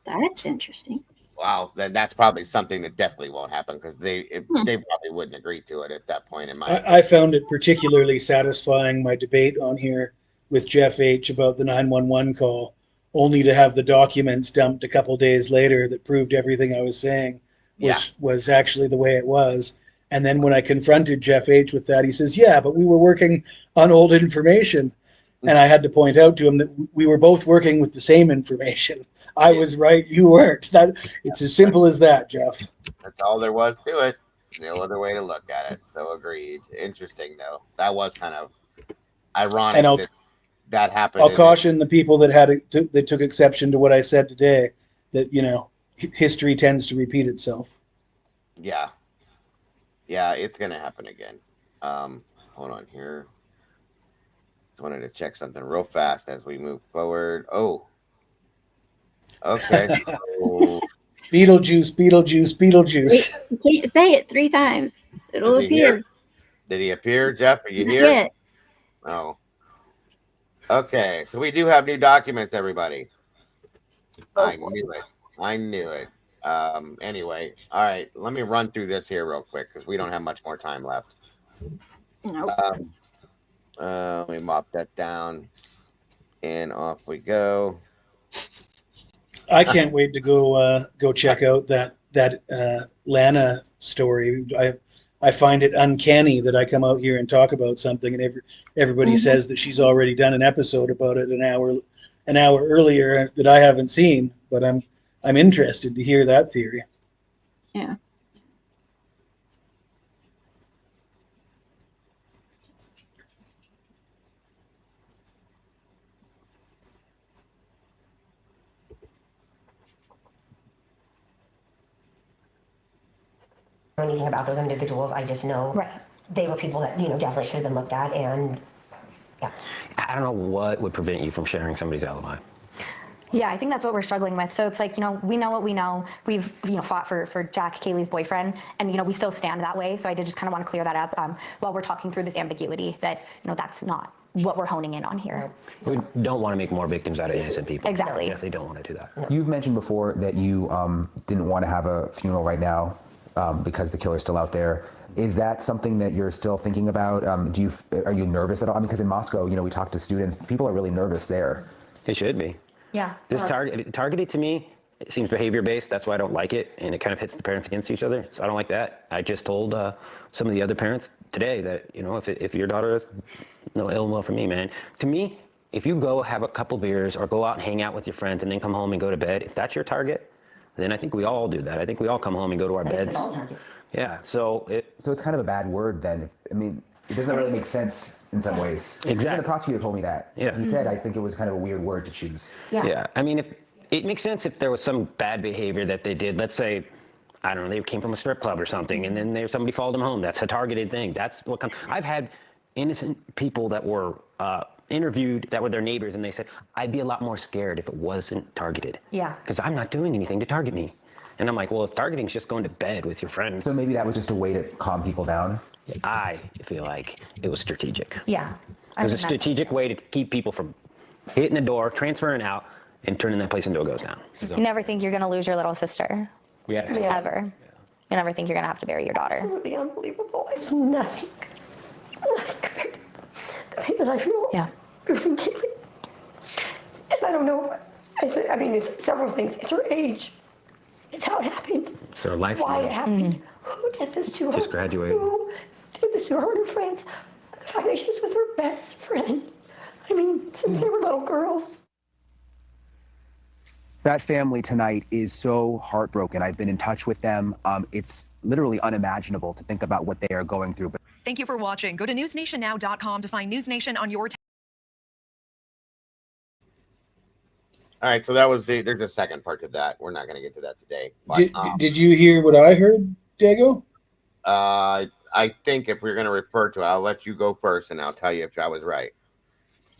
Speaker 12: That's interesting.
Speaker 1: Wow, then that's probably something that definitely won't happen because they probably wouldn't agree to it at that point.
Speaker 11: I found it particularly satisfying, my debate on here with Jeff H. about the 911 call, only to have the documents dumped a couple days later that proved everything I was saying was actually the way it was. And then when I confronted Jeff H. with that, he says, yeah, but we were working on old information. And I had to point out to him that we were both working with the same information. I was right, you weren't. It's as simple as that, Jeff.
Speaker 1: That's all there was to it. No other way to look at it. So agreed. Interesting though. That was kind of ironic
Speaker 11: And
Speaker 1: that happened.
Speaker 11: I'll caution the people that that took exception to what I said today, that history tends to repeat itself.
Speaker 1: Yeah. Yeah, it's gonna happen again. Hold on here. Just wanted to check something real fast as we move forward. Oh. Okay. So,
Speaker 11: Beetlejuice, Beetlejuice, Beetlejuice.
Speaker 12: Say it 3 times. It'll
Speaker 1: is he here?
Speaker 12: appear.
Speaker 1: Did he appear, Jeff? Are you
Speaker 12: Not
Speaker 1: here?
Speaker 12: yet.
Speaker 1: Oh. Okay, so we do have new documents, everybody. I knew it. I knew it. Anyway, all right, let me run through this here real quick because we don't have much more time left.
Speaker 12: Nope.
Speaker 1: Let me mop that down, and off we go.
Speaker 11: I can't wait to go check out that Lana story. I find it uncanny that I come out here and talk about something, and everybody says that she's already done an episode about it an hour earlier that I haven't seen. But I'm interested to hear that theory.
Speaker 12: Yeah.
Speaker 7: Anything about those individuals. I just know they were people that definitely should have been looked at, and yeah.
Speaker 6: I don't know what would prevent you from sharing somebody's alibi.
Speaker 19: Yeah, I think that's what we're struggling with. So it's like, we know what we know. We've, fought for Jack, Kaylee's boyfriend, and, we still stand that way. So I did just kind of want to clear that up while we're talking through this ambiguity that, that's not what we're honing in on here.
Speaker 6: We don't want to make more victims out of innocent people.
Speaker 19: Exactly.
Speaker 6: We definitely don't want to do that.
Speaker 5: You've mentioned before that you didn't want to have a funeral right now because the killer's still out there. Is that something that you're still thinking about? Are you nervous at all? I mean, because in Moscow, we talk to students. People are really nervous there.
Speaker 6: They should be.
Speaker 19: Yeah.
Speaker 6: This targeted to me, it seems behavior based. That's why I don't like it, and it kind of hits the parents against each other. So I don't like that. I just told some of the other parents today that if your daughter is no ill will from me, man. To me, if you go have a couple beers or go out and hang out with your friends and then come home and go to bed, if that's your target, then I think we all do that. I think we all come home and go to our beds. Yeah. So
Speaker 5: it's kind of a bad word then. I mean, it doesn't really make sense in some ways.
Speaker 6: Exactly.
Speaker 5: Even the prosecutor told me that.
Speaker 6: Yeah.
Speaker 5: He said, I think it was kind of a weird word to choose.
Speaker 6: Yeah. I mean, if it makes sense if there was some bad behavior that they did. Let's say, I don't know, they came from a strip club or something, and then somebody followed them home. That's a targeted thing. That's what comes. I've had innocent people that were interviewed that were their neighbors, and they said, I'd be a lot more scared if it wasn't targeted.
Speaker 19: Yeah.
Speaker 6: Because I'm not doing anything to target me. And I'm like, well, if targeting is just going to bed with your friends.
Speaker 5: So maybe that was just a way to calm people down?
Speaker 6: I feel like it was strategic.
Speaker 19: Yeah.
Speaker 6: It was a strategic way to keep people from hitting the door, transferring out, and turning that place into a ghost town. So,
Speaker 19: You never think you're going to lose your little sister.
Speaker 6: Yeah.
Speaker 19: Ever. You never think you're going to have to bury your daughter.
Speaker 16: Absolutely unbelievable. It's nothing compared to the pain that I feel.
Speaker 19: Yeah.
Speaker 16: Losing Kaylee. And I don't know. It's several things. It's her age. It's how it happened.
Speaker 6: It's her life.
Speaker 16: Why it happened. Who did this to her?
Speaker 6: Just graduated.
Speaker 16: Who did this to her and her friends? The fact that she was with her best friend. Since they were little girls.
Speaker 5: That family tonight is so heartbroken. I've been in touch with them. It's literally unimaginable to think about what they are going through.
Speaker 18: Thank you for watching. Go to newsnationnow.com to find News Nation on your
Speaker 1: All right, so that was there's a second part to that. We're not going to get to that today. But,
Speaker 11: Did you hear what I heard, Diego?
Speaker 1: I think if we're going to refer to it, I'll let you go first, and I'll tell you if I was right.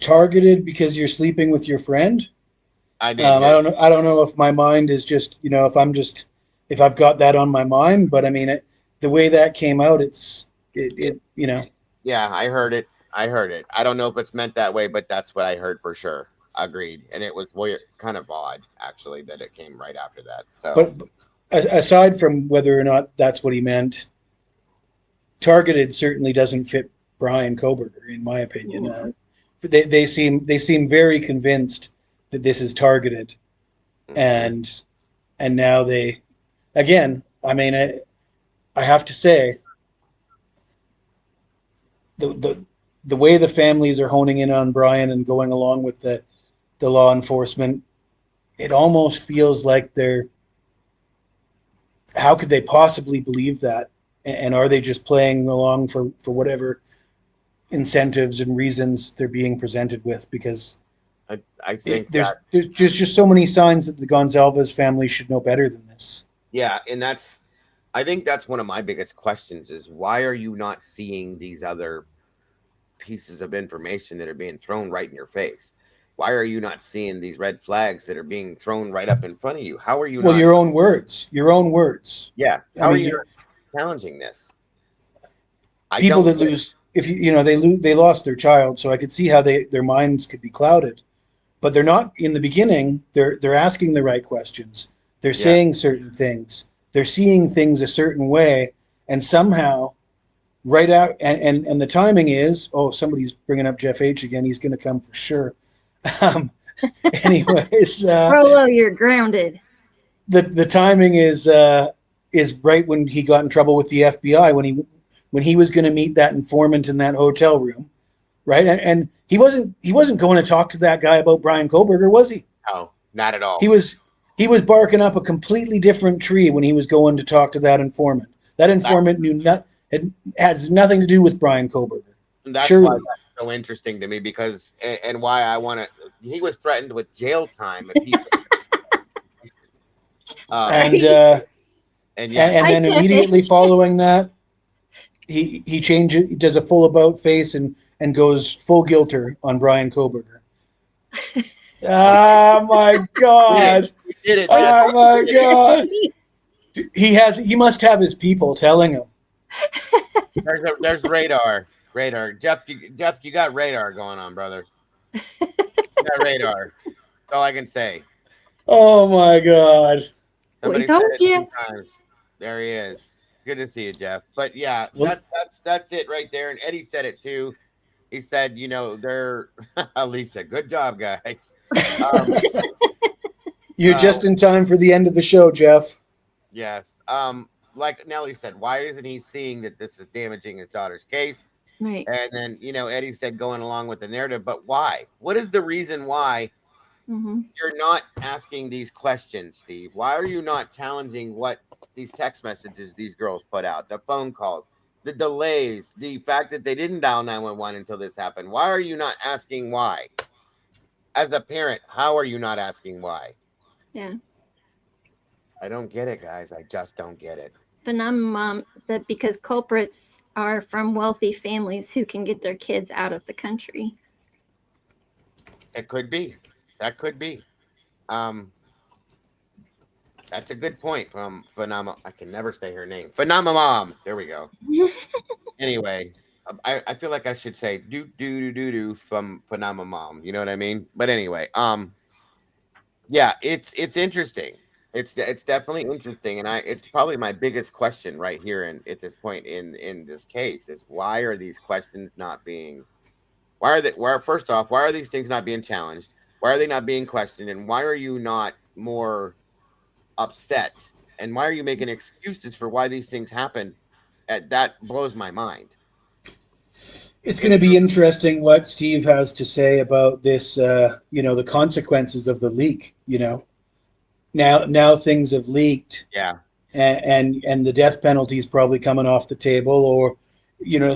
Speaker 11: Targeted because you're sleeping with your friend?
Speaker 1: I did.
Speaker 11: I don't know if my mind is just if I've got that on my mind, but the way that came out,
Speaker 1: Yeah, I heard it. I don't know if it's meant that way, but that's what I heard for sure. Agreed. And it was weird, kind of odd, actually, that it came right after that. So,
Speaker 11: but aside from whether or not that's what he meant, targeted certainly doesn't fit Brian Koberger, in my opinion. They seem very convinced that this is targeted, and now they, again, I have to say, the way the families are honing in on Brian and going along with the law enforcement, it almost feels like how could they possibly believe that and are they just playing along for whatever incentives and reasons they're being presented with? Because
Speaker 1: I think
Speaker 11: there's just so many signs that the Gonzalez family should know better than this.
Speaker 1: Yeah, and I think that's one of my biggest questions is why are you not seeing these other pieces of information that are being thrown right in your face? Why are you not seeing these red flags that are being thrown right up in front of you? How are you
Speaker 11: Well,
Speaker 1: not?
Speaker 11: your own words.
Speaker 1: Yeah.
Speaker 11: I
Speaker 1: How are
Speaker 11: mean,
Speaker 1: you not challenging this?
Speaker 11: people that lose, if they lost their child, so I could see how their minds could be clouded, but they're not in the beginning. They're asking the right questions. They're saying certain things. They're seeing things a certain way, and somehow, right out, and the timing is, oh, somebody's bringing up Jeff H again. He's going to come for sure. Anyways,
Speaker 12: Rolo, you're grounded.
Speaker 11: The timing is right when he got in trouble with the FBI when he was going to meet that informant in that hotel room, right? And he wasn't going to talk to that guy about Brian Koberger, was he?
Speaker 1: No, not at all.
Speaker 11: He was barking up a completely different tree when he was going to talk to that informant. That informant it has nothing to do with Brian Koberger.
Speaker 1: That's why that's so interesting to me because and why I want to. He was threatened with jail time if he.
Speaker 11: And then immediately following that, he changes, he does a full about face and goes full guilter on Brian Koberger. Oh my God!
Speaker 1: We did it.
Speaker 11: Oh my God! He must have his people telling him.
Speaker 1: There's radar. Jeff, you got radar going on, brother. You got radar. That's all I can say.
Speaker 11: Oh my God!
Speaker 1: Somebody said it 2 times. There he is. Good to see you, Jeff. But yeah, that's it right there. And Eddie said it too. He said, they're Alicia. Good job, guys.
Speaker 11: You're just in time for the end of the show, Jeff.
Speaker 1: Yes. Like Nellie said, why isn't he seeing that this is damaging his daughter's case?
Speaker 12: Right.
Speaker 1: And then, Eddie said going along with the narrative, but why? What is the reason why you're not asking these questions, Steve? Why are you not challenging what these text messages these girls put out, the phone calls, the delays, the fact that they didn't dial 911 until this happened? Why are you not asking why? As a parent, how are you not asking why?
Speaker 12: Yeah.
Speaker 1: I don't get it, guys. I just don't get it.
Speaker 12: Phenomenon that because culprits are from wealthy families who can get their kids out of the country.
Speaker 1: It could be. That could be. That's a good point from Phenom. I can never say her name. Phenomom. There we go. Anyway, I feel like I should say do from Phenomom. You know what I mean? But anyway, yeah, it's interesting. It's definitely interesting, and it's probably my biggest question right here at this point in this case is why are these questions not being first off, why are these things not being challenged? Why are they not being questioned? And why are you not more upset? And why are you making excuses for why these things happen? That blows my mind.
Speaker 11: It's going to be interesting what Steve has to say about this, the consequences of the leak, Now things have leaked.
Speaker 1: Yeah.
Speaker 11: And the death penalty is probably coming off the table, or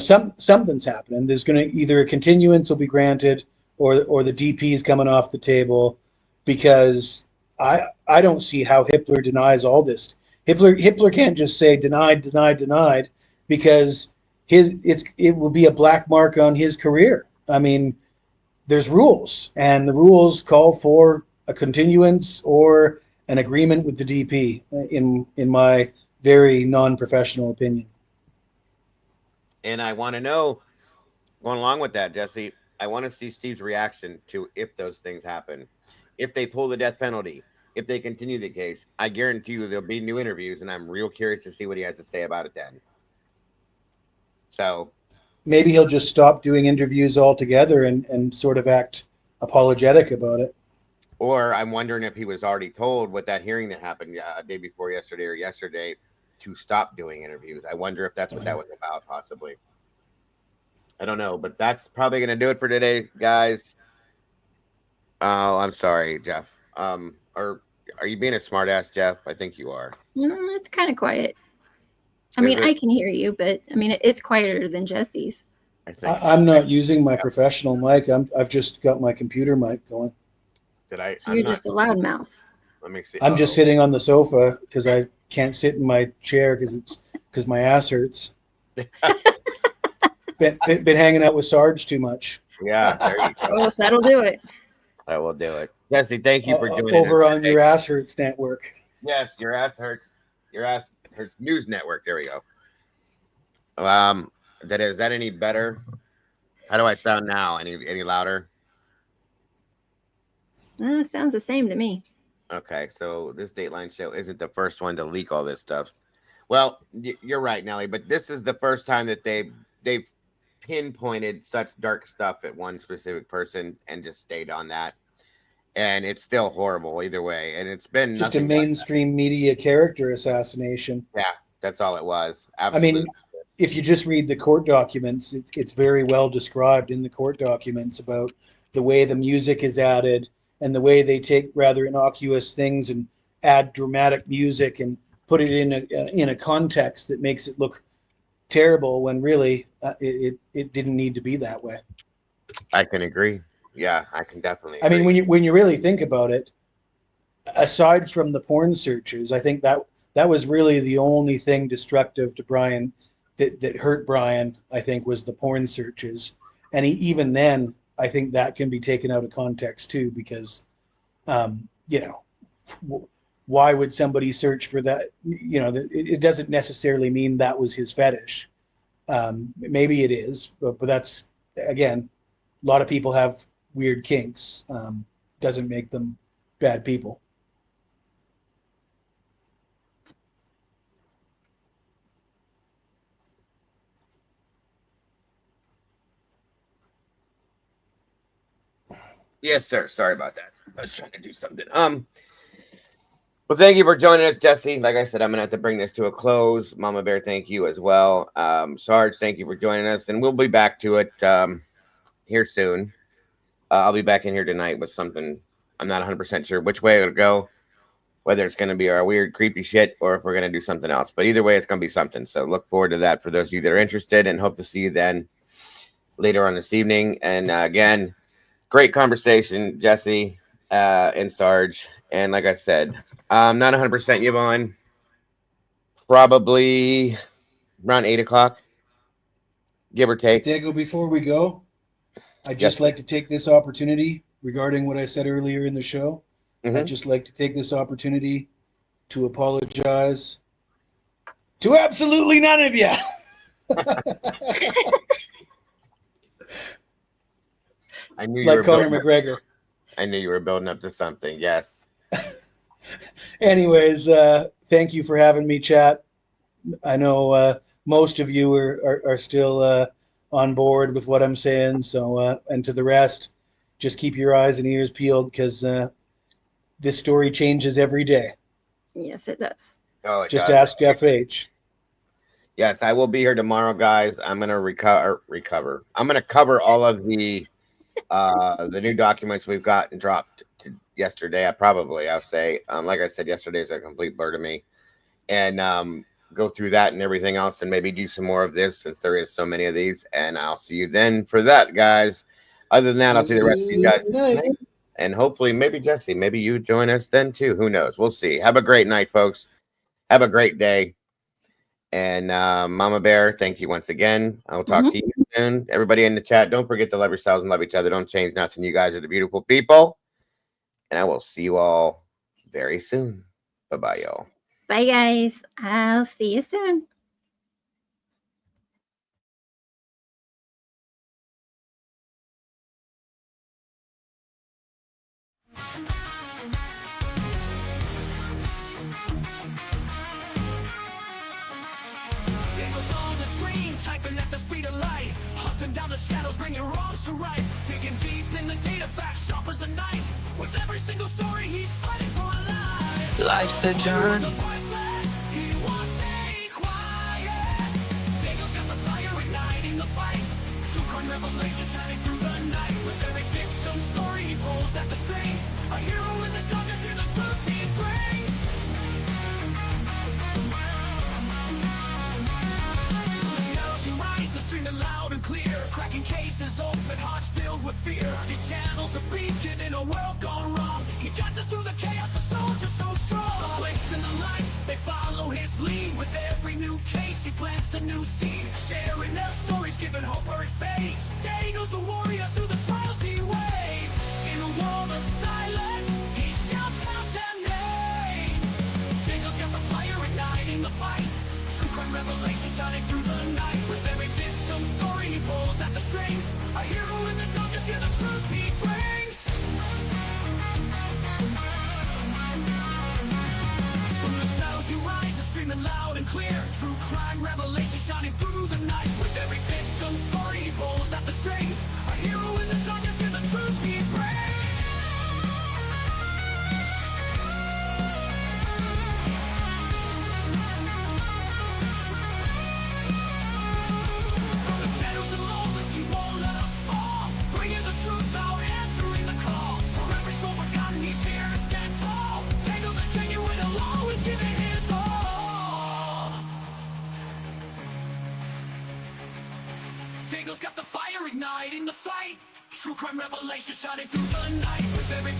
Speaker 11: something's happening. There's going to either a continuance will be granted, or the DP is coming off the table, because I don't see how Hitler denies all this. Hitler can't just say denied, because it will be a black mark on his career. I mean, there's rules, and the rules call for a continuance or an agreement with the DP, in my very non-professional opinion.
Speaker 1: And I want to know, going along with that, Jesse, I want to see Steve's reaction to if those things happen. If they pull the death penalty, if they continue the case, I guarantee you there'll be new interviews, and I'm real curious to see what he has to say about it then. So
Speaker 11: maybe he'll just stop doing interviews altogether and sort of act apologetic about it.
Speaker 1: Or I'm wondering if he was already told with that hearing that happened day before yesterday or yesterday to stop doing interviews. I wonder if that's what that was about, possibly. I don't know, but that's probably going to do it for today, guys. Oh, I'm sorry, Jeff. Or are you being a smartass, Jeff? I think you are.
Speaker 12: It's kind of quiet. I mean, I can hear you, but I mean, it's quieter than Jesse's.
Speaker 11: I'm not using my professional mic. I've just got my computer mic going.
Speaker 12: So you're just a loudmouth.
Speaker 1: Let me see.
Speaker 11: I'm just sitting on the sofa because I can't sit in my chair because my ass hurts. been hanging out with Sarge too much.
Speaker 1: Yeah, there you go.
Speaker 12: Oh, that'll do it.
Speaker 1: That will do it. Jesse, thank you for joining
Speaker 11: over
Speaker 1: us
Speaker 11: on your Ass Hurts Network.
Speaker 1: Yes, your ass hurts. Your ass hurts news network. There we go. Is that any better? How do I sound now? Any louder?
Speaker 12: Sounds the same to me.
Speaker 1: Okay, so this Dateline show isn't the first one to leak all this stuff. Well, you're right, Nelly, but this is the first time that they've pinpointed such dark stuff at one specific person and just stayed on that. And it's still horrible either way. And it's been
Speaker 11: just a mainstream media character assassination.
Speaker 1: Yeah, that's all it was. Absolutely.
Speaker 11: I mean, if you just read the court documents, it's very well described in the court documents about the way the music is added and the way they take rather innocuous things and add dramatic music and put it in a context that makes it look terrible when really it didn't need to be that way.
Speaker 1: I can agree. Yeah, I can definitely agree.
Speaker 11: I mean, when you really think about it, aside from the porn searches, I think that was really the only thing destructive to Brian that hurt Brian, I think, was the porn searches. And even then, I think that can be taken out of context too, because, why would somebody search for that? It doesn't necessarily mean that was his fetish. Maybe it is, but that's, again, a lot of people have weird kinks. Doesn't make them bad people.
Speaker 1: Yes, sir. Sorry about that. I was trying to do something. Well, thank you for joining us, Jesse. Like I said, I'm gonna have to bring this to a close. Mama Bear, thank you as well. Sarge, thank you for joining us, and we'll be back to it here soon. I'll be back in here tonight with something. I'm not 100% sure which way it'll go, whether it's gonna be our weird, creepy shit or if we're gonna do something else. But either way, it's gonna be something. So look forward to that for those of you that are interested, and hope to see you then later on this evening. And again, great conversation, Jesse and Sarge. And like I said, I'm not 100% Yvonne. Probably around 8 o'clock, give or take.
Speaker 11: Diego, before we go, I'd just like to take this opportunity regarding what I said earlier in the show. I'd just like to take this opportunity to apologize to absolutely none of you.
Speaker 1: I knew
Speaker 11: like Conor McGregor.
Speaker 1: I knew you were building up to something. Yes.
Speaker 11: Anyways, thank you for having me, chat. I know most of you are still on board with what I'm saying. So, and to the rest, just keep your eyes and ears peeled, because this story changes every day.
Speaker 12: Yes, it does.
Speaker 1: Oh, it
Speaker 11: just
Speaker 1: does.
Speaker 11: ask Jeff H.
Speaker 1: Yes, I will be here tomorrow, guys. I'm gonna recover. I'm gonna cover all of the new documents we've got and dropped yesterday. I'll say, like I said, yesterday's a complete blur to me, and go through that and everything else, and maybe do some more of this since there is so many of these. And I'll see you then for that, guys. Other than that, I'll see the rest of you guys tonight. And hopefully, maybe Jesse, maybe you join us then too. Who knows? We'll see. Have a great night, folks. Have a great day. And Mama Bear, thank you once again. I will talk to you soon. Everybody in the chat, don't forget to love yourselves and love each other. Don't change nothing. You guys are the beautiful people. And I will see you all very soon. Bye-bye, y'all.
Speaker 12: Bye, guys. I'll see you soon.
Speaker 17: Typing at the speed of light, hunting down the shadows, bringing wrongs to right, digging deep in the data facts, sharp as a knife. With every single story, he's fighting for a life. Life's a journey. He won't stay quiet. Diego's got the fire igniting the fight. True crime revelation shining through the night. With every victim story, he pulls at the strings. A hero in the darkness, hear the truth he brings. a world gone wrong. He guides us through the chaos, a soldier so strong. The flicks and the lights, they follow his lead. With every new case, he plants a new seed. Sharing their stories, giving hope where it fades. Daniel's a warrior through the trials he waves. In a world of silence, he shouts out their names. Daniel's got the fire igniting the fight. True crime revelation shining through the night. With every victim story, he pulls at the strings. A hero in the darkness, hear the truth he brings. From the shadows he rises, streaming loud and clear. True crime revelation shining through the night. With every victim story, he pulls at the strings. A hero in the darkness, hear the truth he brings. From the shadows and lawless, he won't let us fall. Bringing the truth out, answering the call. For every soul forgotten, he's here to stand tall. Tangle the genuine, he'll always give it his all. Dangle's got the fire igniting the fight. True crime revelation shining through the night. With every